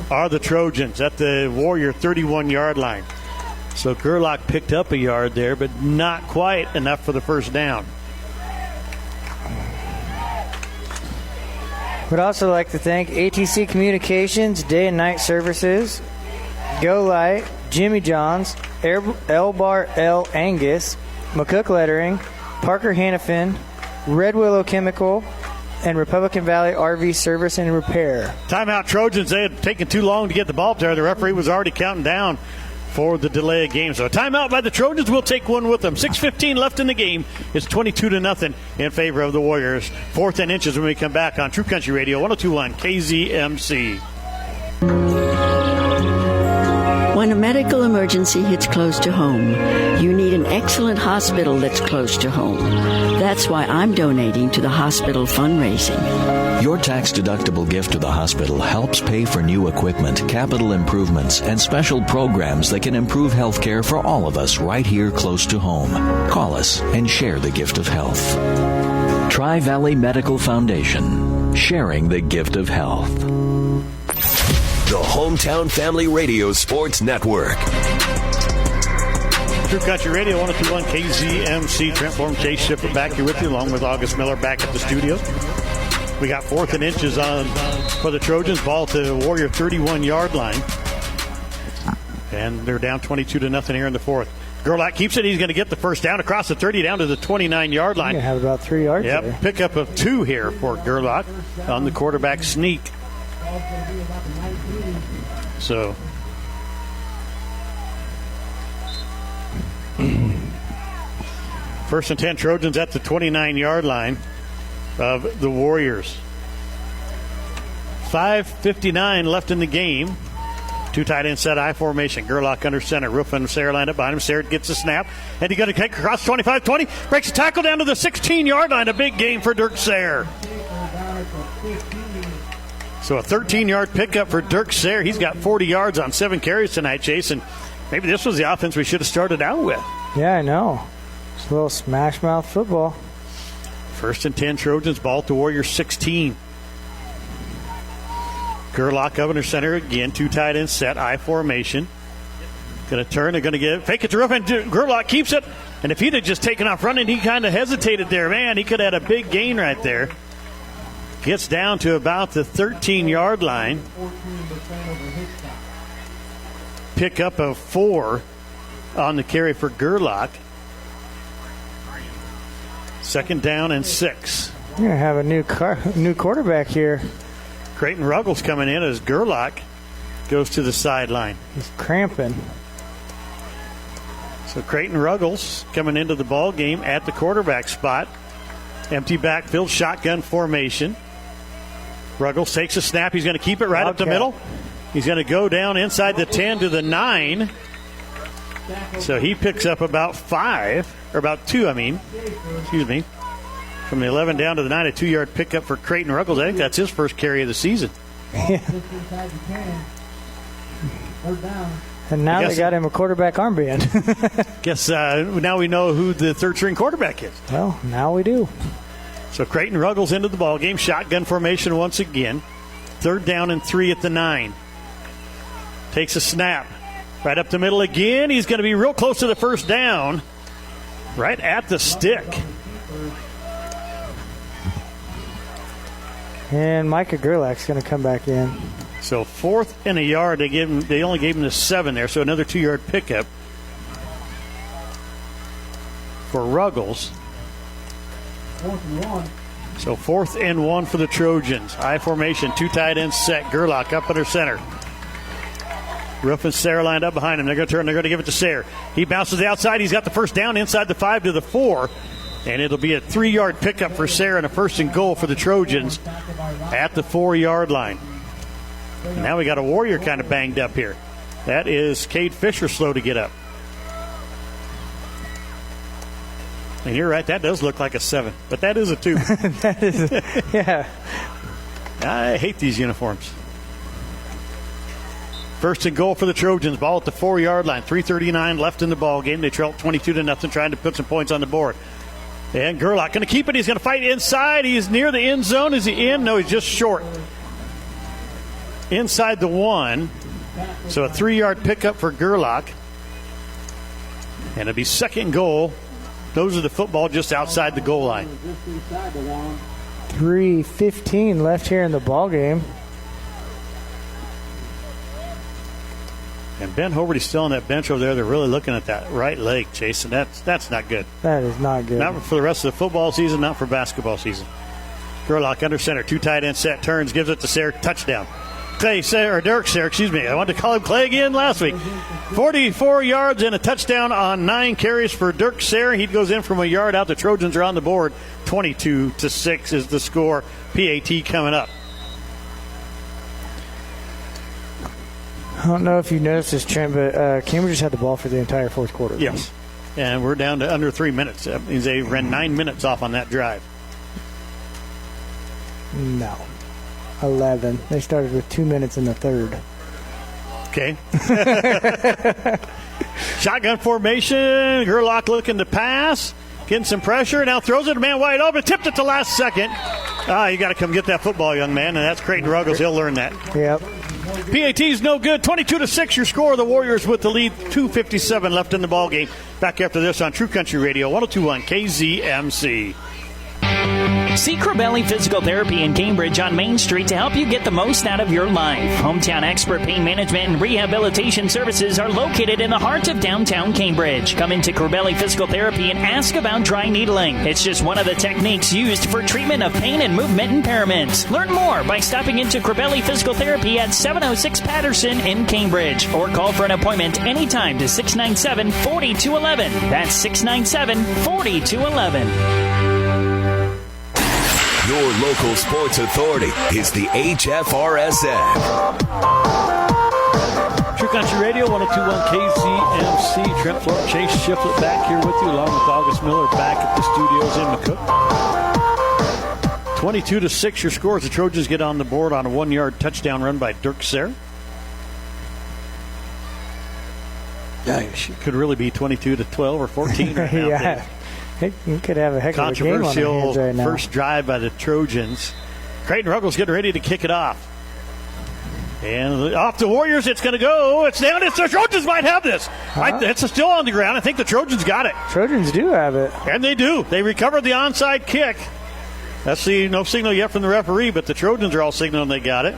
are the Trojans at the Warrior 31-yard line. So Gerlach picked up a yard there, but not quite enough for the first down. Would also like to thank ATC Communications, day and night services, Go Light, Jimmy John's, L Bar L Angus, McCook Lettering, Parker Hannafin, Red Willow Chemical, and Republican Valley RV Service and Repair. Timeout Trojans. They had taken too long to get the ball up there. The referee was already counting down for the delay of game. So a timeout by the Trojans. We'll take one with them. 6:15 left in the game. It's 22-0 in favor of the Warriors. 4th and inches when we come back on True Country Radio 102.1 KZMC. When a medical emergency hits close to home, you need an excellent hospital that's close to home. That's why I'm donating to the hospital fundraising. Your tax-deductible gift to the hospital helps pay for new equipment, capital improvements, and special programs that can improve health care for all of us right here close to home. Call us and share the gift of health. Tri-Valley Medical Foundation, sharing the gift of health. The Hometown Family Radio Sports Network. True Country Radio 102.1 KZMC. Trent Form, Chase Shipper back here with you, along with August Miller back at the studio. We got 4th and inches on for the Trojans. Ball to the Warrior 31-yard line. And they're down 22-0 here in the 4th. Gerlach keeps it. He's going to get the first down across the 30 down to the 29-yard line. You're going to have about 3 yards there. Yep, pickup of 2 here for Gerlach on the quarterback sneak. So first and 10 Trojans at the 29-yard line of the Warriors. 5:59 left in the game. 2 tight end set I formation. Gerlach under center. Roof and Sayre lined up behind him. Sayre gets the snap. And he's going to kick across 25-20. Breaks a tackle down to the 16-yard line. A big game for Dirk Sayre. So a 13-yard pickup for Dirk Sayre. He's got 40 yards on 7 carries tonight, Chase. And maybe this was the offense we should have started out with. Yeah, I know. It's a little smash mouth football. First and 10 Trojans. Ball to Warriors 16. Gerlach under center again. 2 tight end set I formation. Going to turn. They're going to get fake it to Roof. And Gerlach keeps it. And if he'd have just taken off running, he kind of hesitated there. Man, he could have had a big gain right there. Gets down to about the 13-yard line. Pickup of 4 on the carry for Gerlach. 2nd down and 6. You're going to have a new quarterback here. Creighton Ruggles coming in as Gerlach goes to the sideline. He's cramping. So Creighton Ruggles coming into the ball game at the quarterback spot. Empty backfield, shotgun formation. Ruggles takes a snap. He's going to keep it right up the middle. He's going to go down inside the 10 to the 9. So he picks up about 2, excuse me. From the 11 down to the 9, a 2-yard pickup for Creighton Ruggles. I think that's his first carry of the season. And now they got him a quarterback armband. Guess now we know who the third-string quarterback is. Well, now we do. So Creighton Ruggles into the ball game. Shotgun formation once again. 3rd down and 3 at the 9. Takes a snap. Right up the middle again. He's going to be real close to the first down. Right at the stick. And Micah Gerlach's going to come back in. So 4th and a yard. They only gave him the 7 there, so another 2-yard pickup for Ruggles. 4th and 1. So 4th and 1 for the Trojans. I formation, 2 tight ends set. Gerlach up under center. Ruff and Sayre lined up behind him. They're going to turn. They're going to give it to Sayre. He bounces the outside. He's got the first down inside the 5 to the 4. And it'll be a 3-yard pickup for Sayre and a 1st and goal for the Trojans at the 4-yard line. And now we got a Warrior kind of banged up here. That is Cade Fisher slow to get up. And you're right, that does look like a 7, but that is a 2. That is, yeah. I hate these uniforms. 1st and goal for the Trojans. Ball at the 4-yard line. 3:39 left in the ball game. They trail 22-0, trying to put some points on the board. And Gerlach going to keep it. He's going to fight inside. He's near the end zone. Is he in? No, he's just short. Inside the 1. So a 3-yard pickup for Gerlach. And it'll be 2nd and goal. Those are the football just outside the goal line. 3:15 left here in the ball game. And Ben Hoberty's still on that bench over there. They're really looking at that right leg, Jason. That's not good. That is not good. Not for the rest of the football season, not for basketball season. Gerlach under center, 2 tight end set, turns, gives it to Sayre, touchdown. Derek Sayre, excuse me. I wanted to call him Clay again last week. 44 yards and a touchdown on 9 carries for Dirk Sayre. He goes in from a yard out. The Trojans are on the board. 22-6 is the score. PAT coming up. I don't know if you noticed this, Trent, but Cambridge just had the ball for the entire 4th quarter. Yes. And we're down to under 3 minutes. That means they ran 9 minutes off on that drive. No. 11. They started with 2 minutes in the 3rd. Okay. Shotgun formation. Gerlach looking to pass. Getting some pressure. Now throws it. Man wide open. Tipped it to last second. You got to come get that football, young man. And that's Creighton Ruggles. He'll learn that. Yep. PAT's no good. 22-6 your score. The Warriors with the lead. 2:57 left in the ball game. Back after this on True Country Radio 102.1 KZMC. See Corbelli Physical Therapy in Cambridge on Main Street to help you get the most out of your life. Hometown expert pain management and rehabilitation services are located in the heart of downtown Cambridge. Come into Corbelli Physical Therapy and ask about dry needling. It's just one of the techniques used for treatment of pain and movement impairments. Learn more by stopping into Corbelli Physical Therapy at 706 Patterson in Cambridge, or call for an appointment anytime to 697-4211. That's 697-4211. Your local sports authority is the HFRSN. True Country Radio 102.1 KZMC. Trent Florent, Chase Shiflett back here with you, along with August Miller back at the studios in McCook. 22-6 your scores. The Trojans get on the board on a 1-yard touchdown run by Dirk Sayre. It could really be 22-12 or 14 right now. Yeah. You could have a heck of a game on your hands right now. First drive by the Trojans. Creighton Ruggles getting ready to kick it off. And off the Warriors, it's going to go. It's down. The Trojans might have this. It's still on the ground. I think the Trojans got it. Trojans do have it. And they do. They recovered the onside kick. That's no signal yet from the referee, but the Trojans are all signaling they got it.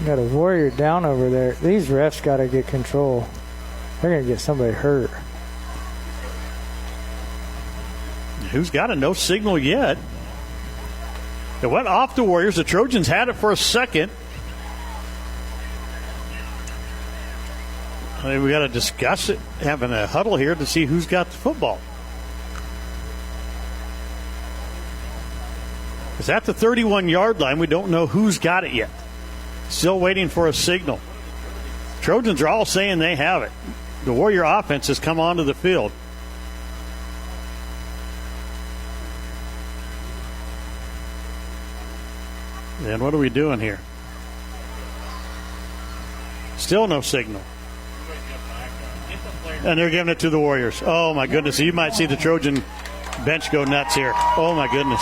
Got a Warrior down over there. These refs got to get control. They're going to get somebody hurt. Who's got it? No signal yet. It went off the Warriors. The Trojans had it for a second. We got to discuss it, having a huddle here to see who's got the football. It's at the 31-yard line. We don't know who's got it yet. Still waiting for a signal. Trojans are all saying they have it. The Warrior offense has come onto the field. And what are we doing here? Still no signal. And they're giving it to the Warriors. Oh, my goodness. You might see the Trojan bench go nuts here. Oh, my goodness.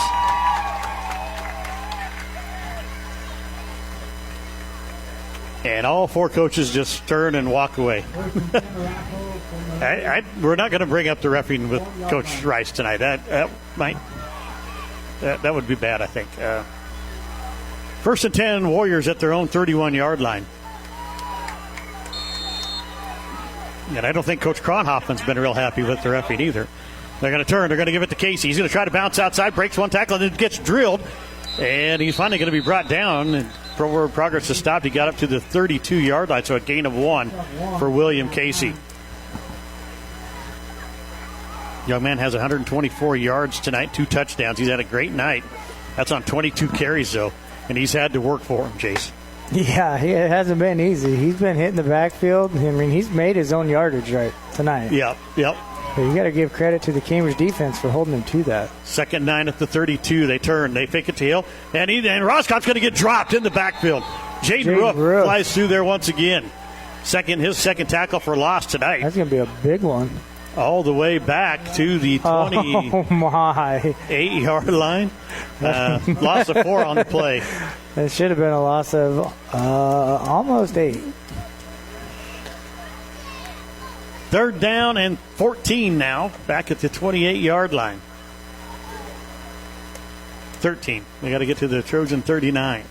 And all four coaches just turn and walk away. We're not going to bring up the refereeing with Coach Rice tonight. That would be bad, I think. First and 10, Warriors at their own 31-yard line. And I don't think Coach Kronhoffman's been real happy with the referee either. They're going to turn. They're going to give it to Casey. He's going to try to bounce outside, breaks one tackle, and then gets drilled. And he's finally going to be brought down. And forward progress is stopped. He got up to the 32-yard line, so a gain of 1 for William Casey. Young man has 124 yards tonight, 2 touchdowns. He's had a great night. That's on 22 carries, though. And he's had to work for him, Jace. Yeah, it hasn't been easy. He's been hitting the backfield. I mean, he's made his own yardage right tonight. Yep. But you got to give credit to the Cambridge defense for holding him to that. 2nd 9 at the 32. They turn. They fake it to Hill. And Roscott's going to get dropped in the backfield. Jaden Roof flies through there once again. His second tackle for loss tonight. That's going to be a big one. All the way back to the 28-yard line. Loss of 4 on the play. It should have been a loss of almost 8. 3rd down and 14 now. Back at the 28-yard line. 13. They got to get to the Trojan 39.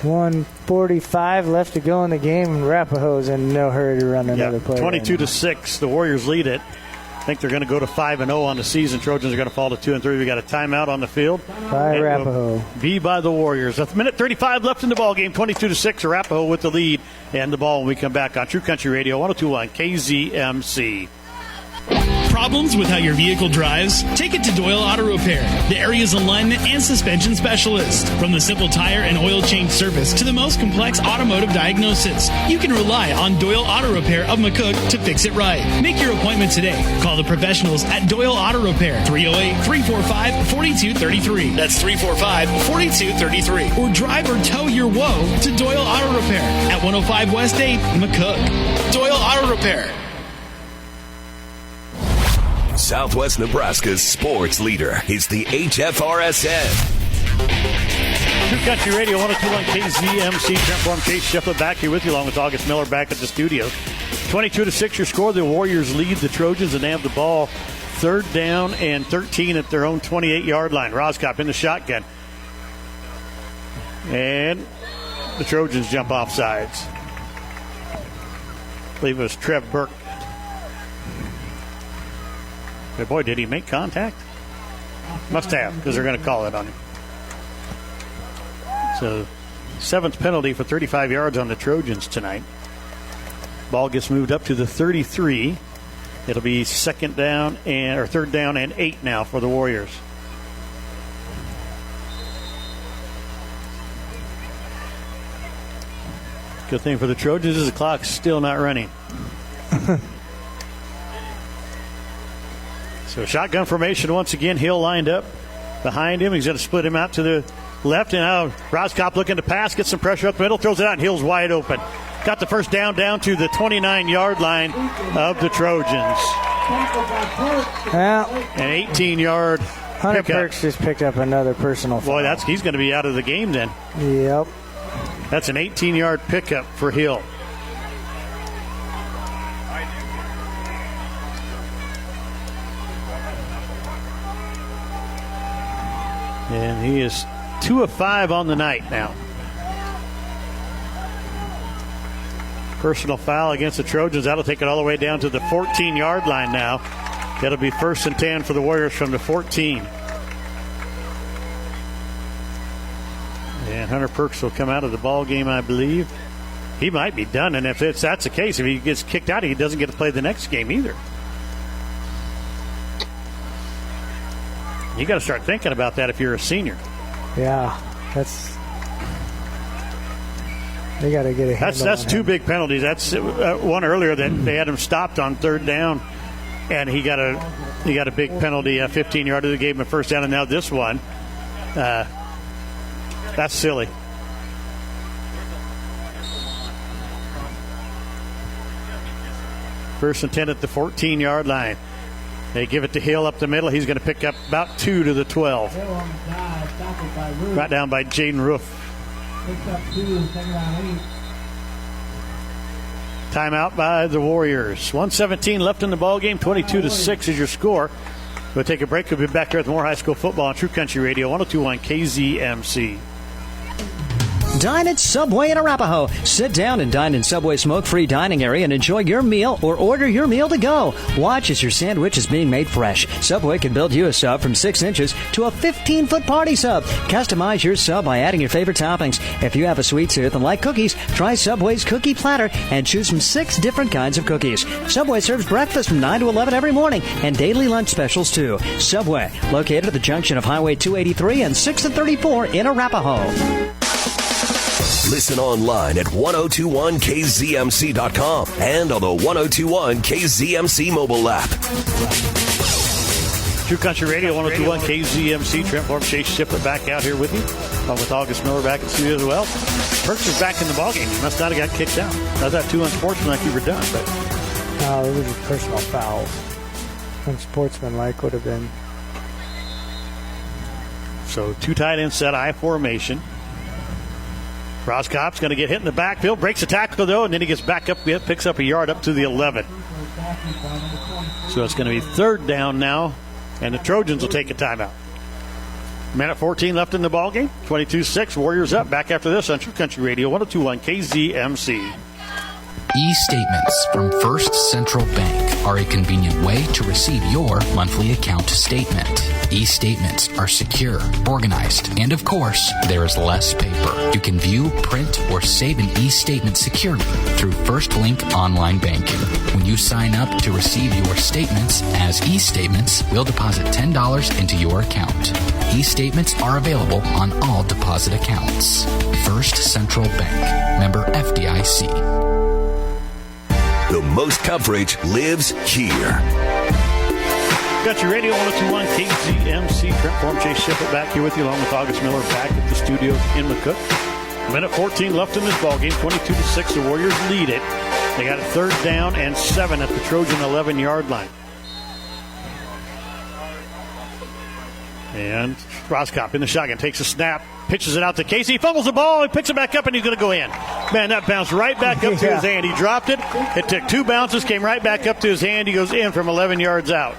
1:45 left to go in the game, and Arapahoe's in no hurry to run another play. 22-6. The Warriors lead it. I think they're going to go to 5-0 on the season. Trojans are going to fall to 2-3. We got a timeout on the field. By Arapahoe. Be by the Warriors. A minute 35 left in the ball game. 22-6. Arapahoe with the lead and the ball when we come back on True Country Radio 102.1 KZMC. Problems with how your vehicle drives? Take it to Doyle Auto Repair, the area's alignment and suspension specialist. From the simple tire and oil change service to the most complex automotive diagnosis, you can rely on Doyle Auto Repair of McCook to fix it right. Make your appointment today. Call the professionals at Doyle Auto Repair, 308-345-4233. That's 345-4233. Or drive or tow your woe to Doyle Auto Repair at 105 West 8 McCook. Doyle Auto Repair. Southwest Nebraska's sports leader is the HFRSN. True Country Radio 102.1 KZMC. Trent Form, Chase Shefflin back here with you along with August Miller back at the studio. 22-6 your score. The Warriors lead the Trojans and they have the ball 3rd down and 13 at their own 28-yard line. Roscott in the shotgun. And the Trojans jump off sides. I believe it was Trev Burke. But boy, did he make contact? Must have, because they're going to call it on him. So, 7th penalty for 35 yards on the Trojans tonight. Ball gets moved up to the 33. It'll be 3rd down and 8 now for the Warriors. Good thing for the Trojans is the clock's still not running. So shotgun formation once again. Hill lined up behind him. He's going to split him out to the left. And now Roscott looking to pass, gets some pressure up the middle, throws it out, and Hill's wide open. Got the first down to the 29-yard line of the Trojans. Well, an 18-yard Hunter pickup. Perks just picked up another personal foul. Boy, he's going to be out of the game then. Yep. That's an 18-yard pickup for Hill. And he is 2 of 5 on the night now. Personal foul against the Trojans. That'll take it all the way down to the 14-yard line now. That'll be 1st and 10 for the Warriors from the 14. And Hunter Perks will come out of the ball game, I believe. He might be done, and if that's the case, if he gets kicked out, he doesn't get to play the next game either. You got to start thinking about that if you're a senior. Yeah, they got to get a handle That's on 2 him. big penalties. That's one earlier that they had him stopped on 3rd down, and he got a big penalty, a 15-yarder. They gave him a 1st down, and now this one. That's silly. First and 10 at the 14-yard line. They give it to Hill up the middle. He's going to pick up about 2 to the 12. Right down by Jaden Roof. Picks up 2, 2nd down 8. Timeout by the Warriors. 1:17 left in the ball game. 22-6 is your score. We'll take a break. We'll be back here at the Moore High School football on True Country Radio 102.1 KZMC. Dine at Subway in Arapahoe. Sit down and dine in Subway's smoke-free dining area and enjoy your meal or order your meal to go. Watch as your sandwich is being made fresh. Subway can build you a sub from 6 inches to a 15-foot party sub. Customize your sub by adding your favorite toppings. If you have a sweet tooth and like cookies, try Subway's Cookie Platter and choose from 6 different kinds of cookies. Subway serves breakfast from 9 to 11 every morning and daily lunch specials too. Subway, located at the junction of Highway 283 and 6th and 34 in Arapahoe. Listen online at 1021kzmc.com and on the 1021 KZMC mobile app. True Country Radio 1021 KZMC. Trent Forbes, Chase Shipper back out here with you. Along with August Miller back in the studio as well. Perks is back in the ballgame. He must not have got kicked out. I thought 2 unsportsmanlike you were done, but no, it was just personal fouls. Unsportsmanlike would have been. So 2 tight end set I formation. Roskopf's going to get hit in the backfield, breaks the tackle though, and then he gets back up, picks up a yard up to the 11. So it's going to be 3rd down now, and the Trojans will take a timeout. Minute 14 left in the ballgame. 22-6, Warriors up. Back after this on True Country Radio 102.1 KZMC. E-statements from First Central Bank are a convenient way to receive your monthly account statement. E-statements are secure, organized, and of course, there is less paper. You can view, print, or save an e-statement securely through First Link Online Banking. When you sign up to receive your statements as e-statements, we'll deposit $10 into your account. E-statements are available on all deposit accounts. First Central Bank. Member FDIC. The most coverage lives here. Country Radio 102.1 KZMC. Trent Forbes, Chase Shipper back here with you, along with August Miller back at the studios in McCook. Minute 14 left in this ballgame. 22-6. The Warriors lead it. They got a 3rd down and 7 at the Trojan 11-yard line. And Roskopf in the shotgun takes a snap, pitches it out to Casey, fumbles the ball, he picks it back up, and he's going to go in. Man, that bounced right back up to his hand. He dropped it. It took 2 bounces, came right back up to his hand. He goes in from 11 yards out.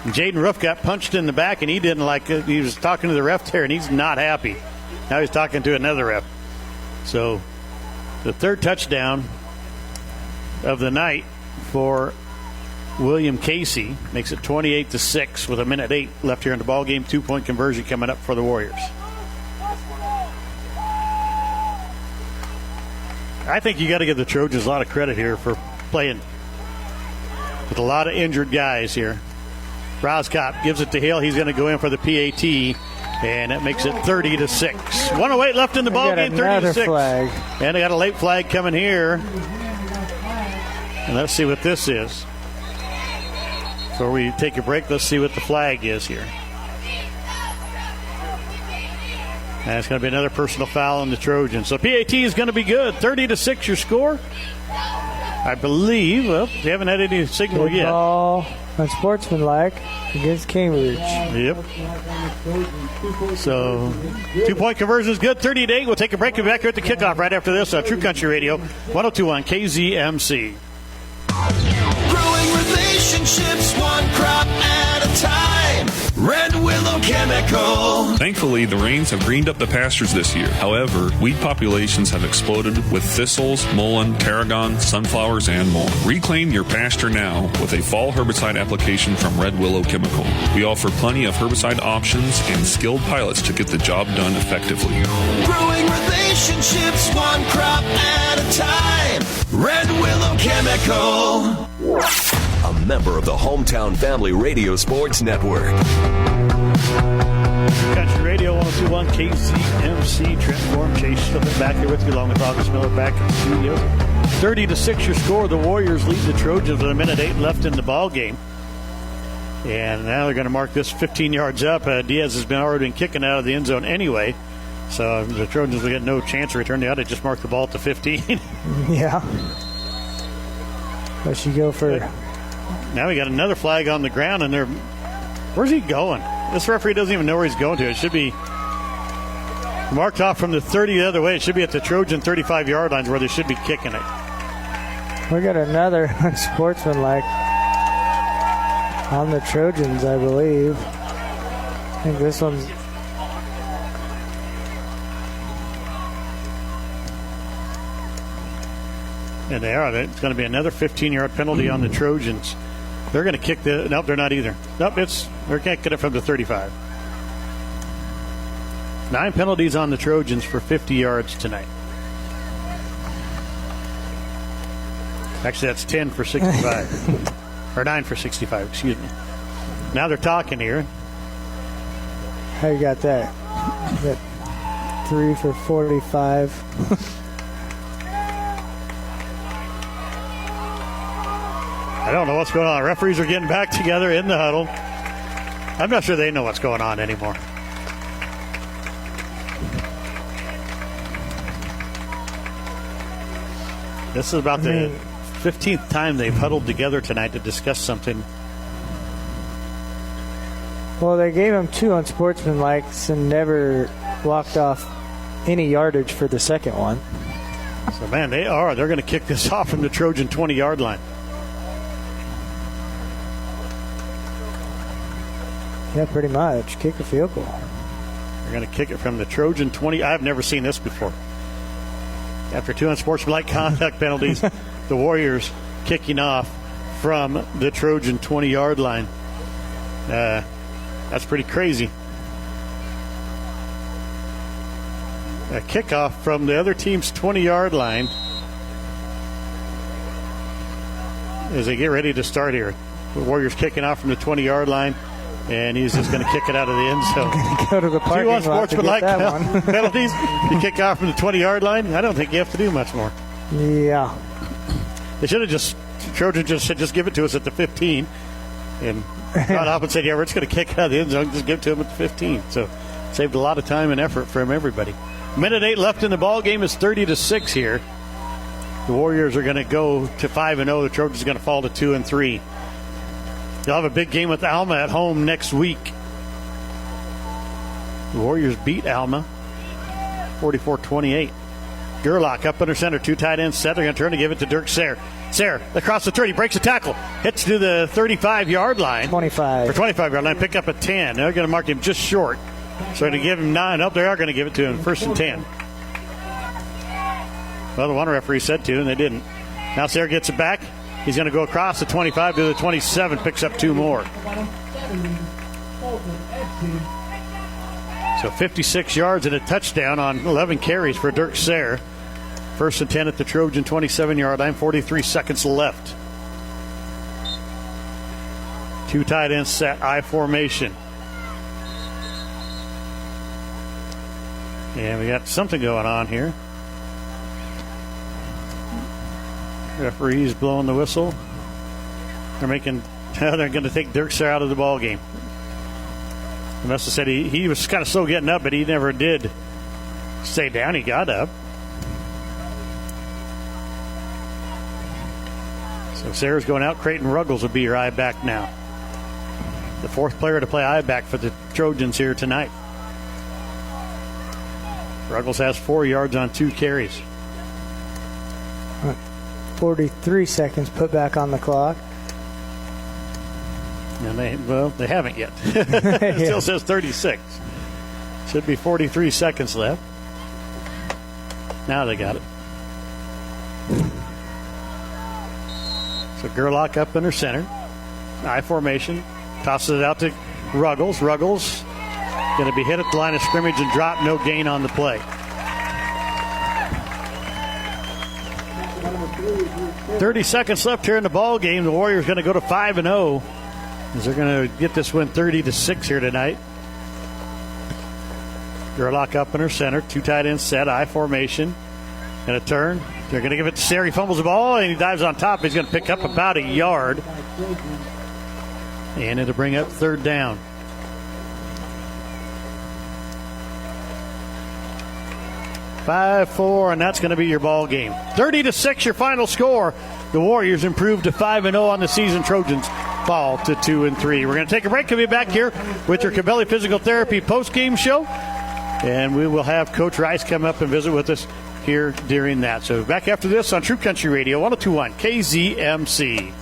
Jaden Roof got punched in the back, and he didn't like it. He was talking to the ref there, and he's not happy. Now he's talking to another ref. So the 3rd touchdown of the night for William Casey makes it 28-6 with 1:08 left here in the ball game. 2-point conversion coming up for the Warriors. I think you got to give the Trojans a lot of credit here for playing with a lot of injured guys here. Roskopf gives it to Hill. He's going to go in for the PAT, and that makes it 30-6. 1:08 left in the ball game. 30-6. Flag. And they got a late flag coming here. And let's see what this is. Before we take a break, let's see what the flag is here. And it's going to be another personal foul on the Trojans. So PAT is going to be good. 30-6 your score. I believe, well, we haven't had any signal yet. Ball unsportsmanlike against Cambridge. Yep. So 2-point conversion is good. 30-8. We'll take a break. We'll be back here at the kickoff right after this on True Country Radio 102.1 KZMC. Growing relationships one crop at a time. Red Willow Chemical. Thankfully, the rains have greened up the pastures this year. However, weed populations have exploded with thistles, mullein, tarragon, sunflowers, and more. Reclaim your pasture now with a fall herbicide application from Red Willow Chemical. We offer plenty of herbicide options and skilled pilots to get the job done effectively. Growing relationships one crop at a time. Red Willow Chemical. A member of the Hometown Family Radio Sports Network. Country Radio 102.1 KZMC. Trent Forbes, Chase Shipper back here with you, along with August Miller back in the studio. 30-6 your score. The Warriors lead the Trojans with 1:08 left in the ball game. And now they're going to mark this 15 yards up. Diaz has already been kicking out of the end zone anyway. So the Trojans will get no chance to return. They ought to just mark the ball at the 15. Yeah. Let's you go for... Now we got another flag on the ground, and where's he going? This referee doesn't even know where he's going to. It should be marked off from the 30 the other way. It should be at the Trojan 35-yard lines where they should be kicking it. We got another unsportsmanlike on the Trojans, I believe. I think this one's... And they are. It's going to be another 15-yard penalty on the Trojans. They're going to kick the... Nope, they're not either. Nope, they can't get it from the 35. 9 penalties on the Trojans for 50 yards tonight. Actually, that's 10 for 65. Or 9 for 65, excuse me. Now they're talking here. How you got that? You got 3 for 45. I don't know what's going on. Referees are getting back together in the huddle. I'm not sure they know what's going on anymore. This is about the 15th time they've huddled together tonight to discuss something. Well, they gave him 2 unsportsmanlikes and never walked off any yardage for the second one. So, man, they're going to kick this off from the Trojan 20-yard line. Yeah, pretty much. Kick a field goal. They're going to kick it from the Trojan 20. I've never seen this before. After 2 unsportsmanlike contact penalties, the Warriors kicking off from the Trojan 20-yard line. That's pretty crazy. A kickoff from the other team's 20-yard line as they get ready to start here. The Warriors kicking off from the 20-yard line, and he's just going to kick it out of the end zone. Go to the parking 2 lot to get that one. penalties. You kick off from the 20-yard line. I don't think you have to do much more. Yeah. They should have Trojan just said, just give it to us at the 15. And got up and said, yeah, we're just going to kick it out of the end zone. Just give it to him at the 15. So saved a lot of time and effort from everybody. Minute 8 left in the ball game. Is 30-6 here. The Warriors are going to go to 5-0. The Trojans are going to fall to 2-3. They'll have a big game with Alma at home next week. The Warriors beat Alma 44-28. Gerlach up under center, 2 tight ends set. They're going to turn and give it to Dirk Sayre. Sayre across the 30, breaks a tackle, hits to the 35-yard line. 25. For 25-yard line, pick up a 10. They're going to mark him just short. So to give him 9. They are going to give it to him, 1st and 10. Well, the one referee said to, and they didn't. Now Sayre gets it back. He's going to go across the 25 to the 27, picks up 2 more. So 56 yards and a touchdown on 11 carries for Dirk Sayre. 1st and 10 at the Trojan 27-yard line, 43 seconds left. 2 tight ends set, I formation. And we got something going on here. Referee's blowing the whistle. They're going to take Dirk Sayre out of the ball game. They must have said he was kind of slow getting up, but he never did stay down. He got up. So Sayre's going out. Creighton Ruggles will be your I-back now. The 4th player to play I-back for the Trojans here tonight. Ruggles has 4 yards on 2 carries. 43 seconds put back on the clock. And they haven't yet. It still says 36. Should be 43 seconds left. Now they got it. So Gerlach up under center. I formation. Tosses it out to Ruggles. Ruggles going to be hit at the line of scrimmage and drop. No gain on the play. 30 seconds left here in the ball game. The Warriors going to go to 5-0 as they're going to get this win 30-6 here tonight. Gerlach up in her center. 2 tight ends set. I formation. And a turn. They're going to give it to Sayre. He fumbles the ball and he dives on top. He's going to pick up about a yard. And it'll bring up 3rd down. (5-4), and that's going to be your ball game. 30-6, your final score. The Warriors improved to 5-0 on the season. Trojans fall to 2-3. We're going to take a break. We'll be back here with your Cabelli Physical Therapy post-game show. And we will have Coach Rice come up and visit with us here during that. So back after this on True Country Radio, 102.1 KZMC.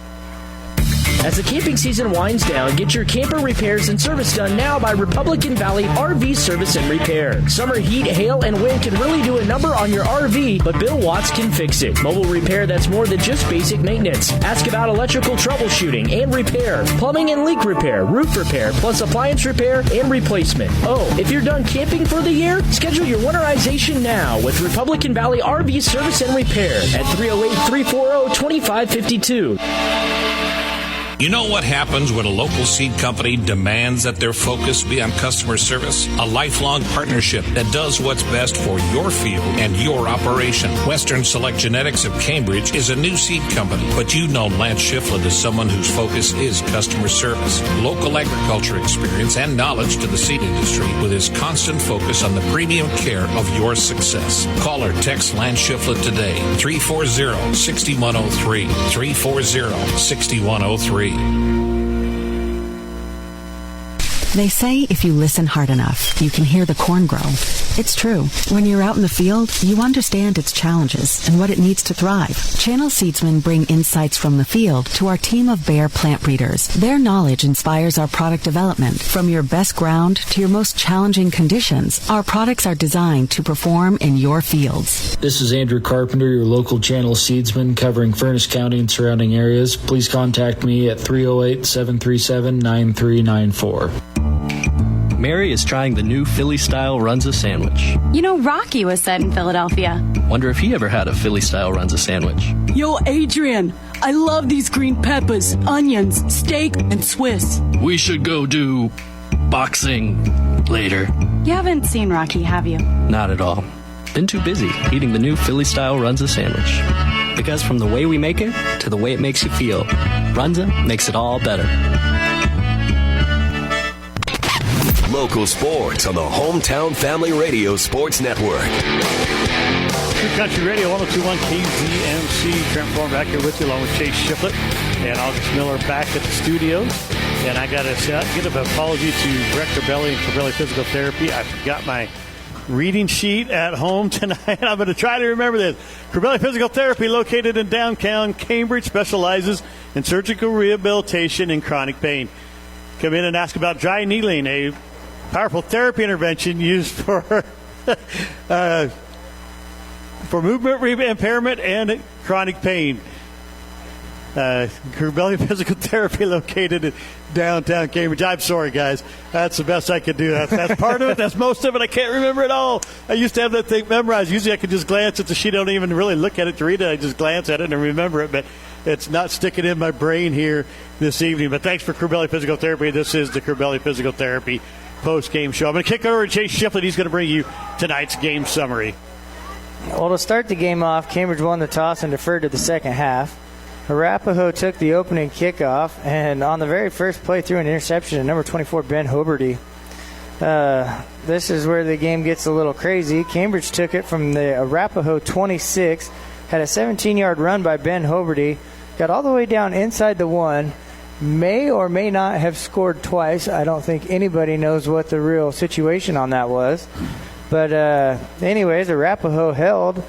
As the camping season winds down, get your camper repairs and service done now by Republican Valley RV Service and Repair. Summer heat, hail, and wind can really do a number on your RV, but Bill Watts can fix it. Mobile repair that's more than just basic maintenance. Ask about electrical troubleshooting and repair, plumbing and leak repair, roof repair, plus appliance repair and replacement. Oh, if you're done camping for the year, schedule your winterization now with Republican Valley RV Service and Repair at 308-340-2552. You know what happens when a local seed company demands that their focus be on customer service? A lifelong partnership that does what's best for your field and your operation. Western Select Genetics of Cambridge is a new seed company, but you know Lance Shiflett is someone whose focus is customer service, local agriculture experience, and knowledge to the seed industry with his constant focus on the premium care of your success. Call or text Lance Shiflett today, 340-6103, 340-6103. They say if you listen hard enough, you can hear the corn grow. It's true. When you're out in the field, you understand its challenges and what it needs to thrive. Channel Seedsmen bring insights from the field to our team of Bayer plant breeders. Their knowledge inspires our product development. From your best ground to your most challenging conditions, our products are designed to perform in your fields. This is Andrew Carpenter, your local Channel Seedsman covering Furnace County and surrounding areas. Please contact me at 308-737-9394. Mary is trying the new Philly-style Runza sandwich. You know, Rocky was set in Philadelphia. Wonder if he ever had a Philly-style Runza sandwich. Yo, Adrian, I love these green peppers, onions, steak, and Swiss. We should go do boxing later. You haven't seen Rocky, have you? Not at all. Been too busy eating the new Philly-style Runza sandwich. Because from the way we make it to the way it makes you feel, Runza makes it all better. Local sports on the Hometown Family Radio Sports Network. True Country Radio, 102.1 KZMC. Trent Form back here with you along with Chase Shiflett and August Miller back at the studio. And I got to give an apology to Brett Corbelli and Corbelli Physical Therapy. I forgot my reading sheet at home tonight. I'm going to try to remember this. Corbelli Physical Therapy, located in downtown Cambridge, specializes in surgical rehabilitation and chronic pain. Come in and ask about dry needling, a powerful therapy intervention used for movement impairment and chronic pain. Corbelli Physical Therapy, located in downtown Cambridge. I'm sorry, guys. That's the best I could do. That's part of it. That's most of it. I can't remember it all. I used to have that thing memorized. Usually I could just glance at the sheet. I don't even really look at it to read it. I just glance at it and remember it. But it's not sticking in my brain here this evening. But thanks for Corbelli Physical Therapy. This is the Corbelli Physical Therapy post-game show. I'm going to kick over to Chase Shiflett. He's going to bring you tonight's game summary. Well, to start the game off, Cambridge won the toss and deferred to the second half. Arapahoe took the opening kickoff, and on the very first play threw an interception to number 24, Ben Hoberty. This is where the game gets a little crazy. Cambridge took it from the Arapahoe 26, had a 17-yard run by Ben Hoberty, got all the way down inside the one, may or may not have scored twice. I don't think anybody knows what the real situation on that was. But anyways, Arapahoe held,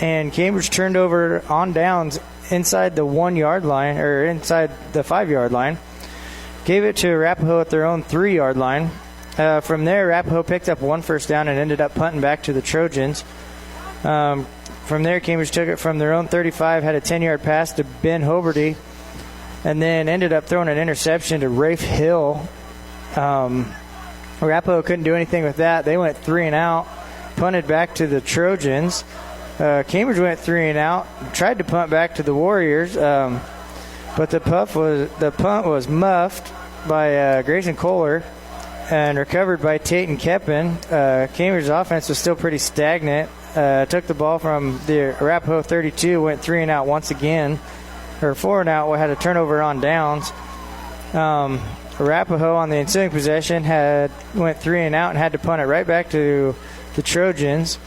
and Cambridge turned over on downs inside the 1 yard line, or inside the 5 yard line. Gave it to Arapahoe at their own 3 yard line. From there, Arapahoe picked up one first down and ended up punting back to the Trojans. From there, Cambridge took it from their own 35, had a 10-yard pass to Ben Hoberty, and then ended up throwing an interception to Rafe Hill. Arapahoe couldn't do anything with that. They went 3 and out, punted back to the Trojans. Cambridge went 3 and out, tried to punt back to the Warriors, but the punt was muffed by Grayson Kohler and recovered by Tate and Keppen. Cambridge's offense was still pretty stagnant. Took the ball from the Arapahoe 32, went 3 and out once again, or 4 and out, had a turnover on downs. Arapahoe on the ensuing possession went 3 and out and had to punt it right back to the Trojans.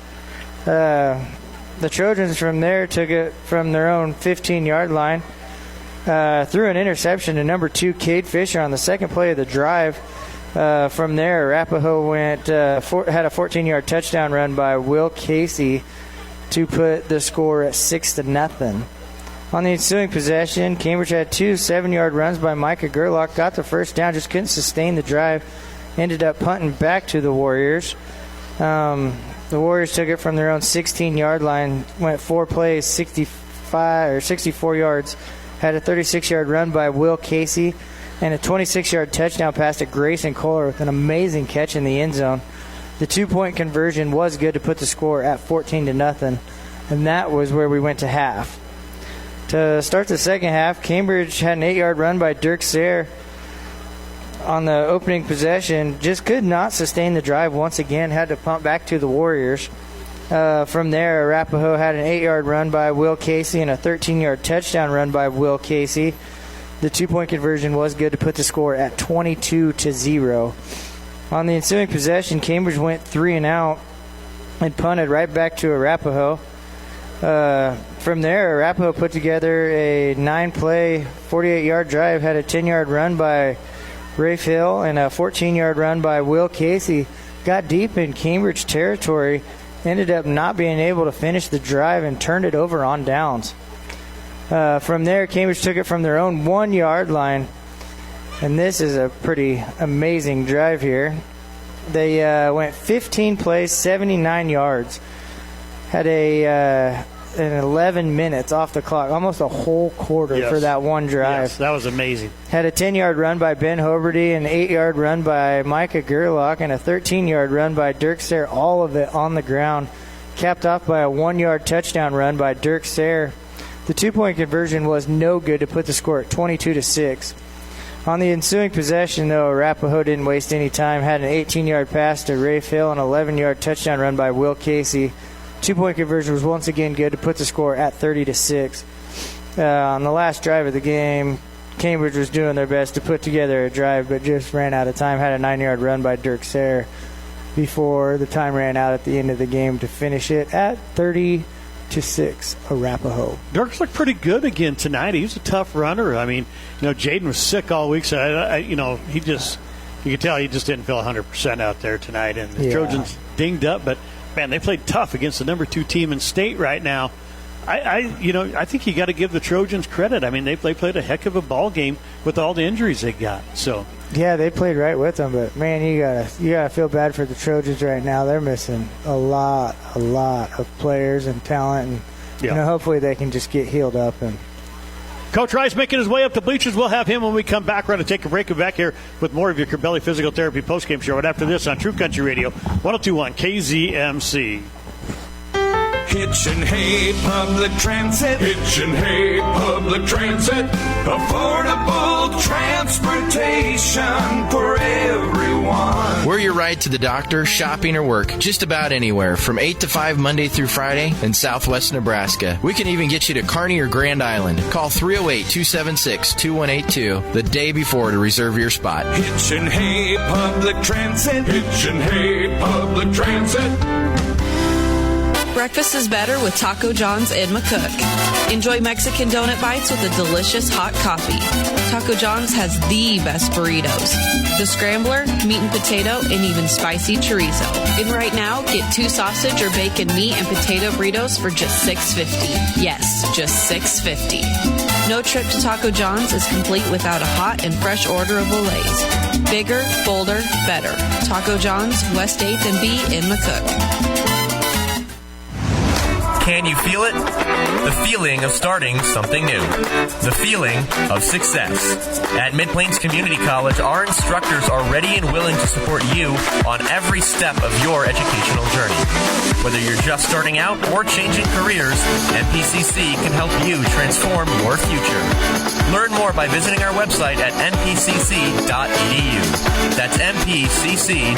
The Trojans from there took it from their own 15-yard line, threw an interception to number 2, Cade Fisher, on the second play of the drive. From there, Arapahoe had a 14-yard touchdown run by Will Casey. to put the score at 6-0. On the ensuing possession, Cambridge had 2 7-yard runs by Micah Gerlach, got the first down, just couldn't sustain the drive, ended up punting back to the Warriors. The Warriors took it from their own 16-yard line, went 4 plays, 64 yards, had a 36-yard run by Will Casey, and a 26-yard touchdown pass to Grayson Kohler with an amazing catch in the end zone. The 2-point conversion was good to put the score at 14-0, and that was where we went to half. To start the second half, Cambridge had an 8-yard run by Dirk Sayre on the opening possession. Just could not sustain the drive once again, had to pump back to the Warriors. From there, Arapahoe had an 8-yard run by Will Casey and a 13-yard touchdown run by Will Casey. The 2-point conversion was good to put the score at 22-0. On the ensuing possession, Cambridge went 3-and-out and punted right back to Arapahoe. From there, Arapahoe put together a 9-play, 48-yard drive, had a 10-yard run by Rafe Hill and a 14-yard run by Will Casey. Got deep in Cambridge territory, ended up not being able to finish the drive and turned it over on downs. From there, Cambridge took it from their own 1-yard line, and this is a pretty amazing drive here. They went 15 plays, 79 yards. Had an 11 minutes off the clock, almost a whole quarter for that one drive. Yes, that was amazing. Had a 10-yard run by Ben Hoberty, an 8-yard run by Micah Gerlach, and a 13-yard run by Dirk Sayre, all of it on the ground. Capped off by a 1-yard touchdown run by Dirk Sayre. The 2-point conversion was no good to put the score at 22-6. On the ensuing possession, though, Arapahoe didn't waste any time. Had an 18-yard pass to Rafe Hill and an 11-yard touchdown run by Will Casey. 2-point conversion was once again good to put the score at 30-6. On the last drive of the game, Cambridge was doing their best to put together a drive, but just ran out of time. Had a 9-yard run by Dirk Sayre before the time ran out at the end of the game to finish it at 30-6, Arapahoe. Dirk's looked pretty good again tonight. He was a tough runner. I mean, Jaden was sick all week, so you could tell he just didn't feel 100% out there tonight. And the Trojans dinged up, but man, they played tough against the number 2 team in state right now. I think you got to give the Trojans credit. I mean, they played a heck of a ball game with all the injuries they got. So yeah, they played right with them. But man, you gotta feel bad for the Trojans right now. They're missing a lot of players and talent, and hopefully they can just get healed up. And Coach Rice making his way up to bleachers. We'll have him when we come back. We're going to take a break. We're back here with more of your Corbelli Physical Therapy postgame show right after this on True Country Radio 102.1 KZMC. Hitch and Hay Public Transit. Hitch and Hay Public Transit. Affordable transportation for everyone. We're your ride to the doctor, shopping, or work, just about anywhere, from 8 to 5 Monday through Friday in Southwest Nebraska. We can even get you to Kearney or Grand Island. Call 308-276-2182 the day before to reserve your spot. Hitch and Hay Public Transit. Hitch and Hay Public Transit. Breakfast is better with Taco John's in McCook. Enjoy Mexican donut bites with a delicious hot coffee. Taco John's has the best burritos. The Scrambler, meat and potato, and even spicy chorizo. And right now, get 2 sausage or bacon meat and potato burritos for just $6.50. Yes, just $6.50. No trip to Taco John's is complete without a hot and fresh order of Olays. Bigger, bolder, better. Taco John's, West 8th and B in McCook. Can you feel it? The feeling of starting something new. The feeling of success. At Mid-Plains Community College, our instructors are ready and willing to support you on every step of your educational journey. Whether you're just starting out or changing careers, MPCC can help you transform your future. Learn more by visiting our website at mpcc.edu. That's mpcc.edu.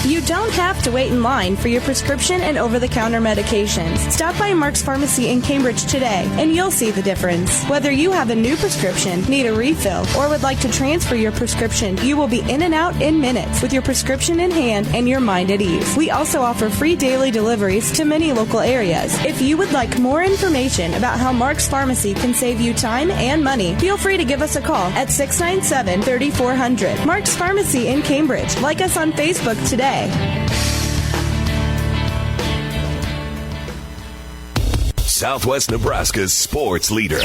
You don't have to wait in line for your prescription and over-the-counter medications. Stop by Mark's Pharmacy in Cambridge today, and you'll see the difference. Whether you have a new prescription, need a refill, or would like to transfer your prescription, you will be in and out in minutes with your prescription in hand and your mind at ease. We also offer free daily deliveries to many local areas. If you would like more information about how Mark's Pharmacy can save you time and money, feel free to give us a call at 697-3400. Mark's Pharmacy in Cambridge. Like us on Facebook today. Southwest Nebraska's sports leader. On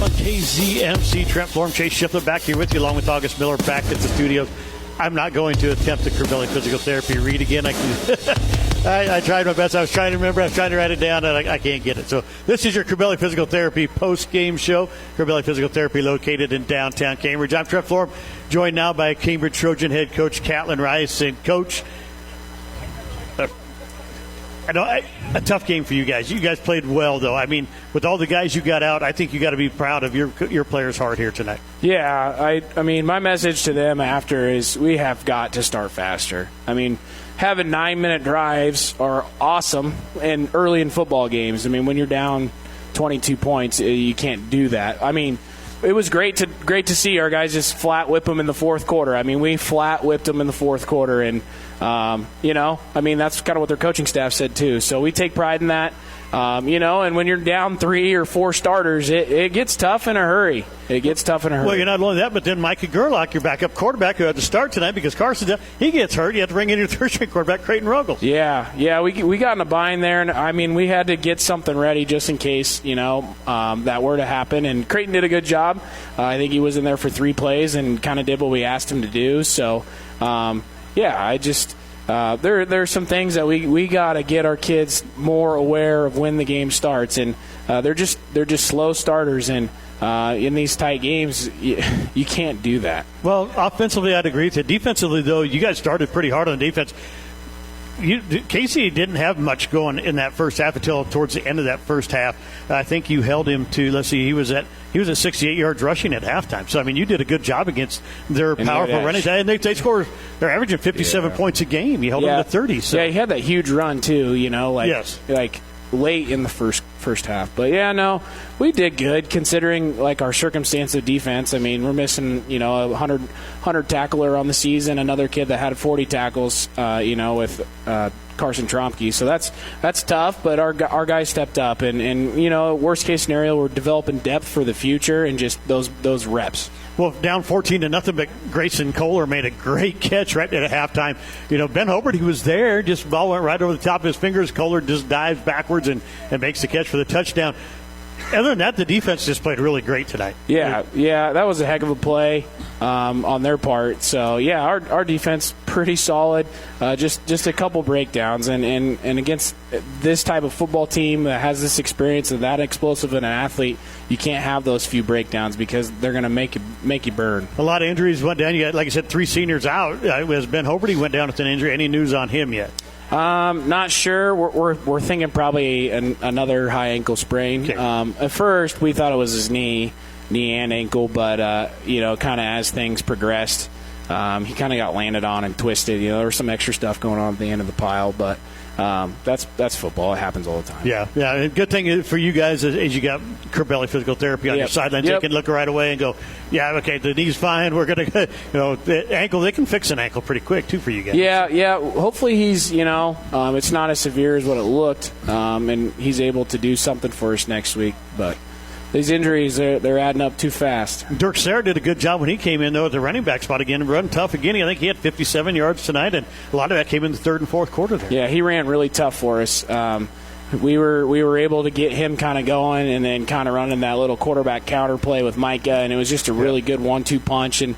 KZMC, Trent Florm, Chase Shiflett back here with you, along with August Miller back at the studios. I'm not going to attempt the Curbelli Physical Therapy read again. I tried my best. I was trying to remember. I was trying to write it down, and I can't get it. So this is your Curbelli Physical Therapy post-game show. Curbelli Physical Therapy located in downtown Cambridge. I'm Trent Florm, joined now by Cambridge Trojan head coach Catlin Rice. And, Coach, a tough game for you guys. You guys played well, though. I mean, with all the guys you got out, I think you got to be proud of your players' heart here tonight. Yeah, I mean, my message to them after is we have got to start faster. I mean, having 9-minute drives are awesome and early in football games. I mean, when you're down 22 points, you can't do that. I mean, it was great to see our guys just flat whip them in the fourth quarter. I mean, we flat whipped them in the fourth quarter, and I mean, that's kind of what their coaching staff said too. So we take pride in that. And when you're down 3 or 4 starters, it gets tough in a hurry. Well, you're not only that, but then Micah Gerlach, your backup quarterback, who had to start tonight because Carson's down, he gets hurt. You have to bring in your third-string quarterback, Creighton Ruggles. Yeah, we got in a bind there, and I mean, we had to get something ready just in case, that were to happen. And Creighton did a good job. I think he was in there for 3 plays and kind of did what we asked him to do. So, there's some things that we got to get our kids more aware of when the game starts, and they're just slow starters, and in these tight games, you can't do that. Well, offensively, I'd agree with you. Defensively, though, you guys started pretty hard on defense. Casey didn't have much going in that first half until towards the end of that first half. I think you held him to, let's see, he was at 68 yards rushing at halftime. So, I mean, you did a good job against their powerful running attack. And they scored, they're averaging 57 points a game. You held them to 30. So. Yeah, he had that huge run, too, like late in the first half. But, we did good considering, our circumstance of defense. I mean, we're missing, a 100 tackler on the season, another kid that had 40 tackles, with Carson Tromke. So that's tough, but our guys stepped up. And worst case scenario, we're developing depth for the future and just those reps. Well, down 14-0, but Grayson Kohler made a great catch right at halftime. Ben Hobart, he was there, just ball went right over the top of his fingers. Kohler just dives backwards and makes the catch for the touchdown. Other than that, the defense just played really great tonight. Yeah, that was a heck of a play on their part. So, our defense pretty solid. Just a couple breakdowns, and against this type of football team that has this experience and that explosive in an athlete, you can't have those few breakdowns because they're going to make you burn. A lot of injuries went down. You got, like I said, 3 seniors out. As Ben Hobart went down with an injury. Any news on him yet? Not sure. We're thinking probably another high ankle sprain. Okay. At first, we thought it was his knee and ankle, but kind of as things progressed, he kind of got landed on and twisted. There was some extra stuff going on at the end of the pile, but that's football. It happens all the time. Yeah. And good thing for you guys is you got Curbelli Physical Therapy on your sideline. They can look right away and go, okay, the knee's fine. We're going to, the ankle, they can fix an ankle pretty quick, too, for you guys. Yeah. Hopefully he's, it's not as severe as what it looked, and he's able to do something for us next week. But these injuries, they're adding up too fast. Dirk Sarah did a good job when he came in, though, at the running back spot again. Run tough again. I think he had 57 yards tonight, and a lot of that came in the third and fourth quarter there. Yeah, he ran really tough for us. We were able to get him kind of going and then kind of running that little quarterback counter play with Micah, and it was just a really good 1-2 punch. And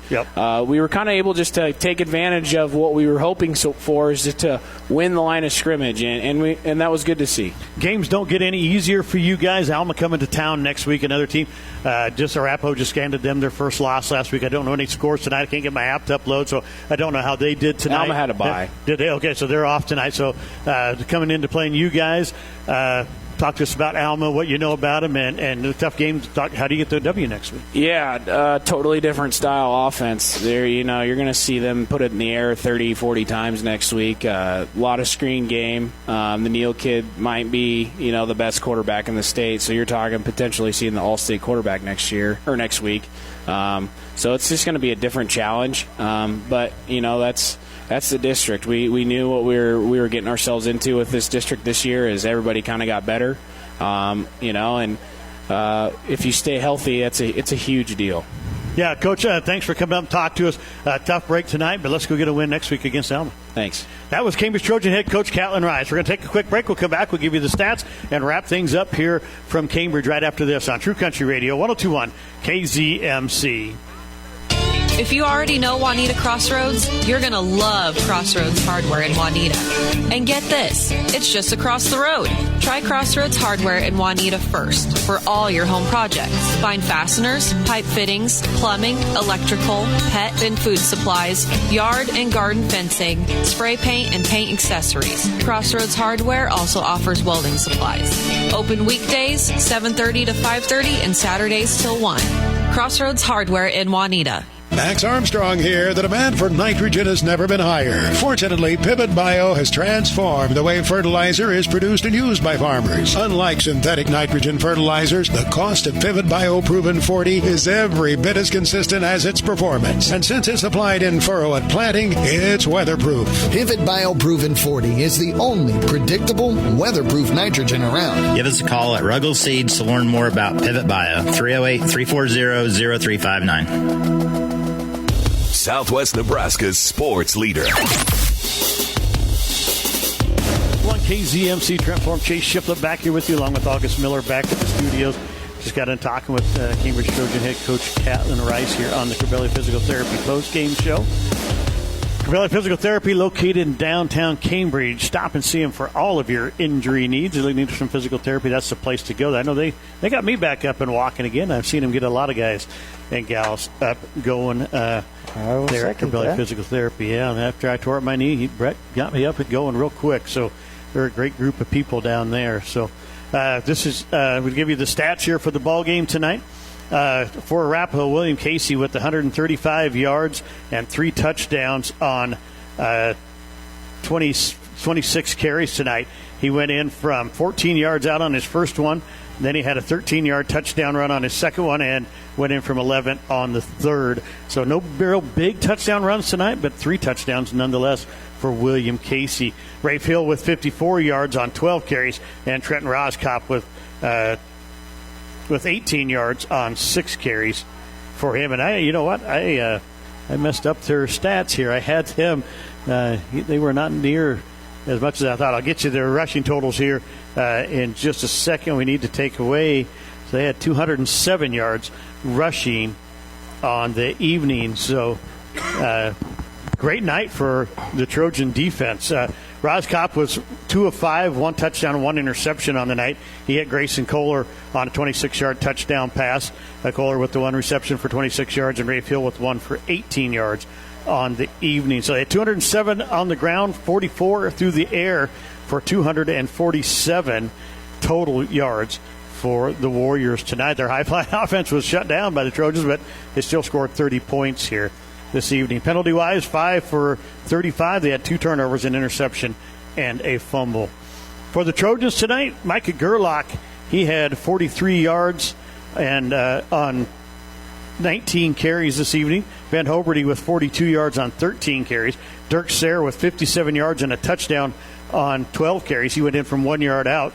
we were kind of able just to take advantage of what we were hoping for, is just to win the line of scrimmage, and that was good to see. Games don't get any easier for you guys. Alma coming to town next week, another team. Arapahoe just handed them their first loss last week. I don't know any scores tonight. I can't get my app to upload, so I don't know how they did tonight. Alma had a bye. Did they? Okay, so they're off tonight. So coming into playing you guys. Talk to us about Alma, what you know about them, and the tough games. How do you get the W next week? Yeah, totally different style offense. There, you're going to see them put it in the air 30, 40 times next week. A lot of screen game. The Neal kid might be, the best quarterback in the state, so you're talking potentially seeing the All-State quarterback next week. So it's just going to be a different challenge. But that's the district. We knew what we were getting ourselves into with this district this year, as everybody kind of got better, and if you stay healthy, it's a huge deal. Yeah, Coach, thanks for coming up and talk to us. Tough break tonight, but let's go get a win next week against Alma. Thanks. That was Cambridge Trojan head coach Catlin Rice. We're going to take a quick break. We'll come back. We'll give you the stats and wrap things up here from Cambridge right after this on True Country Radio 102.1 KZMC. If you already know Juanita Crossroads, you're going to love Crossroads Hardware in Juanita. And get this, it's just across the road. Try Crossroads Hardware in Juanita first for all your home projects. Find fasteners, pipe fittings, plumbing, electrical, pet and food supplies, yard and garden fencing, spray paint, and paint accessories. Crossroads Hardware also offers welding supplies. Open weekdays, 7:30 to 5:30, and Saturdays till 1. Crossroads Hardware in Juanita. Max Armstrong here. The demand for nitrogen has never been higher. Fortunately, Pivot Bio has transformed the way fertilizer is produced and used by farmers. Unlike synthetic nitrogen fertilizers, the cost of Pivot Bio Proven 40 is every bit as consistent as its performance. And since it's applied in furrow at planting, it's weatherproof. Pivot Bio Proven 40 is the only predictable, weatherproof nitrogen around. Give us a call at Ruggles Seeds to learn more about Pivot Bio. 308-340-0359. Southwest Nebraska's sports leader. One KZMC Trent Form, Chase Shiplett back here with you, along with August Miller back at the studios. Just got in talking with Cambridge Trojan head coach Catlin Rice here on the Corbelli Physical Therapy post-game show. Corbelli Physical Therapy, located in downtown Cambridge. Stop and see them for all of your injury needs. If you need some physical therapy, that's the place to go. I know they got me back up and walking again. I've seen them get a lot of guys and gals up going there at Corbelli Physical Therapy. Yeah, and after I tore up my knee, Brett got me up and going real quick. So they're a great group of people down there. So this is we'll give you the stats here for the ball game tonight. For Arapahoe, William Casey with 135 yards and 3 touchdowns on 26 carries tonight. He went in from 14 yards out on his first one. Then he had a 13-yard touchdown run on his second one and went in from 11 on the third. So no real big touchdown runs tonight, but 3 touchdowns nonetheless for William Casey. Rafe Hill with 54 yards on 12 carries, and Trenton Roskopf with 18 yards on 6 carries for him. And I messed up their stats here. I had them. They were not near as much as I thought. I'll get you their rushing totals here in just a second. We need to take away. So they had 207 yards rushing on the evening. So great night for the Trojan defense. Roskopf was 2 of 5, 1 touchdown, 1 interception on the night. He hit Grayson Kohler on a 26-yard touchdown pass. Kohler with the 1 reception for 26 yards, and Rafe Hill with 1 for 18 yards on the evening. So they had 207 on the ground, 44 through the air for 247 total yards for the Warriors tonight. Their high-flying offense was shut down by the Trojans, but they still scored 30 points here this evening. Penalty-wise, 5 for 35. They had 2 turnovers, an interception, and a fumble. For the Trojans tonight, Micah Gerlach, he had 43 yards and on 19 carries this evening. Ben Hoberty with 42 yards on 13 carries. Dirk Sayre with 57 yards and a touchdown on 12 carries. He went in from 1 yard out.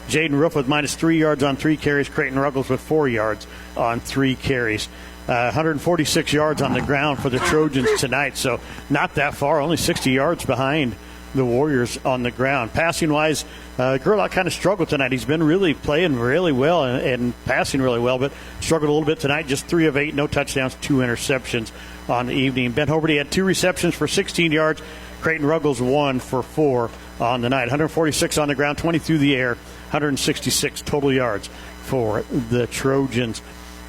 Jaden Roof with -3 yards on 3 carries. Creighton Ruggles with 4 yards on 3 carries. 146 yards on the ground for the Trojans tonight, so not that far, only 60 yards behind the Warriors on the ground. Passing-wise, Gerlach kind of struggled tonight. He's been really playing really well and passing really well, but struggled a little bit tonight. Just 3 of 8, no touchdowns, 2 interceptions on the evening. Ben Hoberty had 2 receptions for 16 yards. Creighton Ruggles 1 for 4 on the night. 146 on the ground, 20 through the air, 166 total yards for the Trojans.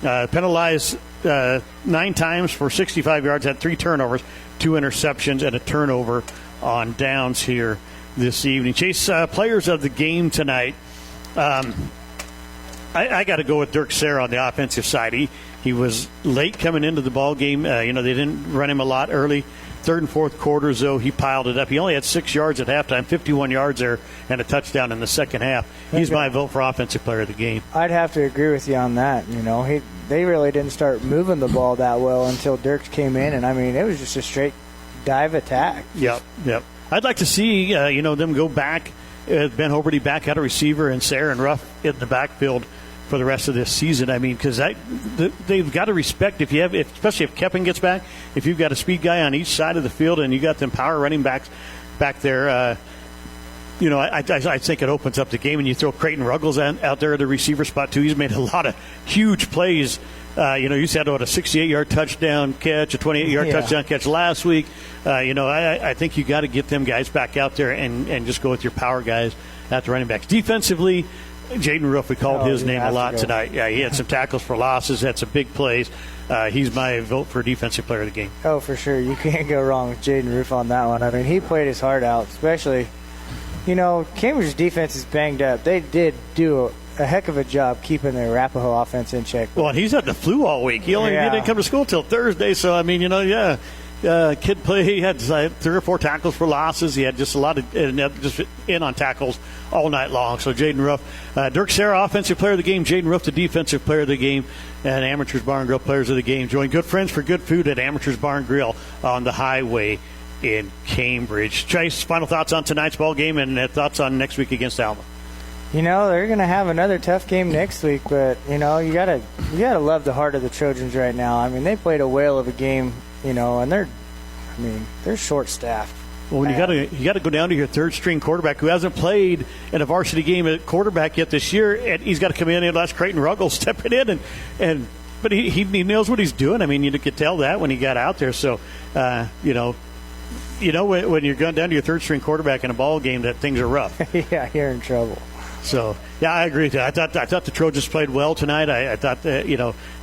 Penalized 9 times for 65 yards, had 3 turnovers, 2 interceptions, and a turnover on downs here this evening. Chase, players of the game tonight. I got to go with Dirk Sayre on the offensive side. He was late coming into the ball game. They didn't run him a lot early. Third and fourth quarters, though, he piled it up. He only had 6 yards at halftime, 51 yards there, and a touchdown in the second half. He's my vote for offensive player of the game. I'd have to agree with you on that. They really didn't start moving the ball that well until Dirk came in, and it was just a straight dive attack. Yep. I'd like to see them go back, Ben Hoberty back out of receiver, and Sayre and Ruff in the backfield for the rest of this season. I mean, because they've got to respect especially if Keppen gets back, if you've got a speed guy on each side of the field and you got them power running backs back there. I think it opens up the game, and you throw Creighton Ruggles out there at the receiver spot too. He's made a lot of huge plays. You said a 68-yard touchdown catch, a 28-yard touchdown catch last week. I think you got to get them guys back out there and just go with your power guys at the running backs. Defensively, Jaden Roof, we called his name a lot tonight. Yeah, he had some tackles for losses, had some big plays. He's my vote for defensive player of the game. Oh, for sure. You can't go wrong with Jaden Roof on that one. I mean, he played his heart out, especially, Cambridge's defense is banged up. They did do a heck of a job keeping the Arapahoe offense in check. Well, and he's had the flu all week. He didn't come to school till Thursday, so, I mean, kid play. He had 3 or 4 tackles for losses. He had just a lot of just in on tackles all night long. So Jaden Ruff, Dirk Serra, offensive player of the game. Jaden Ruff, the defensive player of the game, and Amateurs Bar and Grill players of the game. Join good friends for good food at Amateurs Bar and Grill on the highway in Cambridge. Chase, final thoughts on tonight's ball game and thoughts on next week against Alma. They're going to have another tough game next week, but you gotta love the heart of the Trojans right now. I mean, they played a whale of a game. And they're short-staffed. Well, when you got to go down to your third-string quarterback who hasn't played in a varsity game at quarterback yet this year, and he's got to come in and let Creighton Ruggles stepping in, but he knows what he's doing. I mean, you could tell that when he got out there. So, when you're going down to your third-string quarterback in a ball game, that things are rough. Yeah, you're in trouble. So, yeah, I agree with that. I thought the Trojans played well tonight. I thought that,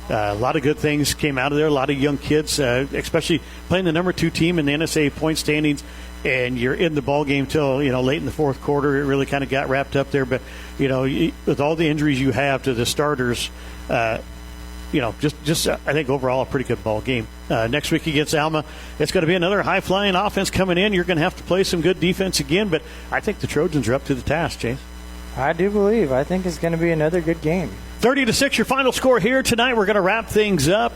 a lot of good things came out of there. A lot of young kids, especially playing the number 2 team in the NSA point standings, and you're in the ball game till late in the fourth quarter. It really kind of got wrapped up there. But with all the injuries you have to the starters, just I think overall a pretty good ball game. Next week against Alma, it's going to be another high-flying offense coming in. You're going to have to play some good defense again, but I think the Trojans are up to the task, James. I do believe. I think it's going to be another good game. 30-6, your final score here tonight. We're going to wrap things up,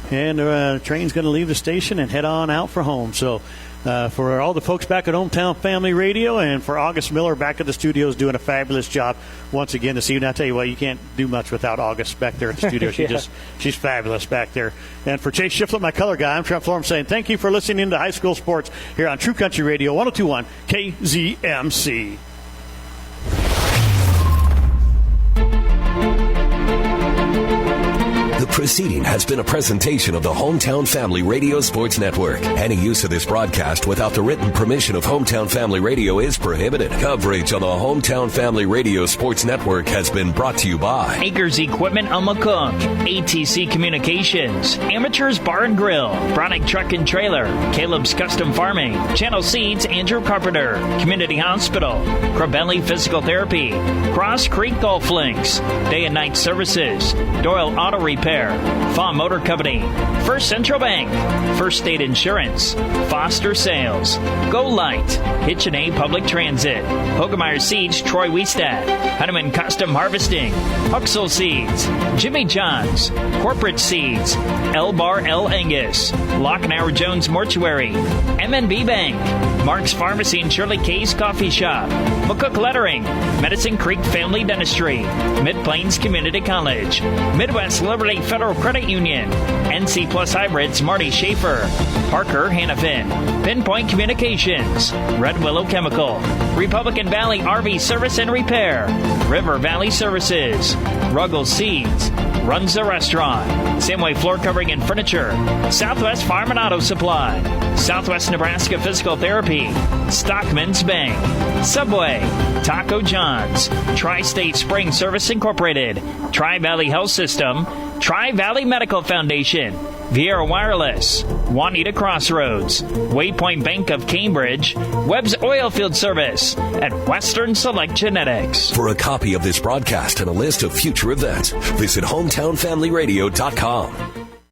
and the train's going to leave the station and head on out for home. So for all the folks back at Hometown Family Radio and for August Miller back at the studios doing a fabulous job once again this evening. I tell you what, you can't do much without August back there at the studio. She's fabulous back there. And for Chase Shiflett, my color guy, I'm Trent Florham saying thank you for listening to High School Sports here on True Country Radio 102.1 KZMC. The proceeding has been a presentation of the Hometown Family Radio Sports Network. Any use of this broadcast without the written permission of Hometown Family Radio is prohibited. Coverage on the Hometown Family Radio Sports Network has been brought to you by Acres Equipment on McCook, ATC Communications, Amateurs Bar and Grill, Bronick Truck and Trailer, Caleb's Custom Farming, Channel Seeds, Andrew Carpenter, Community Hospital, Crabelli Physical Therapy, Cross Creek Golf Links, Day and Night Services, Doyle Auto Repair, Faw Motor Company, First Central Bank, First State Insurance, Foster Sales, Go Light, Hitchin A Public Transit, Hogemeyer Seeds, Troy Wiestad, Heinemann Custom Harvesting, Huxell Seeds, Jimmy John's, Corporate Seeds, L Bar L Angus, Lockenour Jones Mortuary, MNB Bank, Mark's Pharmacy and Shirley K's Coffee Shop, McCook Lettering, Medicine Creek Family Dentistry, Mid-Plains Community College, Midwest Liberty Federal Credit Union, NC Plus Hybrids Marty Schaefer, Parker Hannafin, Pinpoint Communications, Red Willow Chemical, Republican Valley RV Service and Repair, River Valley Services, Ruggles Seeds, Runza Restaurant, Samway Floor Covering and Furniture, Southwest Farm and Auto Supply, Southwest Nebraska Physical Therapy, Stockman's Bank, Subway, Taco John's, Tri-State Spring Service Incorporated, Tri-Valley Health System, Tri-Valley Medical Foundation, Viera Wireless, Juanita Crossroads, Waypoint Bank of Cambridge, Webb's Oilfield Service, and Western Select Genetics. For a copy of this broadcast and a list of future events, visit hometownfamilyradio.com.